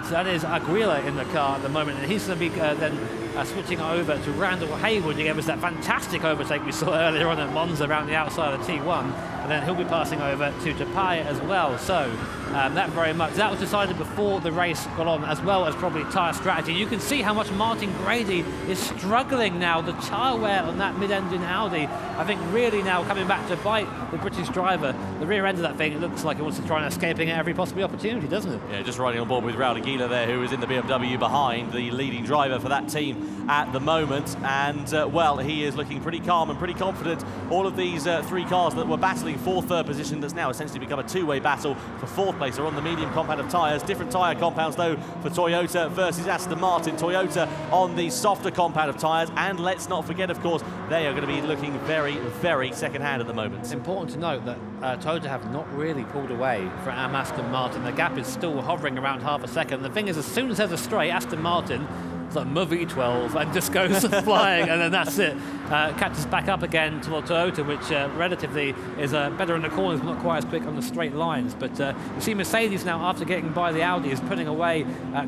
So that is Aguila in the car at the moment, and he's going to be then switching over to Randall Haywood. He gave us that fantastic overtake we saw earlier on at Monza around the outside of T1, and then he'll be passing over to Tapia as well. So that was decided before the race got on, as well as probably tyre strategy. You can see how much Martin Grady is struggling now. The tyre wear on that mid-engine Audi, I think, really now coming back to bite the British driver. The rear end of that thing, it looks like it wants to try and escaping at every possible opportunity, doesn't it? Yeah, just riding on board with Raul Aguila there, who is in the BMW behind, the leading driver for that team at the moment. And, well, he is looking pretty calm and pretty confident. All of these 3 cars that were battling for third position, that's now essentially become a 2-way battle for 4th place, are on the medium compound of tyres. Different tyre compounds, though, for Toyota versus Aston Martin. Toyota on the softer compound of tyres. And let's not forget, of course, they are going to be looking very, very second-hand at the moment. It's important to note that Toyota have not really pulled away from Aston Martin. The gap is still hovering around half a second. The thing is, as soon as there's a straight, Aston Martin, it's like movie 12 and just goes flying, and then that's it. Catches back up again to Toyota, which relatively is better in the corners, but not quite as quick on the straight lines. But you see Mercedes now, after getting by the Audi, is putting away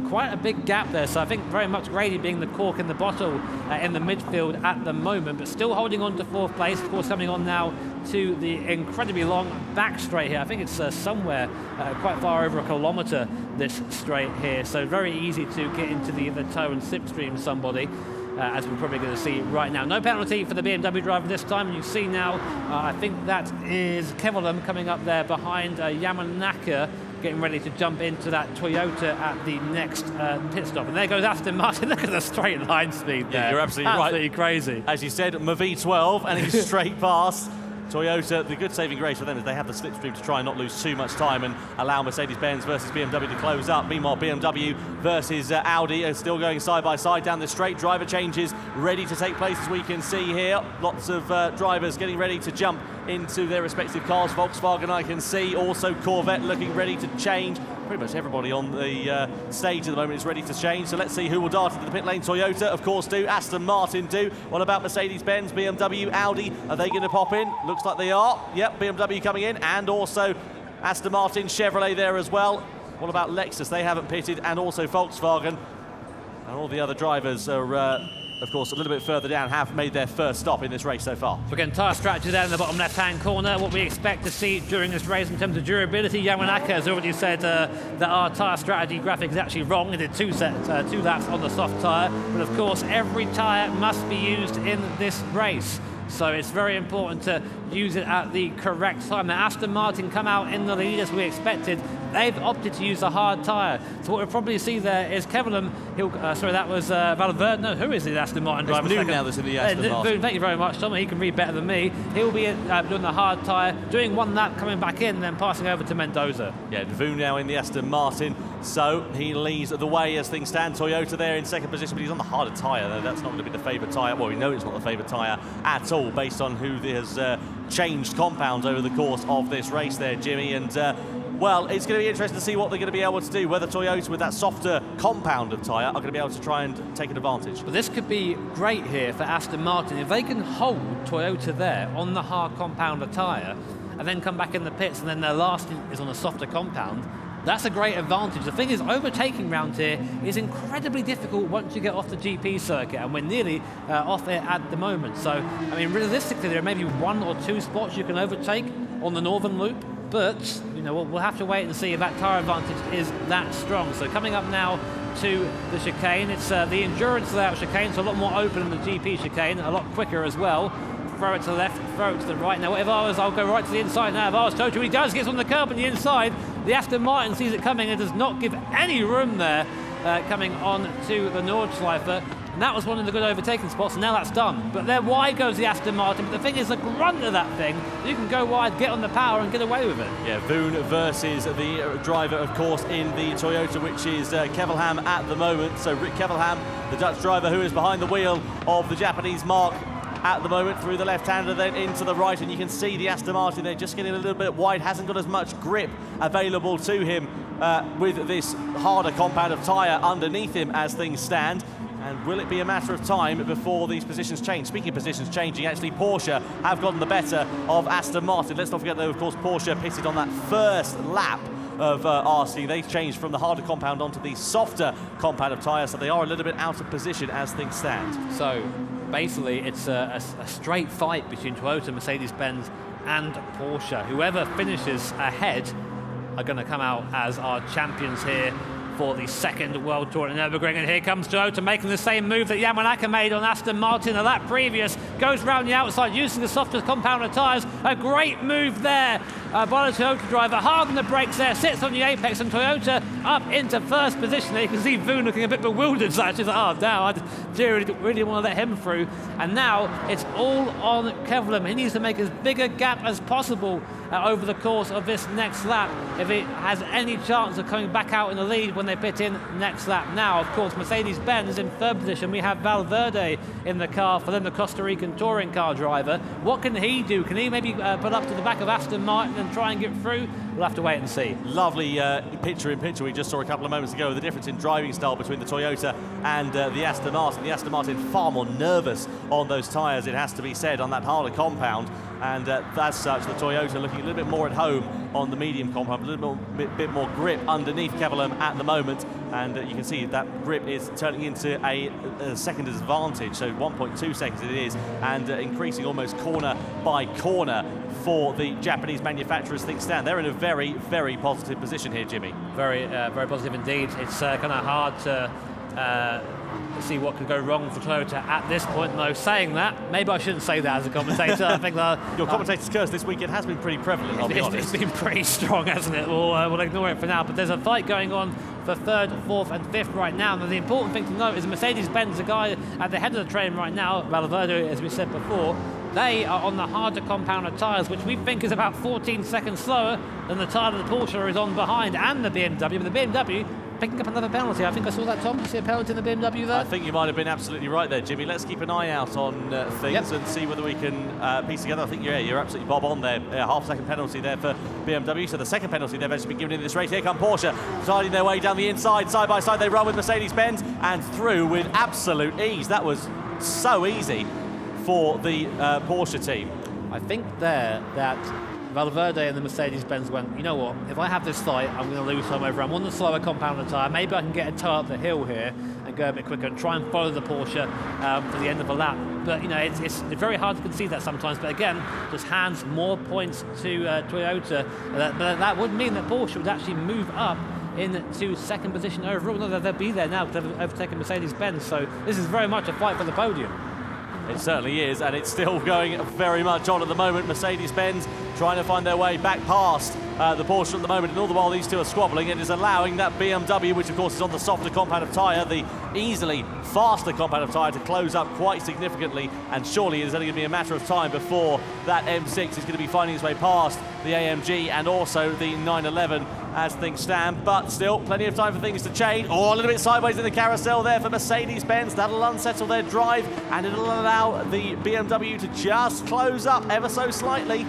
quite a big gap there. So I think very much Grady being the cork in the bottle in the midfield at the moment, but still holding on to 4th place. Of course, coming on now to the incredibly long back straight here. I think it's somewhere quite far over a kilometre, this straight here. So very easy to get into the tow and slipstream somebody. as we're probably going to see right now. No penalty for the BMW driver this time, and you see now, I think that is Kevelam coming up there behind Yamanaka, getting ready to jump into that Toyota at the next pit stop. And there goes Aston Martin. Look at the straight line speed there. Yeah, you're absolutely right. Absolutely crazy. As you said, V12, and he's straight past. Toyota, the good saving grace for them is they have the slipstream to try and not lose too much time and allow Mercedes-Benz versus BMW to close up. Meanwhile, BMW versus Audi are still going side by side down the straight. Driver changes ready to take place, as we can see here. Lots of drivers getting ready to jump into their respective cars. Volkswagen, I can see, also Corvette looking ready to change. Pretty much everybody on the stage at the moment is ready to change, so let's see who will dart into the pit lane. Toyota, of course, do. Aston Martin do. What about Mercedes-Benz, BMW, Audi? Are they going to pop in? Looks like they are. Yep, BMW coming in, and also Aston Martin, Chevrolet there as well. What about Lexus? They haven't pitted, and also Volkswagen. And all the other drivers are, of course, a little bit further down, have made their first stop in this race so far. So again, tyre strategy there in the bottom left-hand corner. What we expect to see during this race in terms of durability. Yamanaka has already said that our tyre strategy graphic is actually wrong. He did two laps on the soft tyre. But of course, every tyre must be used in this race. So it's very important to use it at the correct time. Now, Aston Martin come out in the lead as we expected. They've opted to use a hard tyre. So what we'll probably see there is Kevelam. Sorry, that was Valverde. No, who is the Aston Martin driver? It's Noon now that's in the Aston Martin. Thank you very much, Tom. He can read better than me. He'll be doing the hard tyre, doing one lap, coming back in, then passing over to Mendoza. Yeah, Vu now in the Aston Martin. So he leads the way as things stand. Toyota there in second position, but he's on the harder tyre, though. That's not going to be the favourite tyre. Well, we know it's not the favourite tyre at all, based on who has changed compounds over the course of this race there, Jimmy. And, well, it's going to be interesting to see what they're going to be able to do, whether Toyota, with that softer compound of tyre, are going to be able to try and take an advantage. But this could be great here for Aston Martin. If they can hold Toyota there on the hard compound of tyre and then come back in the pits and then their last is on a softer compound, that's a great advantage. The thing is, overtaking round here is incredibly difficult once you get off the GP circuit, and we're nearly off it at the moment. So, I mean, realistically, there are maybe one or two spots you can overtake on the Northern Loop, but, you know, we'll have to wait and see if that tyre advantage is that strong. So coming up now to the chicane, it's the endurance layout chicane, so a lot more open than the GP chicane, a lot quicker as well. Throw it to the left, throw it to the right. Now, if I was, I'll go right to the inside now. If I was Toto, he does, gets on the curb on the inside. The Aston Martin sees it coming and does not give any room there coming on to the Nordschleife. And that was one of the good overtaking spots, and now that's done. But there wide goes the Aston Martin, but the thing is, the grunt of that thing, you can go wide, get on the power and get away with it. Yeah, Voon versus the driver, of course, in the Toyota, which is Kevelam at the moment. So Rick Kevelam, the Dutch driver who is behind the wheel of the Japanese Mark at the moment, through the left-hander, then into the right, and you can see the Aston Martin there just getting a little bit wide, hasn't got as much grip available to him with this harder compound of tyre underneath him as things stand. And will it be a matter of time before these positions change? Speaking of positions changing, actually Porsche have gotten the better of Aston Martin. Let's not forget, though, of course, Porsche pitted on that first lap of RC. They changed from the harder compound onto the softer compound of tyre, so they are a little bit out of position as things stand. So basically, it's a straight fight between Toyota, Mercedes-Benz and Porsche. Whoever finishes ahead are going to come out as our champions here for the second World Tour at Nürburgring. And here comes Toyota making the same move that Yamanaka made on Aston Martin a lap previous. Goes round the outside using the softer compound of tyres. A great move there by the Toyota driver. Hard on the brakes there, sits on the apex, and Toyota up into first position there. You can see Voon looking a bit bewildered. So she's like, oh, damn, I really want to let him through. And now it's all on Kevelam. He needs to make as big a gap as possible over the course of this next lap if it has any chance of coming back out in the lead when they pit in next lap. Now, of course, Mercedes-Benz in third position. We have Valverde in the car for them, the Costa Rican touring car driver. What can he do? Can he maybe pull up to the back of Aston Martin and try and get through? We'll have to wait and see. Lovely picture-in-picture we just saw a couple of moments ago, the difference in driving style between the Toyota and the Aston Martin. The Aston Martin far more nervous on those tyres, it has to be said, on that harder compound. And as such, the Toyota looking a little bit more at home on the medium compound, a little bit more grip underneath Kevelam at the moment. And you can see that grip is turning into a second advantage, so 1.2 seconds it is, and increasing almost corner by corner for the Japanese manufacturers things stand. They're in a very, very positive position here, Jimmy. Very positive indeed. It's kind of hard to see what could go wrong for Toyota at this point. Though saying that, maybe I shouldn't say that as a commentator. I think your commentator's curse this weekend has been pretty prevalent, I'll be honest. It's been pretty strong, hasn't it? We'll ignore it for now, but there's a fight going on for 3rd, 4th and 5th right now. Now the important thing to note is Mercedes-Benz, the guy at the head of the train right now, Valverde, as we said before, they are on the harder compounder tyres, which we think is about 14 seconds slower than the tyre that the Porsche is on behind, and the BMW. But the BMW picking up another penalty. I think I saw that, Tom. Did you see a penalty in the BMW there? I think you might have been absolutely right there, Jimmy. Let's keep an eye out on things and see whether we can piece together. I think you're absolutely bob on there. Half-second penalty there for BMW. So the second penalty they've actually been given in this race. Here come Porsche, siding their way down the inside. Side by side they run with Mercedes-Benz and through with absolute ease. That was so easy for the Porsche team. I think there that Valverde and the Mercedes-Benz went, you know what, if I have this fight, I'm going to lose time over. I'm on the slower compounder tyre. Maybe I can get a toe up the hill here and go a bit quicker and try and follow the Porsche to the end of the lap. But, you know, it's very hard to concede that sometimes. But again, just hands more points to Toyota. But that would mean that Porsche would actually move up into second position overall. No, they'll be there now because they've overtaken Mercedes-Benz. So this is very much a fight for the podium. It certainly is, and it's still going very much on at the moment. Mercedes-Benz trying to find their way back past the Porsche at the moment, and all the while these two are squabbling. It is allowing that BMW, which of course is on the softer compound of tyre, the easily faster compound of tyre, to close up quite significantly, and surely it is only going to be a matter of time before that M6 is going to be finding its way past the AMG and also the 911 as things stand, but still plenty of time for things to change. Oh, a little bit sideways in the carousel there for Mercedes-Benz. That'll unsettle their drive, and it'll allow the BMW to just close up ever so slightly.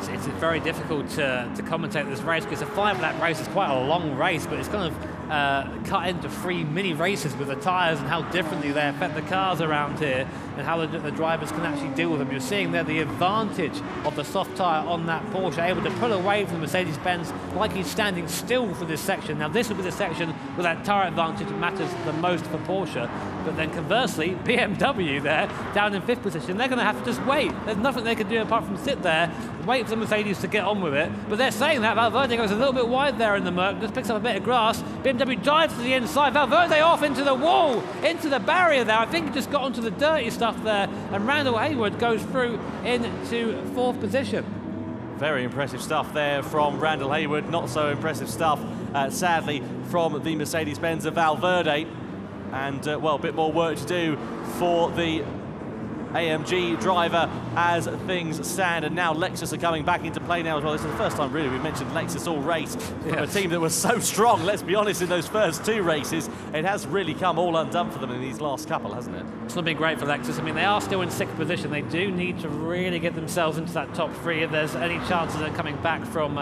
It's very difficult to commentate this race because the 5-lap race is quite a long race, but it's kind of cut into 3 mini races with the tyres and how differently they affect the cars around here and how the drivers can actually deal with them. You're seeing there the advantage of the soft tyre on that Porsche, able to pull away from the Mercedes-Benz like he's standing still for this section. Now this will be the section where that tyre advantage matters the most for Porsche, but then conversely, BMW there, down in 5th position, they're going to have to just wait. There's nothing they can do apart from sit there, wait for the Mercedes to get on with it. But they're saying that Valverde goes a little bit wide there in the murk, just picks up a bit of grass. BMW drives to the inside, Valverde off into the wall, into the barrier there. I think he just got onto the dirty stuff there, and Randall Hayward goes through into 4th position. Very impressive stuff there from Randall Hayward. Not so impressive stuff, sadly, from the Mercedes-Benz of Valverde. And, well, a bit more work to do for the AMG driver as things stand, and now Lexus are coming back into play now as well. This is the first time really we've mentioned Lexus all race from a team that was so strong, let's be honest, in those first 2 races. It has really come all undone for them in these last couple, hasn't it? It's not been great for Lexus. I mean, they are still in 6th position. They do need to really get themselves into that top 3 if there's any chance of them coming back from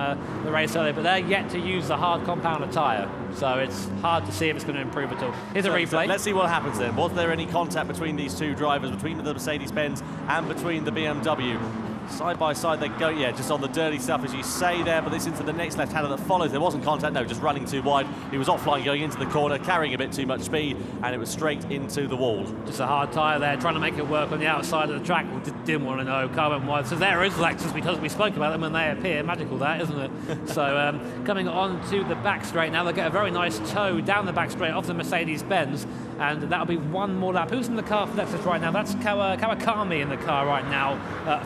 the race earlier, but they're yet to use the hard compounder tyre, so it's hard to see if it's going to improve at all. Here's a replay. So let's see what happens then. Was there any contact between these 2 drivers, between the Mercedes-Benz and between the BMW? Side by side they go, just on the dirty stuff as you say there, but this into the next left-hander that follows. There wasn't contact, no, just running too wide. He was offline going into the corner, carrying a bit too much speed, and it was straight into the wall. Just a hard tyre there, trying to make it work on the outside of the track. We didn't want to know, car went wide. So there is Lexus, because we spoke about them when they appear. Magical that, isn't it? So coming on to the back straight now, they get a very nice toe down the back straight of the Mercedes-Benz, and that'll be 1 more lap. Who's in the car for Lexus right now? That's Kawakami in the car right now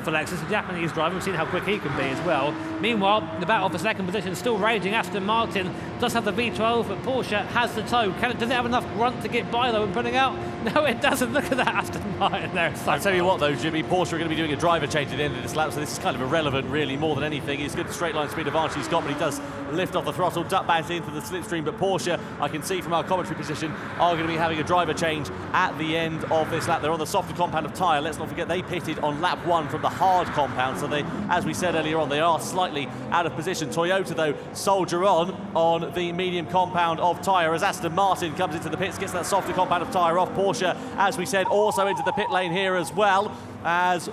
for Lexus, a Japanese driver. We've seen how quick he can be as well. Meanwhile, the battle for second position still raging. Aston Martin does have the V12, but Porsche has the toe. Does it have enough grunt to get by though and putting out? No, it doesn't. Look at that Aston Martin there. So I'll tell you what though, Jimmy, Porsche are going to be doing a driver change at the end of this lap, so this is kind of irrelevant really more than anything. He's good straight line speed advantage he's got, but he does lift off the throttle, duck back into the slipstream. But Porsche, I can see from our commentary position, are going to be having a driver change at the end of this lap. They're on the softer compound of tyre. Let's not forget they pitted on lap 1 from the hard compound, so they, as we said earlier on, they are slightly out of position. Toyota though soldier on the medium compound of tyre as Aston Martin comes into the pits, gets that softer compound of tyre off. Porsche, as we said, also into the pit lane here as well, as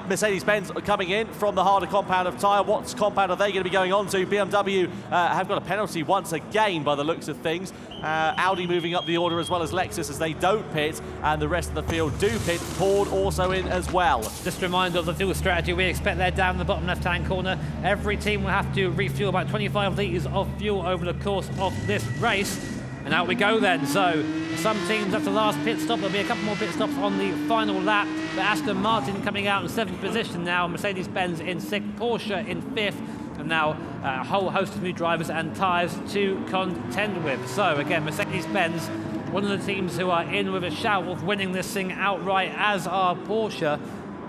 Mercedes-Benz are coming in from the harder compound of tyre. What compound are they going to be going on to? BMW have got a penalty once again by the looks of things. Audi moving up the order as well as Lexus as they don't pit, and the rest of the field do pit. Ford also in as well. Just a reminder of the fuel strategy we expect there down the bottom left-hand corner. Every team will have to refuel about 25 litres of fuel over the course of this race. And out we go then. So some teams, that's the last pit stop. There'll be a couple more pit stops on the final lap. But Aston Martin coming out in 7th position now, Mercedes-Benz in 6th, Porsche in 5th, and now a whole host of new drivers and tyres to contend with. So again, Mercedes-Benz, one of the teams who are in with a shout of winning this thing outright, as are Porsche.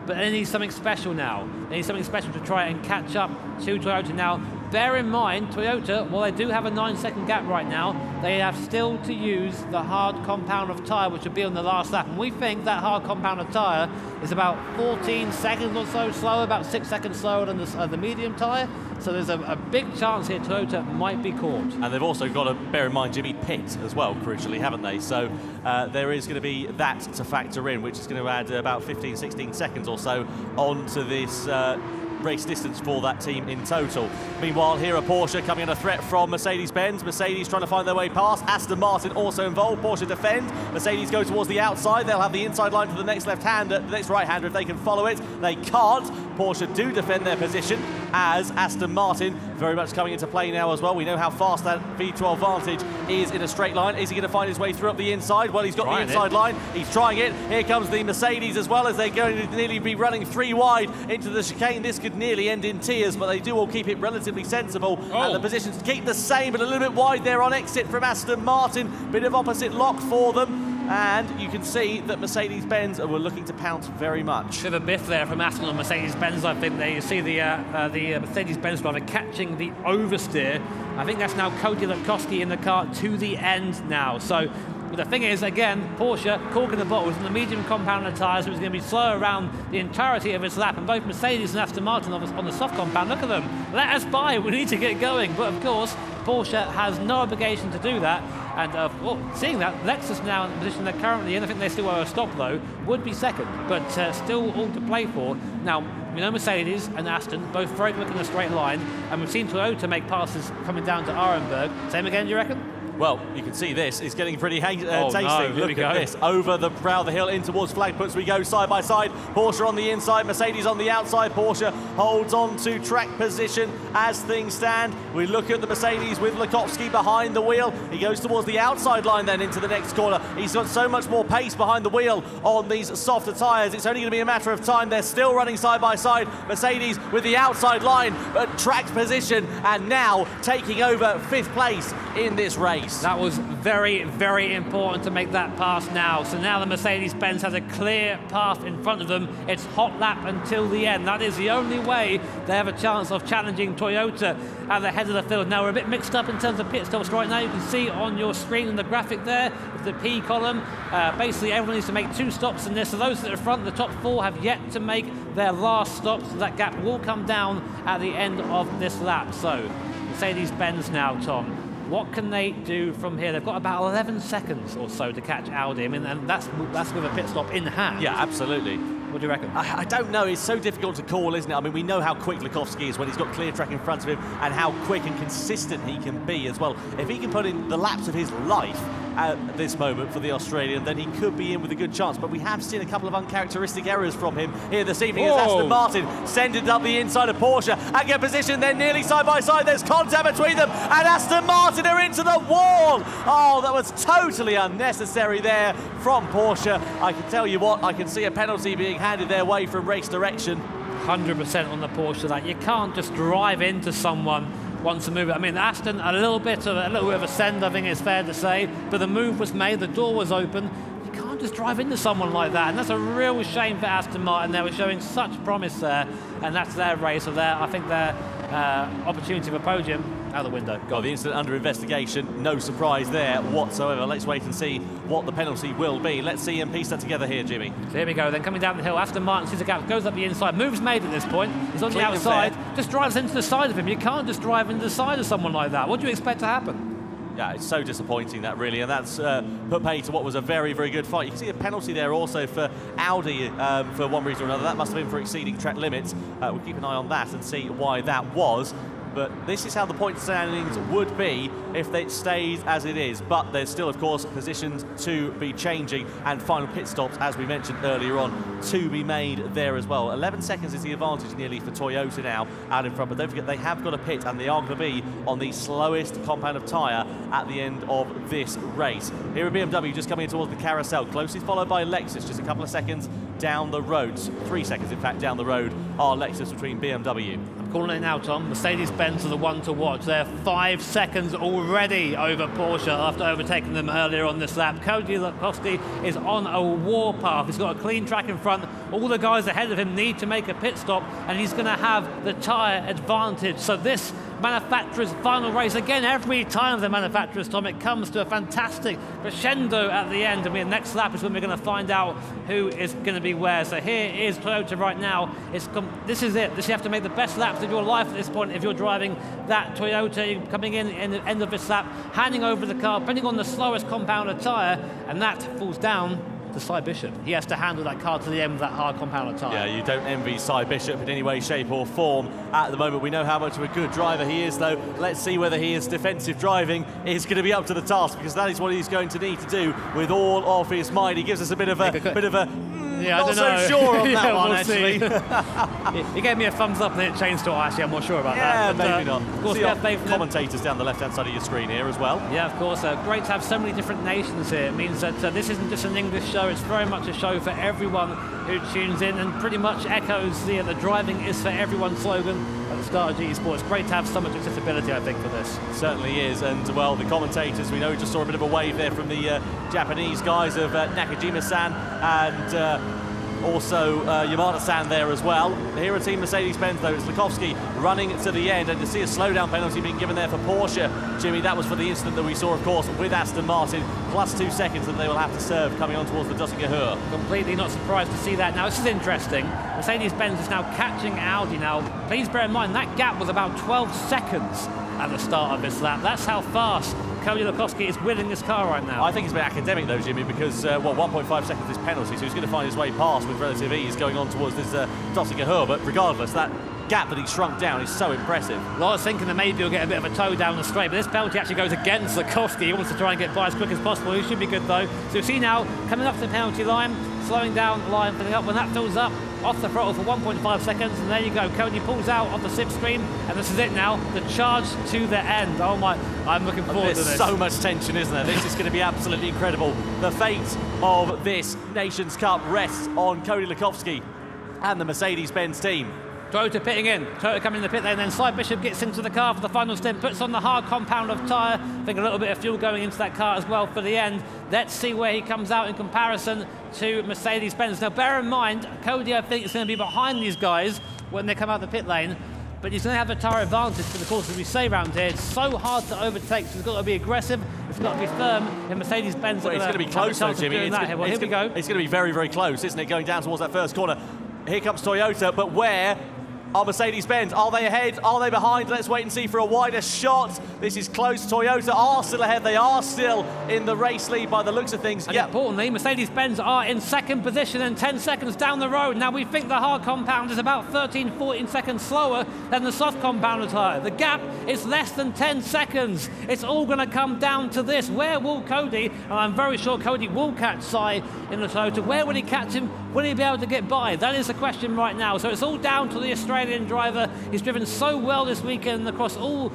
But they need something special now. They need something special to try and catch up to Toyota now. Bear in mind, Toyota, while they do have a 9-second gap right now, they have still to use the hard compound of tyre, which will be on the last lap. And we think that hard compound of tyre is about 14 seconds or so slower, about 6 seconds slower than the medium tyre. So there's a big chance here Toyota might be caught. And they've also got to bear in mind Jimmy pit as well, crucially, haven't they? So there is going to be that to factor in, which is going to add about 15, 16 seconds or so onto this race distance for that team in total. Meanwhile, here are Porsche coming under threat from Mercedes-Benz. Mercedes trying to find their way past. Aston Martin also involved. Porsche defend. Mercedes go towards the outside. They'll have the inside line for the next left-hander, the next right-hander if they can follow it. They can't. Porsche do defend their position, as Aston Martin very much coming into play now as well. We know how fast that V12 Vantage is in a straight line. Is he going to find his way through up the inside? Well, he's got the inside line. He's trying it. Here comes the Mercedes as well, as they're going to nearly be running 3 wide into the chicane. This could nearly end in tears, but they do all keep it relatively sensible. And the positions keep the same, but a little bit wide there on exit from Aston Martin. Bit of opposite lock for them. And you can see that Mercedes-Benz were looking to pounce very much. Bit of a biff there from Aston on Mercedes-Benz, I think. There you see the Mercedes-Benz driver catching the oversteer. I think that's now Cody Lutkowski in the car to the end now. So but the thing is, again, Porsche corking the bottle was in the medium compound of tyres. It was going to be slow around the entirety of its lap, and both Mercedes and Aston Martin on the soft compound. Look at them. Let us by. We need to get going. But of course, Porsche has no obligation to do that. And seeing that, Lexus now in the position they're currently in, I think they still owe a stop though, would be second, but still all to play for. Now, we know Mercedes and Aston both very quick in a straight line, and we've seen Toyota make passes coming down to Arenberg. Same again, do you reckon? Well, you can see this is getting pretty tasty. No, Look at this. Over the brow of the hill in towards flag puts we go side by side. Porsche on the inside, Mercedes on the outside. Porsche holds on to track position as things stand. We look at the Mercedes with Lutkowski behind the wheel. He goes towards the outside line then into the next corner. He's got so much more pace behind the wheel on these softer tyres. It's only going to be a matter of time. They're still running side by side. Mercedes with the outside line at track position and now taking over 5th place in this race. That was very, very important to make that pass now. So now the Mercedes-Benz has a clear path in front of them. It's hot lap until the end. That is the only way they have a chance of challenging Toyota at the head of the field. Now, we're a bit mixed up in terms of pit stops right now. You can see on your screen in the graphic there, with the P column, basically everyone needs to make 2 stops in this. So those that are front, the top 4 have yet to make their last stops. So that gap will come down at the end of this lap. So Mercedes-Benz now, Tom. What can they do from here? They've got about 11 seconds or so to catch Audi. I mean, and that's with a pit stop in hand. Yeah, absolutely. What do you reckon? I don't know. It's so difficult to call, isn't it? I mean, we know how quick Lutkowski is when he's got clear track in front of him and how quick and consistent he can be as well. If he can put in the laps of his life at this moment for the Australian, then he could be in with a good chance. But we have seen a couple of uncharacteristic errors from him here this evening as Aston Martin sending up the inside of Porsche and get position. They're nearly side by side. There's contact between them and Aston Martin are into the wall. Oh, that was totally unnecessary there from Porsche. I can tell you what, I can see a penalty being handed their way from race direction. 100% on the Porsche that. You can't just drive into someone once a move. I mean, Aston, a little bit of a send, I think it's fair to say, but the move was made, the door was open. You can't just drive into someone like that, and that's a real shame for Aston Martin. They were showing such promise there, and that's their race. So I think their opportunity for podium out the window. Got the incident under investigation. No surprise there whatsoever. Let's wait and see what the penalty will be. Let's see and piece that together here, Jimmy. So here we go. Then coming down the hill, Aston Martin sees a gap, goes up the inside. Moves made at this point. He's on the outside. Just drives into the side of him. You can't just drive into the side of someone like that. What do you expect to happen? Yeah, it's so disappointing that really, and that's put pay to what was a very, very good fight. You can see a penalty there also for Audi for one reason or another. That must have been for exceeding track limits. We'll keep an eye on that and see why that was. But this is how the point standings would be if it stays as it is. But there's still, of course, positions to be changing and final pit stops, as we mentioned earlier on, to be made there as well. 11 seconds is the advantage nearly for Toyota now out in front. But don't forget, they have got a pit, and they are going to be on the slowest compound of tyre at the end of this race. Here at BMW, just coming in towards the carousel, closely followed by Lexus, just a couple of seconds down the road. 3 seconds, in fact, down the road are Lexus between BMW. I'm calling it now, Tom. Mercedes-Benz are the one to watch. They're 5 seconds already over Porsche after overtaking them earlier on this lap. Cody Lukowski is on a warpath. He's got a clean track in front. All the guys ahead of him need to make a pit stop, and he's going to have the tyre advantage. So this manufacturer's final race, again, every time the manufacturer's, Tom, it comes to a fantastic crescendo at the end, and the next lap is when we're going to find out who is going to be where. So here is Toyota right now. This is it. You have to make the best laps of your life at this point if you're driving that Toyota. You're coming in the end of this lap, handing over the car, putting on the slowest compounder tyre, and that falls down to Cy Bishop. He has to handle that car to the end with that hard compounder tyre. Yeah, you don't envy Cy Bishop in any way, shape or form at the moment. We know how much of a good driver he is, though. Let's see whether his defensive driving is going to be up to the task, because that is what he's going to need to do with all of his might. He gives us a bit of a yeah, not so sure on that one, we'll actually. He gave me a thumbs up and then it changed to actually I'm not sure about that. Yeah, maybe not. Of course, see we have faith in commentators down the left-hand side of your screen here as well. Yeah, of course. Great to have so many different nations here. It means that this isn't just an English show. It's very much a show for everyone who tunes in, and pretty much echoes the driving is for everyone slogan at the start of GE Sports. It's great to have so much accessibility, I think, for this. It certainly is. And, well, the commentators, we know we just saw a bit of a wave there from the Japanese guys of Nakajima-san and also Yamada-san there as well. Here at Team Mercedes-Benz, though, it's Lukowski running to the end, and to see a slowdown penalty being given there for Porsche, Jimmy, that was for the incident that we saw, of course, with Aston Martin, plus 2 seconds that they will have to serve coming on towards the Döttinger. Completely not surprised to see that. Now, this is interesting. Mercedes-Benz is now catching Audi now. Please bear in mind, that gap was about 12 seconds at the start of this lap. That's how fast Cody Lukowski is winning this car right now. I think it's a bit academic though, Jimmy, because 1.5 seconds is penalty, so he's going to find his way past with relative ease going on towards this Döttinger. But regardless, that gap that he shrunk down is so impressive. Well, I was thinking that maybe he'll get a bit of a toe down the straight, but this penalty actually goes against Lukowski. He wants to try and get by as quick as possible. He should be good though. So you see now, coming up to the penalty line, slowing down the line, filling up. When that fills up, off the throttle for 1.5 seconds, and there you go. Cody pulls out of the slipstream, and this is it now. The charge to the end. Oh my, I'm looking forward to this. There's so much tension, isn't there? This is going to be absolutely incredible. The fate of this Nations Cup rests on Cody Lukowski and the Mercedes-Benz team. Toyota pitting in. Toyota coming in the pit lane, then Cy Bishop gets into the car for the final stint, puts on the hard compound of tyre. I think a little bit of fuel going into that car as well for the end. Let's see where he comes out in comparison to Mercedes-Benz. Now, bear in mind, Cody, I think, is going to be behind these guys when they come out the pit lane, but he's going to have a tyre advantage for the course, as we say around here. It's so hard to overtake, so it's got to be aggressive, it's got to be firm, and Mercedes-Benz it's going to be close though, Jimmy. Well, here we go. It's going to be very, very close, isn't it, going down towards that first corner. Here comes Toyota, but where are Mercedes-Benz? Are they ahead? Are they behind? Let's wait and see for a wider shot. This is close. Toyota are still ahead. They are still in the race lead by the looks of things. And importantly, Mercedes-Benz are in second position and 10 seconds down the road. Now, we think the hard compound is about 13, 14 seconds slower than the soft compound tyre. The gap is less than 10 seconds. It's all going to come down to this. Where will Cody, and I'm very sure Cody will catch Cy in the Toyota, where will he catch him? Will he be able to get by? That is the question right now. So it's all down to the Australian driver. He's driven so well this weekend across all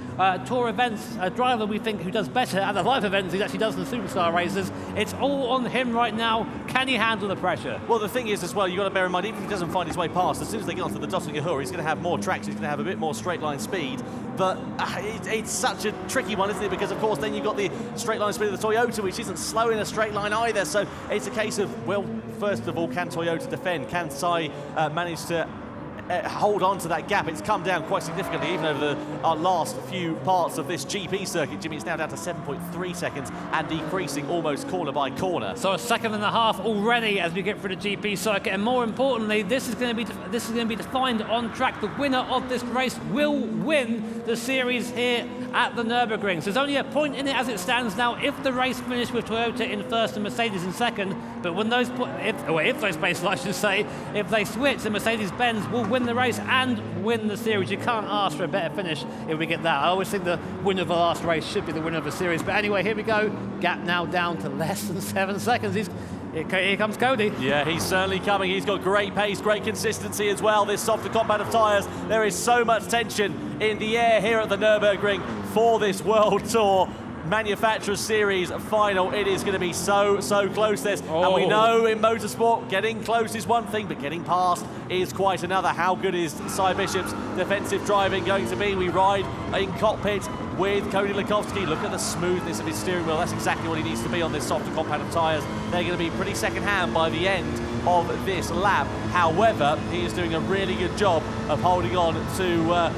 tour events. A driver we think who does better at the live events he actually does in the superstar races. It's all on him right now. Can he handle the pressure? Well, the thing is as well, you've got to bear in mind, even if he doesn't find his way past, as soon as they get onto the Döttinger, he's going to have more tracks, he's going to have a bit more straight line speed. But it's such a tricky one, isn't it? Because, of course, then you've got the straight line speed of the Toyota, which isn't slow in a straight line either. So it's a case of, well, first of all, can Toyota defend? Can Cy manage to hold on to that gap? It's come down quite significantly even over our last few parts of this GP circuit, Jimmy. It's now down to 7.3 seconds and decreasing almost corner by corner. So a second and a half already as we get through the GP circuit, and more importantly, this is going to be defined on track. The winner of this race will win the series here at the Nürburgring. So there's only a point in it as it stands now if the race finished with Toyota in first and Mercedes in second. But when those if those places, I should say, if they switch, then Mercedes-Benz will win the race and win the series. You can't ask for a better finish if we get that. I always think the winner of the last race should be the winner of the series. But anyway, here we go. Gap now down to less than 7 seconds. Here comes Cody. Yeah, he's certainly coming. He's got great pace, great consistency as well. This softer compound of tyres. There is so much tension in the air here at the Nürburgring for this World Tour. Manufacturers Series final. It is going to be so close, this. And we know in motorsport, getting close is one thing, but getting past is quite another. How good is Cy Bishop's defensive driving going to be? We ride in cockpit with Cody Lakowski. Look at the smoothness of his steering wheel. That's exactly what he needs to be on this softer compound of tyres. They're going to be pretty second-hand by the end of this lap. However, he is doing a really good job of holding on to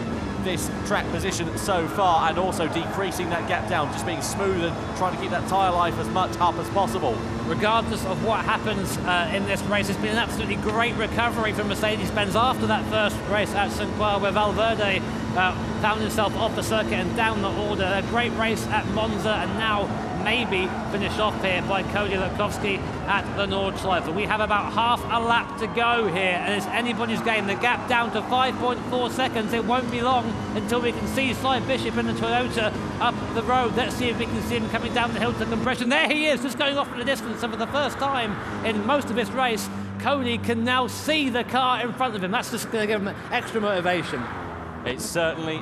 this track position so far, and also decreasing that gap down, just being smooth and trying to keep that tyre life as much up as possible. Regardless of what happens in this race, it's been an absolutely great recovery from Mercedes-Benz after that first race at St. Croix, where Valverde found himself off the circuit and down the order. A great race at Monza, and now maybe finish off here by Cody Lakowski at the Nordschleife. We have about half a lap to go here, and it's anybody's game. The gap down to 5.4 seconds. It won't be long until we can see Cy Bishop in the Toyota up the road. Let's see if we can see him coming down the hill to the compression. There he is, just going off in the distance, and for the first time in most of this race, Cody can now see the car in front of him. That's just going to give him extra motivation. It certainly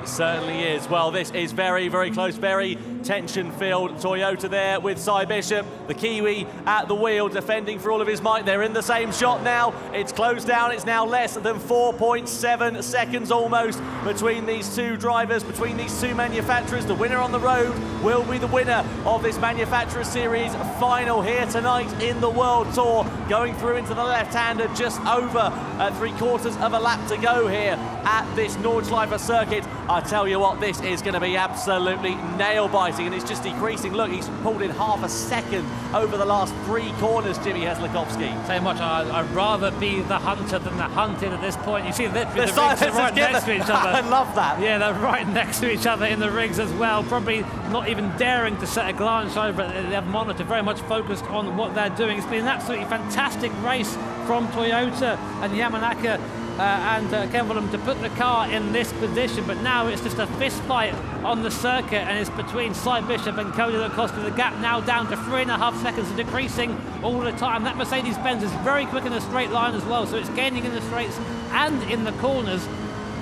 is. Well, this is very close, very tension-filled. Toyota there with Cy Bishop, the Kiwi at the wheel, defending for all of his might. They're in the same shot now. It's closed down. It's now less than 4.7 seconds almost between these two drivers, between these two manufacturers. The winner on the road will be the winner of this Manufacturer Series final here tonight in the World Tour. Going through into the left-hander, just over 3/4 of a lap to go here at this Nordschleife circuit. I tell you what, this is going to be absolutely nail-biting, and it's just decreasing. Look, he's pulled in half a second over the last 3 corners, Jimmy Heslakowski. So much, I'd rather be the hunter than the hunted at this point. You see literally the sides rigs are right next to each other. I love that. Yeah, they're right next to each other in the rigs as well. Probably not even daring to set a glance over at their monitor, very much focused on what they're doing. It's been an absolutely fantastic race from Toyota and Yamanaka and Kevelum to put the car in this position, but now it's just a fist fight on the circuit, and it's between Cy Bishop and Cody Lakowski. The gap now down to 3.5 seconds and decreasing all the time. That Mercedes-Benz is very quick in the straight line as well, so it's gaining in the straights and in the corners,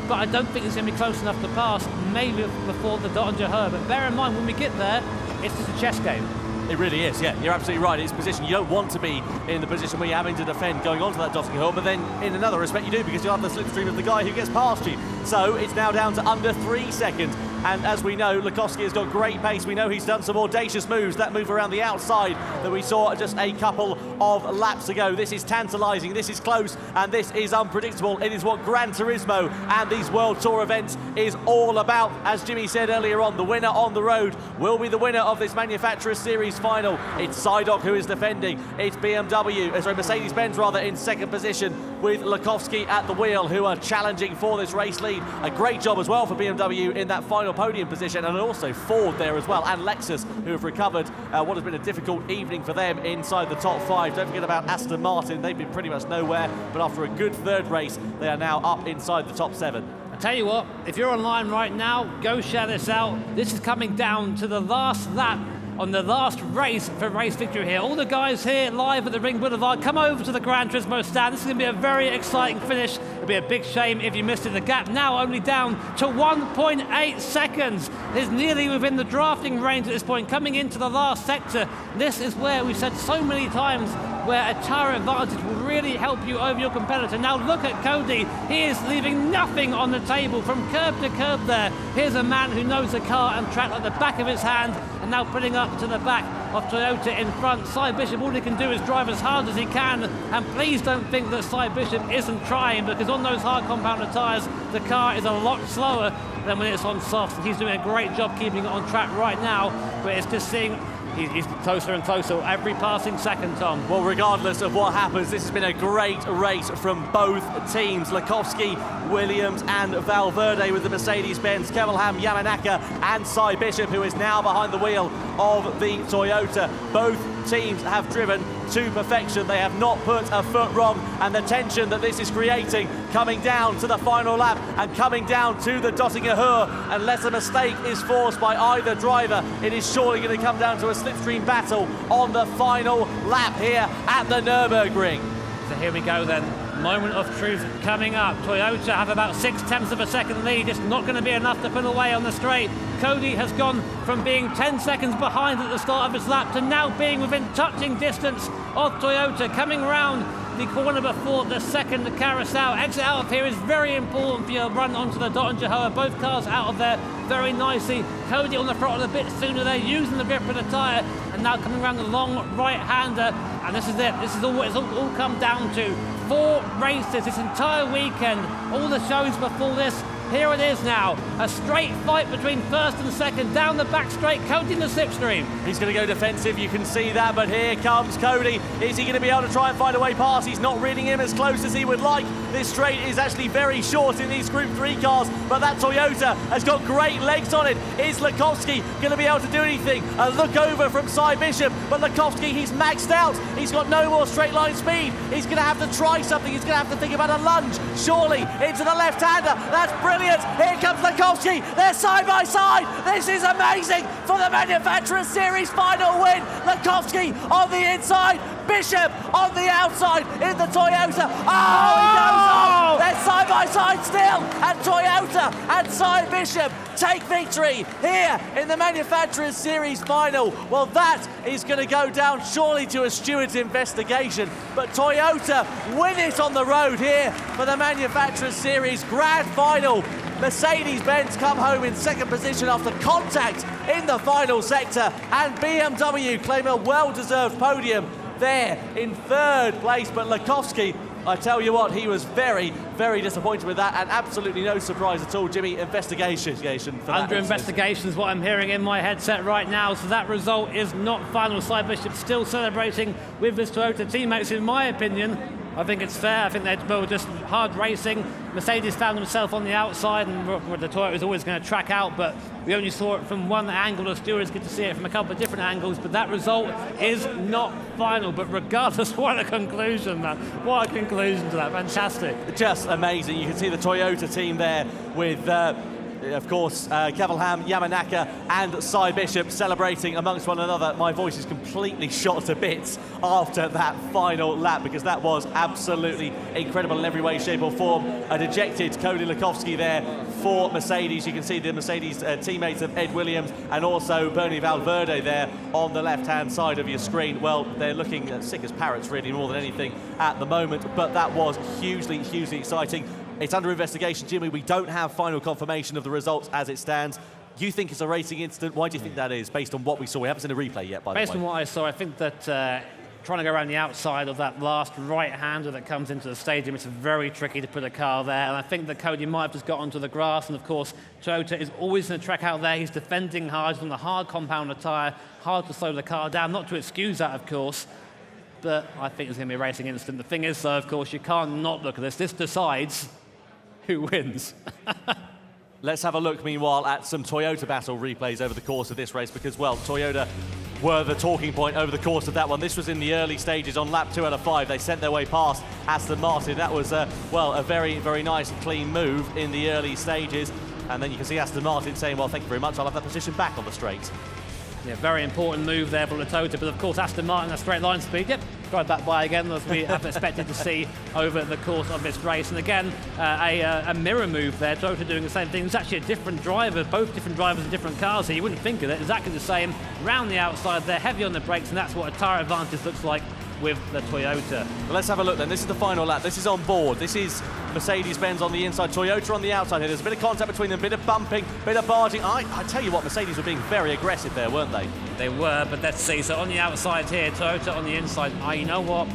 but I don't think it's going to be close enough to pass, maybe before the Dottinger-Her. But bear in mind, when we get there, it's just a chess game. It really is, yeah. You're absolutely right. It's position. You don't want to be in the position where you're having to defend going onto that Dottinger Hill, but then in another respect you do, because you have the slipstream of the guy who gets past you. So it's now down to under 3 seconds. And as we know, Lakowski has got great pace. We know he's done some audacious moves. That move around the outside that we saw just a couple of laps ago. This is tantalising, this is close, and this is unpredictable. It is what Gran Turismo and these World Tour events is all about. As Jimmy said earlier on, the winner on the road will be the winner of this Manufacturer Series final. It's Sidok who is defending. It's Mercedes-Benz rather, in second position, with Lakowski at the wheel, who are challenging for this race lead. A great job as well for BMW in that final podium position, and also Ford there as well, and Lexus, who have recovered what has been a difficult evening for them inside the top 5. Don't forget about Aston Martin. They've been pretty much nowhere, but after a good third race, they are now up inside the top 7. I tell you what, if you're online right now, go share this out. This is coming down to the last lap on the last race for race victory here. All the guys here live at the Ring Boulevard, come over to the Gran Turismo stand. This is going to be a very exciting finish. It'll be a big shame if you missed it. The gap now only down to 1.8 seconds. It's nearly within the drafting range at this point, coming into the last sector. This is where we've said so many times where a tyre advantage will really help you over your competitor. Now look at Cody. He is leaving nothing on the table from curb to curb there. Here's a man who knows the car and track like the back of his hand, and now putting up to the back of Toyota in front. Cy Bishop, all he can do is drive as hard as he can, and please don't think that Cy Bishop isn't trying, because on those hard compounded tyres, the car is a lot slower than when it's on soft. He's doing a great job keeping it on track right now, but it's just seeing he's closer and closer every passing second, Tom. Well, regardless of what happens, this has been a great race from both teams. Lakowski, Williams and Valverde with the Mercedes-Benz, Kevelham, Yamanaka and Cy Bishop, who is now behind the wheel of the Toyota. Both teams have driven to perfection. They have not put a foot wrong, and the tension that this is creating coming down to the final lap and coming down to the Dottinger-Her, unless a mistake is forced by either driver, it is surely going to come down to a slipstream battle on the final lap here at the Nürburgring. So here we go then. Moment of truth coming up. Toyota have about 0.6 of a second lead. It's not going to be enough to pull away on the straight. Cody has gone from being 10 seconds behind at the start of his lap to now being within touching distance of Toyota. Coming round the corner before the second carousel. Exit out of here is very important for your run onto the dot and Jehovah. Both cars out of there very nicely. Cody on the throttle a bit sooner there, using the grip of the tyre, and now coming around the long right-hander. And this is it. This is all it's all come down to. 4 races this entire weekend. All the shows before this. Here it is now, a straight fight between first and second, down the back straight, Cody in the slipstream. He's going to go defensive, you can see that, but here comes Cody. Is he going to be able to try and find a way past? He's not reading him as close as he would like. This straight is actually very short in these Group 3 cars, but that Toyota has got great legs on it. Is Lakowski going to be able to do anything? A look over from Cy Bishop, but Lakowski, he's maxed out. He's got no more straight line speed. He's going to have to try something. He's going to have to think about a lunge, surely, into the left-hander. That's brilliant. Here comes Lakowski. They're side by side. This is amazing for the Manufacturers Series final win. Lakowski on the inside. Bishop on the outside in the Toyota. Oh, he goes off. They're side by side still. And Toyota and Cy Bishop take victory here in the Manufacturers Series final. Well, that is going to go down surely to a steward's investigation. But Toyota win it on the road here for the Manufacturers Series grand final. Mercedes-Benz come home in second position after contact in the final sector, and BMW claim a well-deserved podium there in third place. But Lakowski, I tell you what, he was very, very disappointed with that, and absolutely no surprise at all, Jimmy. Investigation for that. Under investigation is what I'm hearing in my headset right now, so that result is not final. Cy Bishop still celebrating with his Toyota teammates, in my opinion. I think it's fair. I think they were just hard racing. Mercedes found themselves on the outside, and the Toyota was always going to track out, but we only saw it from one angle. The stewards get to see it from a couple of different angles, but that result is not final. But regardless, what a conclusion, man. What a conclusion to that. Fantastic. Just amazing. You can see the Toyota team there with of course, Kevelham, Yamanaka and Cy Bishop celebrating amongst one another. My voice is completely shot to bits after that final lap, because that was absolutely incredible in every way, shape or form. A dejected Cody Lakowski there for Mercedes. You can see the Mercedes teammates of Ed Williams and also Bernie Valverde there on the left-hand side of your screen. Well, they're looking sick as parrots really more than anything at the moment, but that was hugely, hugely exciting. It's under investigation, Jimmy. We don't have final confirmation of the results as it stands. You think it's a racing incident? Why do you think that is, based on what we saw? We haven't seen a replay yet, by the way. Based on what I saw, I think that trying to go around the outside of that last right-hander that comes into the stadium, it's very tricky to put a car there. And I think that Cody might have just got onto the grass. And, of course, Toyota is always going to track out there. He's defending hard. He's on the hard compounder tyre. Hard to slow the car down. Not to excuse that, of course. But I think it's going to be a racing incident. The thing is, though, of course, you can't not look at this. This decides who wins. Let's have a look, meanwhile, at some Toyota battle replays over the course of this race, because, well, Toyota were the talking point over the course of that one. This was in the early stages on lap 2 out of 5. They sent their way past Aston Martin. That was, well, a very, very nice and clean move in the early stages. And then you can see Aston Martin saying, well, thank you very much, I'll have that position back on the straight. Yeah, very important move there for Toyota, but of course Aston Martin, a straight line speed. Yep, drive that by again, as we have expected to see over the course of this race. And again, a mirror move there. Toyota doing the same thing. It's actually a different driver, both different drivers in different cars, so you wouldn't think of it. Exactly the same. Round the outside, they're heavy on the brakes, and that's what a tyre advantage looks like with the Toyota. Well, let's have a look then. This is the final lap. This is on board. This is Mercedes-Benz on the inside, Toyota on the outside here. There's a bit of contact between them, bit of bumping, bit of barging. I tell you what, Mercedes were being very aggressive there, weren't they? They were, but let's see. So on the outside here, Toyota on the inside. You know what?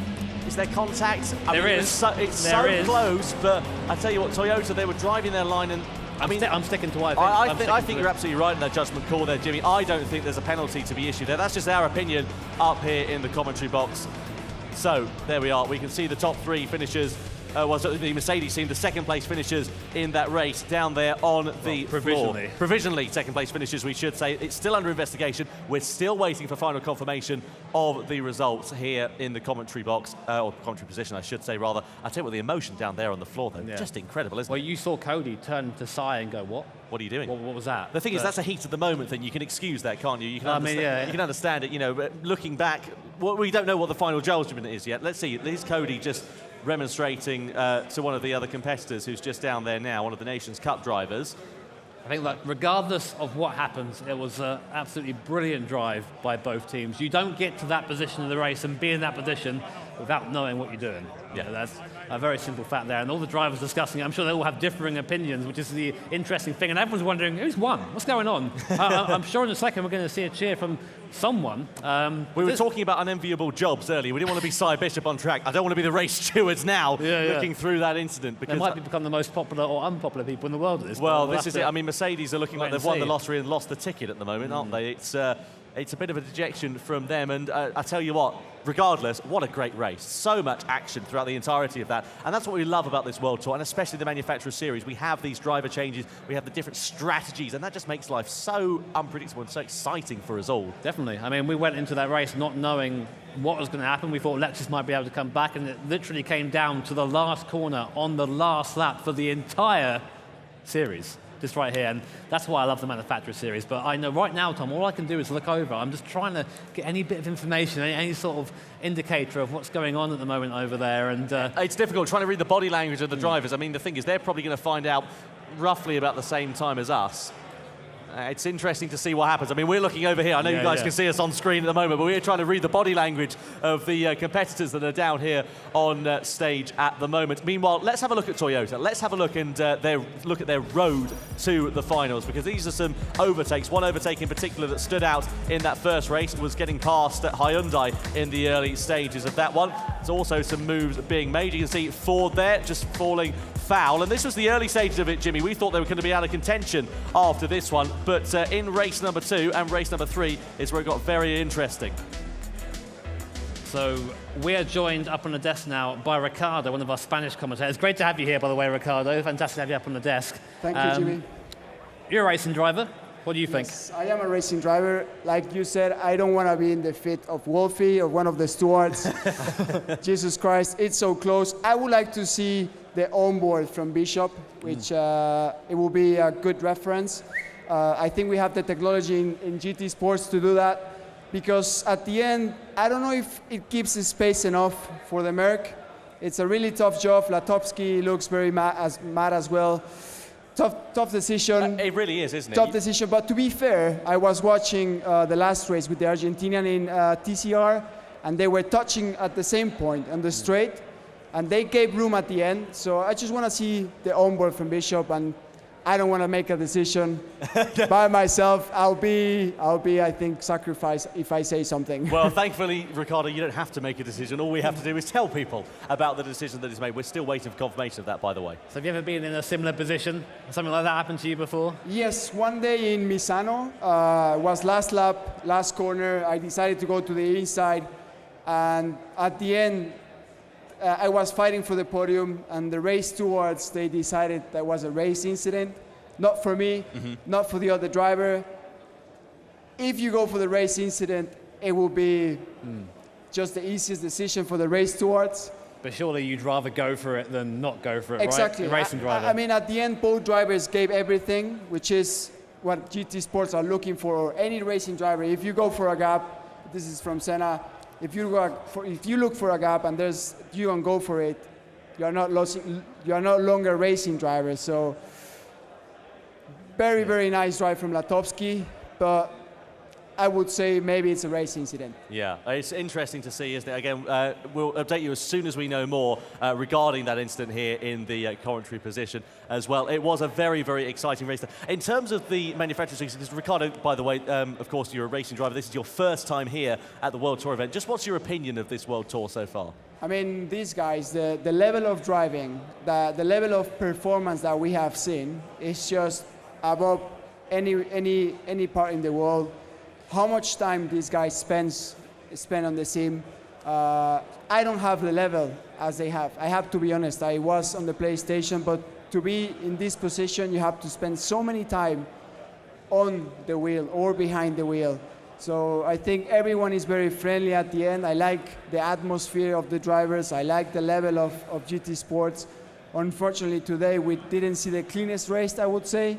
Is there contact? There is. It's so close, but I tell you what, Toyota, they were driving their line, and I'm sticking to what I think you're absolutely right in that judgment call there, Jimmy. I don't think there's a penalty to be issued there. That's just our opinion up here in the commentary box. So there we are. We can see the top 3 finishers. The Mercedes team, the second place finishers in that race down there on the floor. Provisionally second place finishers, we should say. It's still under investigation. We're still waiting for final confirmation of the results here in the commentary box, or commentary position, I should say, rather. I tell you what, the emotion down there on the floor, though, just incredible, isn't it? Well, you saw Cody turn to Cy and go, what? What are you doing? What was that? The thing is, that's a heat of the moment thing. You can excuse that, can't you? You can understand, you can understand it, you know, but looking back, we don't know what the final judgment is yet. Let's see. There's Cody just remonstrating to one of the other competitors who's just down there now, one of the Nations Cup drivers. I think that regardless of what happens, it was an absolutely brilliant drive by both teams. You don't get to that position in the race and be in that position without knowing what you're doing. Yeah, that's a very simple fact there. And all the drivers discussing it, I'm sure they all have differing opinions, which is the interesting thing. And everyone's wondering, who's won? What's going on? I'm sure in a second we're going to see a cheer from someone. We were talking about unenviable jobs earlier. We didn't want to be Cy Bishop on track. I don't want to be the race stewards now looking through that incident. Because they might become the most popular or unpopular people in the world at this point. Well, this is it. I mean, Mercedes are looking like they've won the lottery and lost the ticket at the moment, aren't they? It's a bit of a dejection from them. And I tell you what, regardless, what a great race. So much action throughout the entirety of that. And that's what we love about this World Tour, and especially the Manufacturers Series. We have these driver changes, we have the different strategies, and that just makes life so unpredictable and so exciting for us all. Definitely. I mean, we went into that race not knowing what was going to happen. We thought Lexus might be able to come back, and it literally came down to the last corner on the last lap for the entire series. Just right here, and that's why I love the Manufacturer Series. But I know right now, Tom, all I can do is look over. I'm just trying to get any bit of information, any sort of indicator of what's going on at the moment over there. And it's difficult trying to read the body language of the drivers. I mean, the thing is, they're probably going to find out roughly about the same time as us. It's interesting to see what happens. I mean, we're looking over here. I know you guys can see us on screen at the moment, but we're trying to read the body language of the competitors that are down here on stage at the moment. Meanwhile, let's have a look at Toyota. Let's have a look and look at their road to the finals, because these are some overtakes. One overtake in particular that stood out in that first race was getting past Hyundai in the early stages of that one. There's also some moves being made. You can see Ford there just falling foul, and this was the early stages of it, Jimmy. We thought they were going to be out of contention after this one, but in race number 2 and race number 3 is where it got very interesting. So we are joined up on the desk now by Ricardo, one of our Spanish commentators. Great to have you here, by the way, Ricardo. Fantastic to have you up on the desk. Thank you, Jimmy. You're a racing driver. What do you think? I am a racing driver. Like you said, I don't want to be in the fit of Wolfie or one of the stewards. Jesus Christ, it's so close. I would like to see the onboard from Bishop, which it will be a good reference. I think we have the technology in GT Sports to do that, because at the end, I don't know if it keeps the space enough for the Merc. It's a really tough job. Latowski looks very mad as well. Tough decision. It really is, isn't it? Tough decision, but to be fair, I was watching the last race with the Argentinian in TCR, and they were touching at the same point on the straight, and they gave room at the end. So I just want to see the onboard from Bishop, and I don't want to make a decision by myself. I'll be, I think, sacrificed if I say something. Well, thankfully, Ricardo, you don't have to make a decision. All we have to do is tell people about the decision that is made. We're still waiting for confirmation of that, by the way. So have you ever been in a similar position? Something like that happened to you before? Yes, one day in Misano, was last lap, last corner. I decided to go to the inside, and at the end, I was fighting for the podium, and the race stewards, they decided that was a race incident. Not for me, not for the other driver. If you go for the race incident, it will be just the easiest decision for the race stewards. But surely you'd rather go for it than not go for it, exactly. Right? The racing driver. I mean, at the end, both drivers gave everything, which is what GT Sports are looking for, or any racing driver. If you go for a gap, this is from Senna, if you look for a gap and you don't go for it, you are no longer a racing driver. So very, very nice drive from Latowski, but I would say maybe it's a race incident. Yeah, it's interesting to see, isn't it? Again, we'll update you as soon as we know more regarding that incident here in the commentary position as well. It was a very, very exciting race. In terms of the manufacturers, because Ricardo, by the way, of course, you're a racing driver. This is your first time here at the World Tour event. Just what's your opinion of this World Tour so far? I mean, these guys, the level of driving, the level of performance that we have seen is just above any part in the world. How much time these guys spend on the sim. I don't have the level as they have. I have to be honest. I was on the PlayStation, but to be in this position, you have to spend so many time on the wheel or behind the wheel. So I think everyone is very friendly at the end. I like the atmosphere of the drivers. I like the level of GT Sports. Unfortunately, today we didn't see the cleanest race, I would say.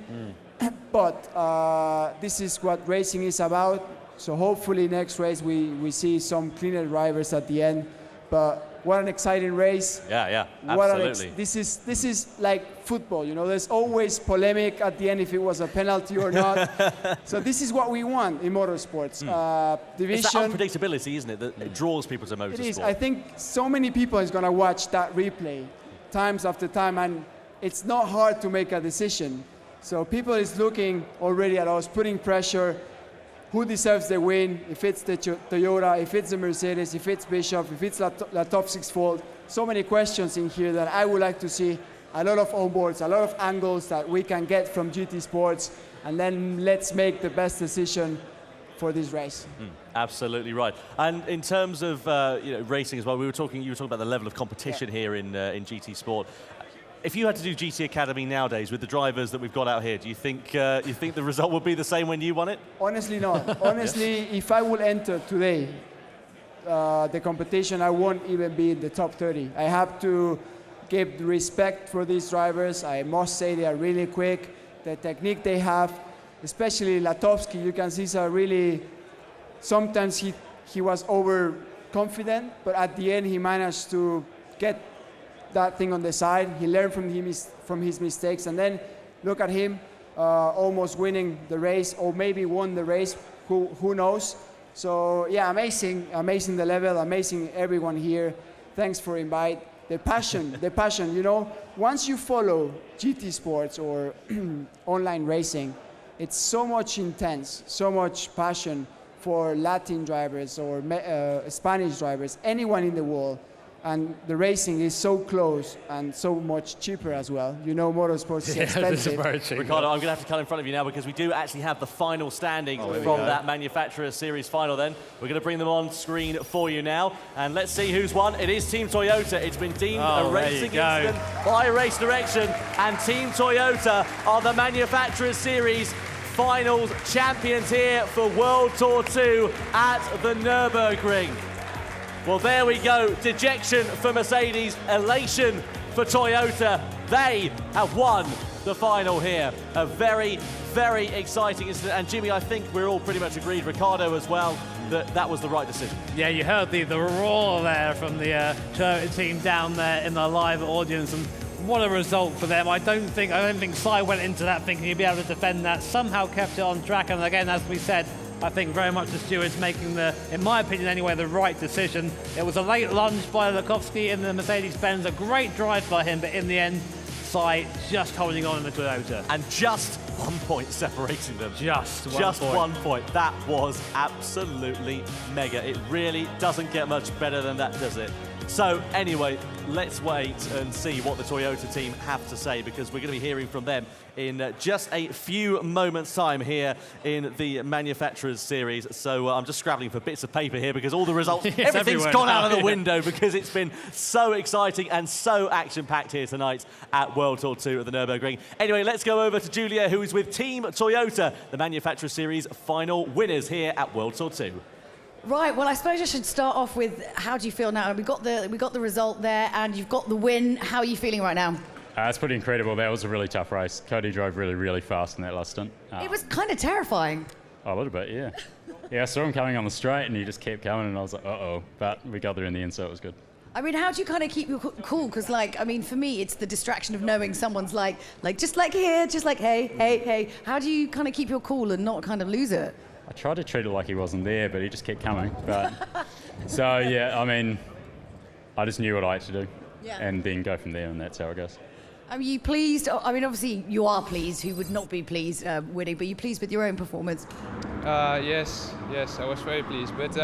But this is what racing is about. So hopefully next race we see some cleaner drivers at the end. But what an exciting race. Yeah, absolutely. This is like football, you know, there's always polemic at the end if it was a penalty or not. So this is what we want in motorsports. Division. It's that unpredictability, isn't it, that draws people to motorsport? It is. I think so many people is going to watch that replay times after time, and it's not hard to make a decision. So people is looking already at us, putting pressure. Who deserves the win? If it's the Toyota, if it's the Mercedes, if it's Bishop, if it's Latovsky's fault. So many questions in here that I would like to see a lot of onboards, a lot of angles that we can get from GT Sports, and then let's make the best decision for this race. Absolutely right. And in terms of racing as well, you were talking about the level of competition here in GT Sport. If you had to do GT Academy nowadays with the drivers that we've got out here, do you think the result would be the same when you won it? Honestly, not. Honestly, if I would enter today the competition, I won't even be in the top 30. I have to give respect for these drivers. I must say they are really quick. The technique they have, especially Latovsky, you can see sometimes he was overconfident, but at the end he managed to get that thing on the side. He learned from his mistakes, and then look at him almost winning the race, or maybe won the race, who knows. So yeah, amazing the level, amazing everyone here. Thanks for invite. The passion, you know, once you follow GT Sports or online racing, it's so much intense, so much passion for Latin drivers or Spanish drivers, anyone in the world. And the racing is so close and so much cheaper as well. You know, motorsports is expensive. Ricardo, I'm going to have to cut in front of you now because we do actually have the final standings from that Manufacturers Series final then. We're going to bring them on screen for you now. And let's see who's won. It is Team Toyota. It's been deemed a racing incident by Race Direction. And Team Toyota are the Manufacturers Series finals champions here for World Tour 2 at the Nürburgring. Well, there we go. Dejection for Mercedes, elation for Toyota. They have won the final here. A very, very exciting incident. And Jimmy, I think we're all pretty much agreed, Ricardo as well, that was the right decision. Yeah, you heard the roar there from the Toyota team down there in the live audience, and what a result for them. I don't think Sai went into that thinking he'd be able to defend that. Somehow kept it on track, and again, as we said, I think very much the stewards making in my opinion anyway, the right decision. It was a late lunge by Latovsky in the Mercedes-Benz, a great drive by him, but in the end, Sai just holding on in the Toyota. And just 1 point separating them. Just 1 point. That was absolutely mega. It really doesn't get much better than that, does it? So anyway, let's wait and see what the Toyota team have to say, because we're going to be hearing from them in just a few moments' time here in the Manufacturers Series. So I'm just scrabbling for bits of paper here because all the results, everything's gone out of the window because it's been so exciting and so action-packed here tonight at World Tour 2 at the Nürburgring. Anyway, let's go over to Julia, who is with Team Toyota, the Manufacturers Series final winners here at World Tour 2. Right, well, I suppose I should start off with how do you feel now? We got the result there, and you've got the win. How are you feeling right now? It's pretty incredible. That was a really tough race. Cody drove really, really fast in that last stint. It was kind of terrifying. A little bit, yeah. Yeah, I saw him coming on the straight, and he just kept coming, and I was like, uh-oh. But we got there in the end, so it was good. I mean, how do you kind of keep your cool? Because, like, I mean, for me, it's the distraction of knowing someone's like just like here, just like, hey, hey, hey. How do you kind of keep your cool and not kind of lose it? I tried to treat it like he wasn't there, but he just kept coming. But so, yeah, I mean, I just knew what I had to do and then go from there, and that's how it goes. Are you pleased? I mean, obviously, you are pleased. Who would not be pleased winning? But are you pleased with your own performance? Yes, I was very pleased. But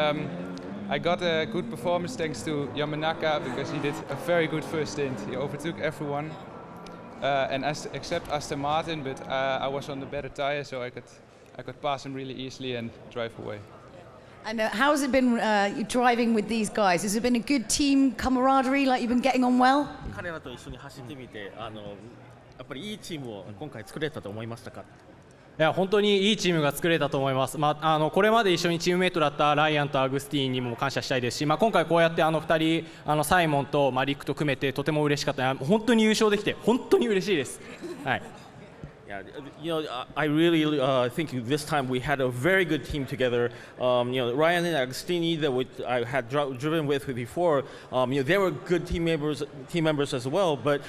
I got a good performance thanks to Yamanaka because he did a very good first stint. He overtook everyone, and except Aston Martin, but I was on the better tire, so I could pass him really easily and drive away. And how has it been driving with these guys? Has it been a good team camaraderie, like you've been getting on well? 彼らと一緒に走ってみて、やっぱりいいチームを今回作れたと思いましたか？いや本当にいいチームが作れたと思います。これまで一緒にチームメイトだったライアンとアグスティーンにも感謝したいですし、今回こうやって2人サイモンとリックと組めてとても嬉しかった。本当に優勝できて本当に嬉しいです。はい。Yeah, you know, I really think this time we had a very good team together. You know, Ryan and Agostini that I had driven with before, you know, they were good team members as well. But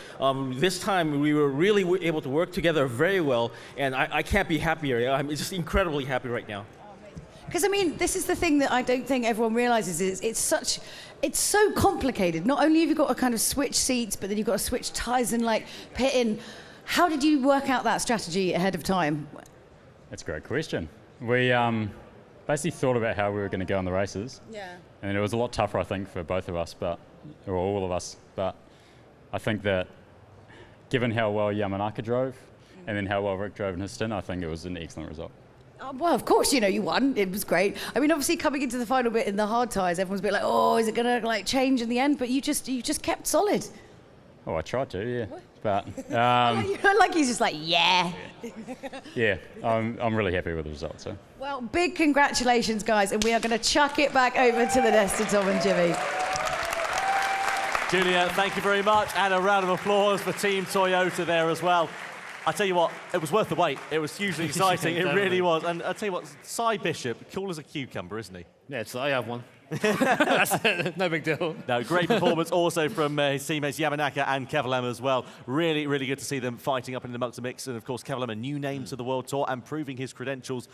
this time we were really able to work together very well, and I can't be happier. I'm just incredibly happy right now. Because I mean, this is the thing that I don't think everyone realizes is it's so complicated. Not only have you got to kind of switch seats, but then you've got to switch tyres and like pit in. How did you work out that strategy ahead of time? That's a great question. We basically thought about how we were going to go in the races. Yeah. And it was a lot tougher, I think, for both of us, or all of us. But I think that given how well Yamanaka drove and then how well Rick drove in his stint, I think it was an excellent result. Well, of course, you know, you won. It was great. I mean, obviously, coming into the final bit in the hard tyres, everyone's a bit like, oh, is it going to like change in the end? But you just kept solid. Oh, I tried to, yeah. But like he's just like, yeah. Yeah, I'm really happy with the result. So. Well, big congratulations, guys, and we are going to chuck it back over to the nest to Tom and Jimmy. Julia, thank you very much, and a round of applause for Team Toyota there as well. I tell you what, it was worth the wait. It was hugely exciting. It really was. And I tell you what, Cy Bishop, cool as a cucumber, isn't he? Yeah, I have one. No big deal. No, great performance also from his teammates Yamanaka and Kevalem as well. Really, really good to see them fighting up in the amongst the mix. And of course, Kevalem, a new name to the World Tour and proving his credentials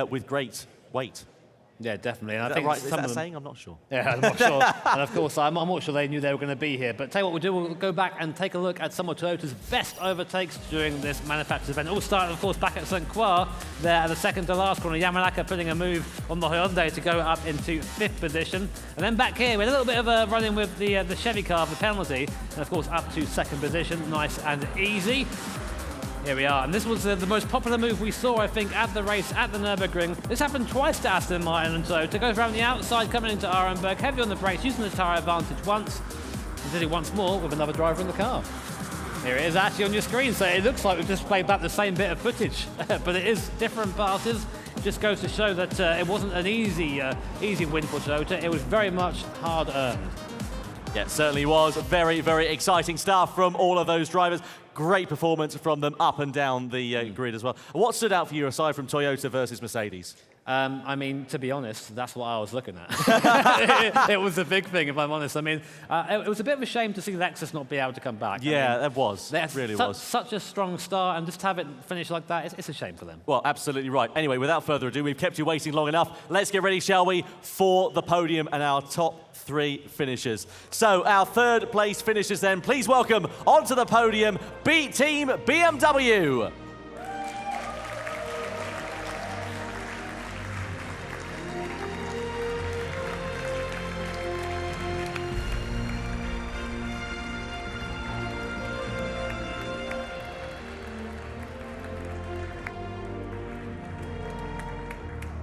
with great weight. Yeah, definitely. And I think right? Is that a saying? I'm not sure. Yeah, I'm not sure. And of course, I'm not sure they knew they were going to be here. But tell you what we'll do, we'll go back and take a look at some of Toyota's best overtakes during this manufacturers event. It all started, of course, back at St. Croix, there at the second to last corner. Yamanaka putting a move on the Hyundai to go up into 5th position. And then back here, we had a little bit of a run-in with the Chevy car, the penalty. And of course, up to 2nd position, nice and easy. Here we are, and this was the most popular move we saw, I think, at the race at the Nürburgring. This happened twice to Aston Martin and Toyota. Goes around the outside, coming into Arenberg, heavy on the brakes, using the tyre advantage once, and did it once more with another driver in the car. Here it is actually on your screen, so it looks like we've just played back the same bit of footage, but it is different passes. Just goes to show that it wasn't an easy win for Toyota. It was very much hard-earned. Yeah, it certainly was. Very, very exciting stuff from all of those drivers. Great performance from them up and down the grid as well. What stood out for you aside from Toyota versus Mercedes? I mean, to be honest, that's what I was looking at. It was a big thing, if I'm honest. I mean, it was a bit of a shame to see Lexus not be able to come back. Yeah, it was. It really was. Such a strong start, and just to have it finish like that, it's a shame for them. Well, absolutely right. Anyway, without further ado, we've kept you waiting long enough. Let's get ready, shall we, for the podium and our top 3 finishers. So, our 3rd place finishers then, please welcome onto the podium, Team BMW.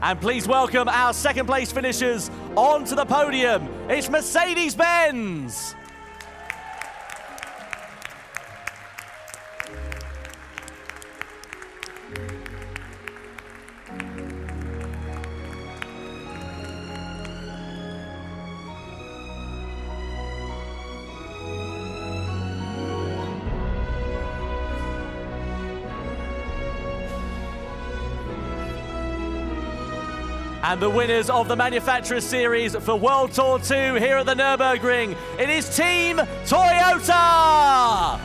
And please welcome our 2nd place finishers onto the podium. It's Mercedes-Benz. And the winners of the Manufacturers Series for World Tour 2 here at the Nürburgring, it is Team Toyota!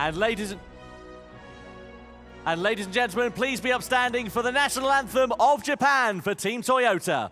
And ladies and gentlemen, please be upstanding for the national anthem of Japan for Team Toyota.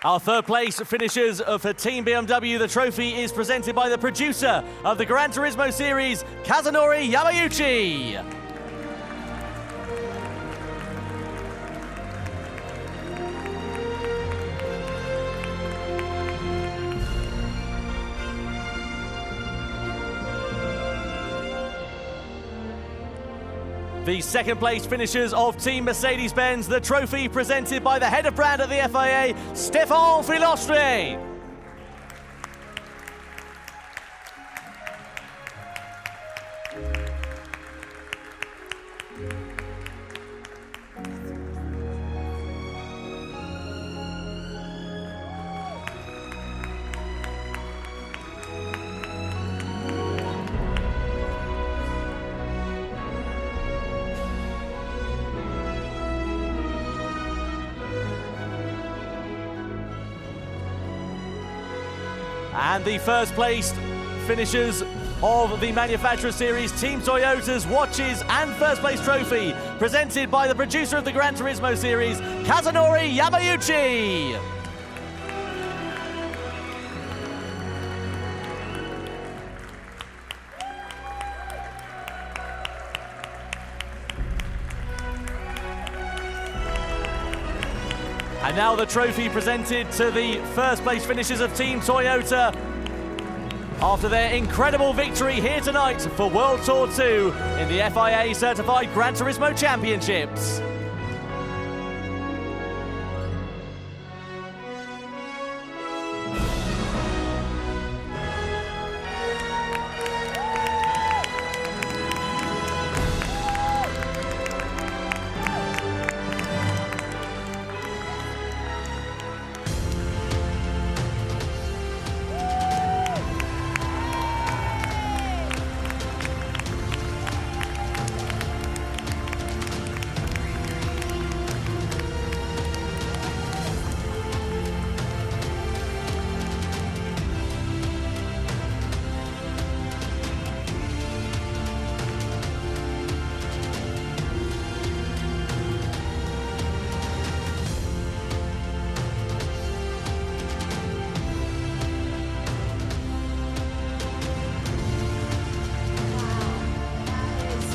Our third place finishers for Team BMW. The trophy is presented by the producer of the Gran Turismo series, Kazunori Yamauchi. The second place finishers of Team Mercedes-Benz, the trophy presented by the head of brand at the FIA, Stéphane Filostre. And the first place finishers of the Manufacturer Series, Team Toyota's watches and first place trophy, presented by the producer of the Gran Turismo series, Kazunori Yamauchi. And now the trophy presented to the first place finishers of Team Toyota after their incredible victory here tonight for World Tour 2 in the FIA Certified Gran Turismo Championships.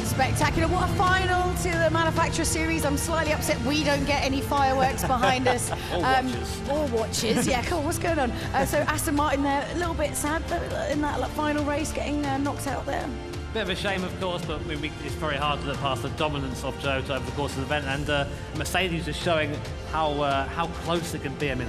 Spectacular. What a final to the Manufacturer Series. I'm slightly upset we don't get any fireworks behind us. Or watches. Yeah, cool. What's going on? So Aston Martin there, a little bit sad in that final race, getting knocked out there. Bit of a shame, of course, but it's very hard to look past the dominance of Toyota over the course of the event, and Mercedes is showing how close it can be. I mean,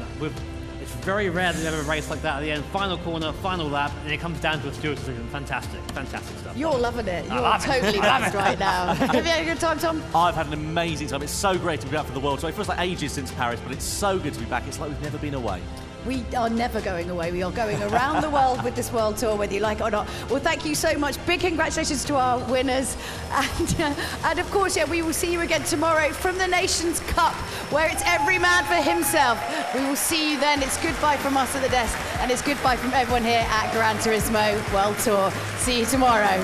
it's very rare that you have a race like that at the end. Final corner, final lap, and it comes down to a stewards decision. Fantastic, fantastic stuff. You're loving it. You're totally buzzed right now. Have you had a good time, Tom? I've had an amazing time. It's so great to be back for the World Tour. It feels like ages since Paris, but it's so good to be back. It's like we've never been away. We are never going away. We are going around the world with this World Tour, whether you like it or not. Well, thank you so much. Big congratulations to our winners. And of course, yeah, we will see you again tomorrow from the Nations Cup, where it's every man for himself. We will see you then. It's goodbye from us at the desk, and it's goodbye from everyone here at Gran Turismo World Tour. See you tomorrow.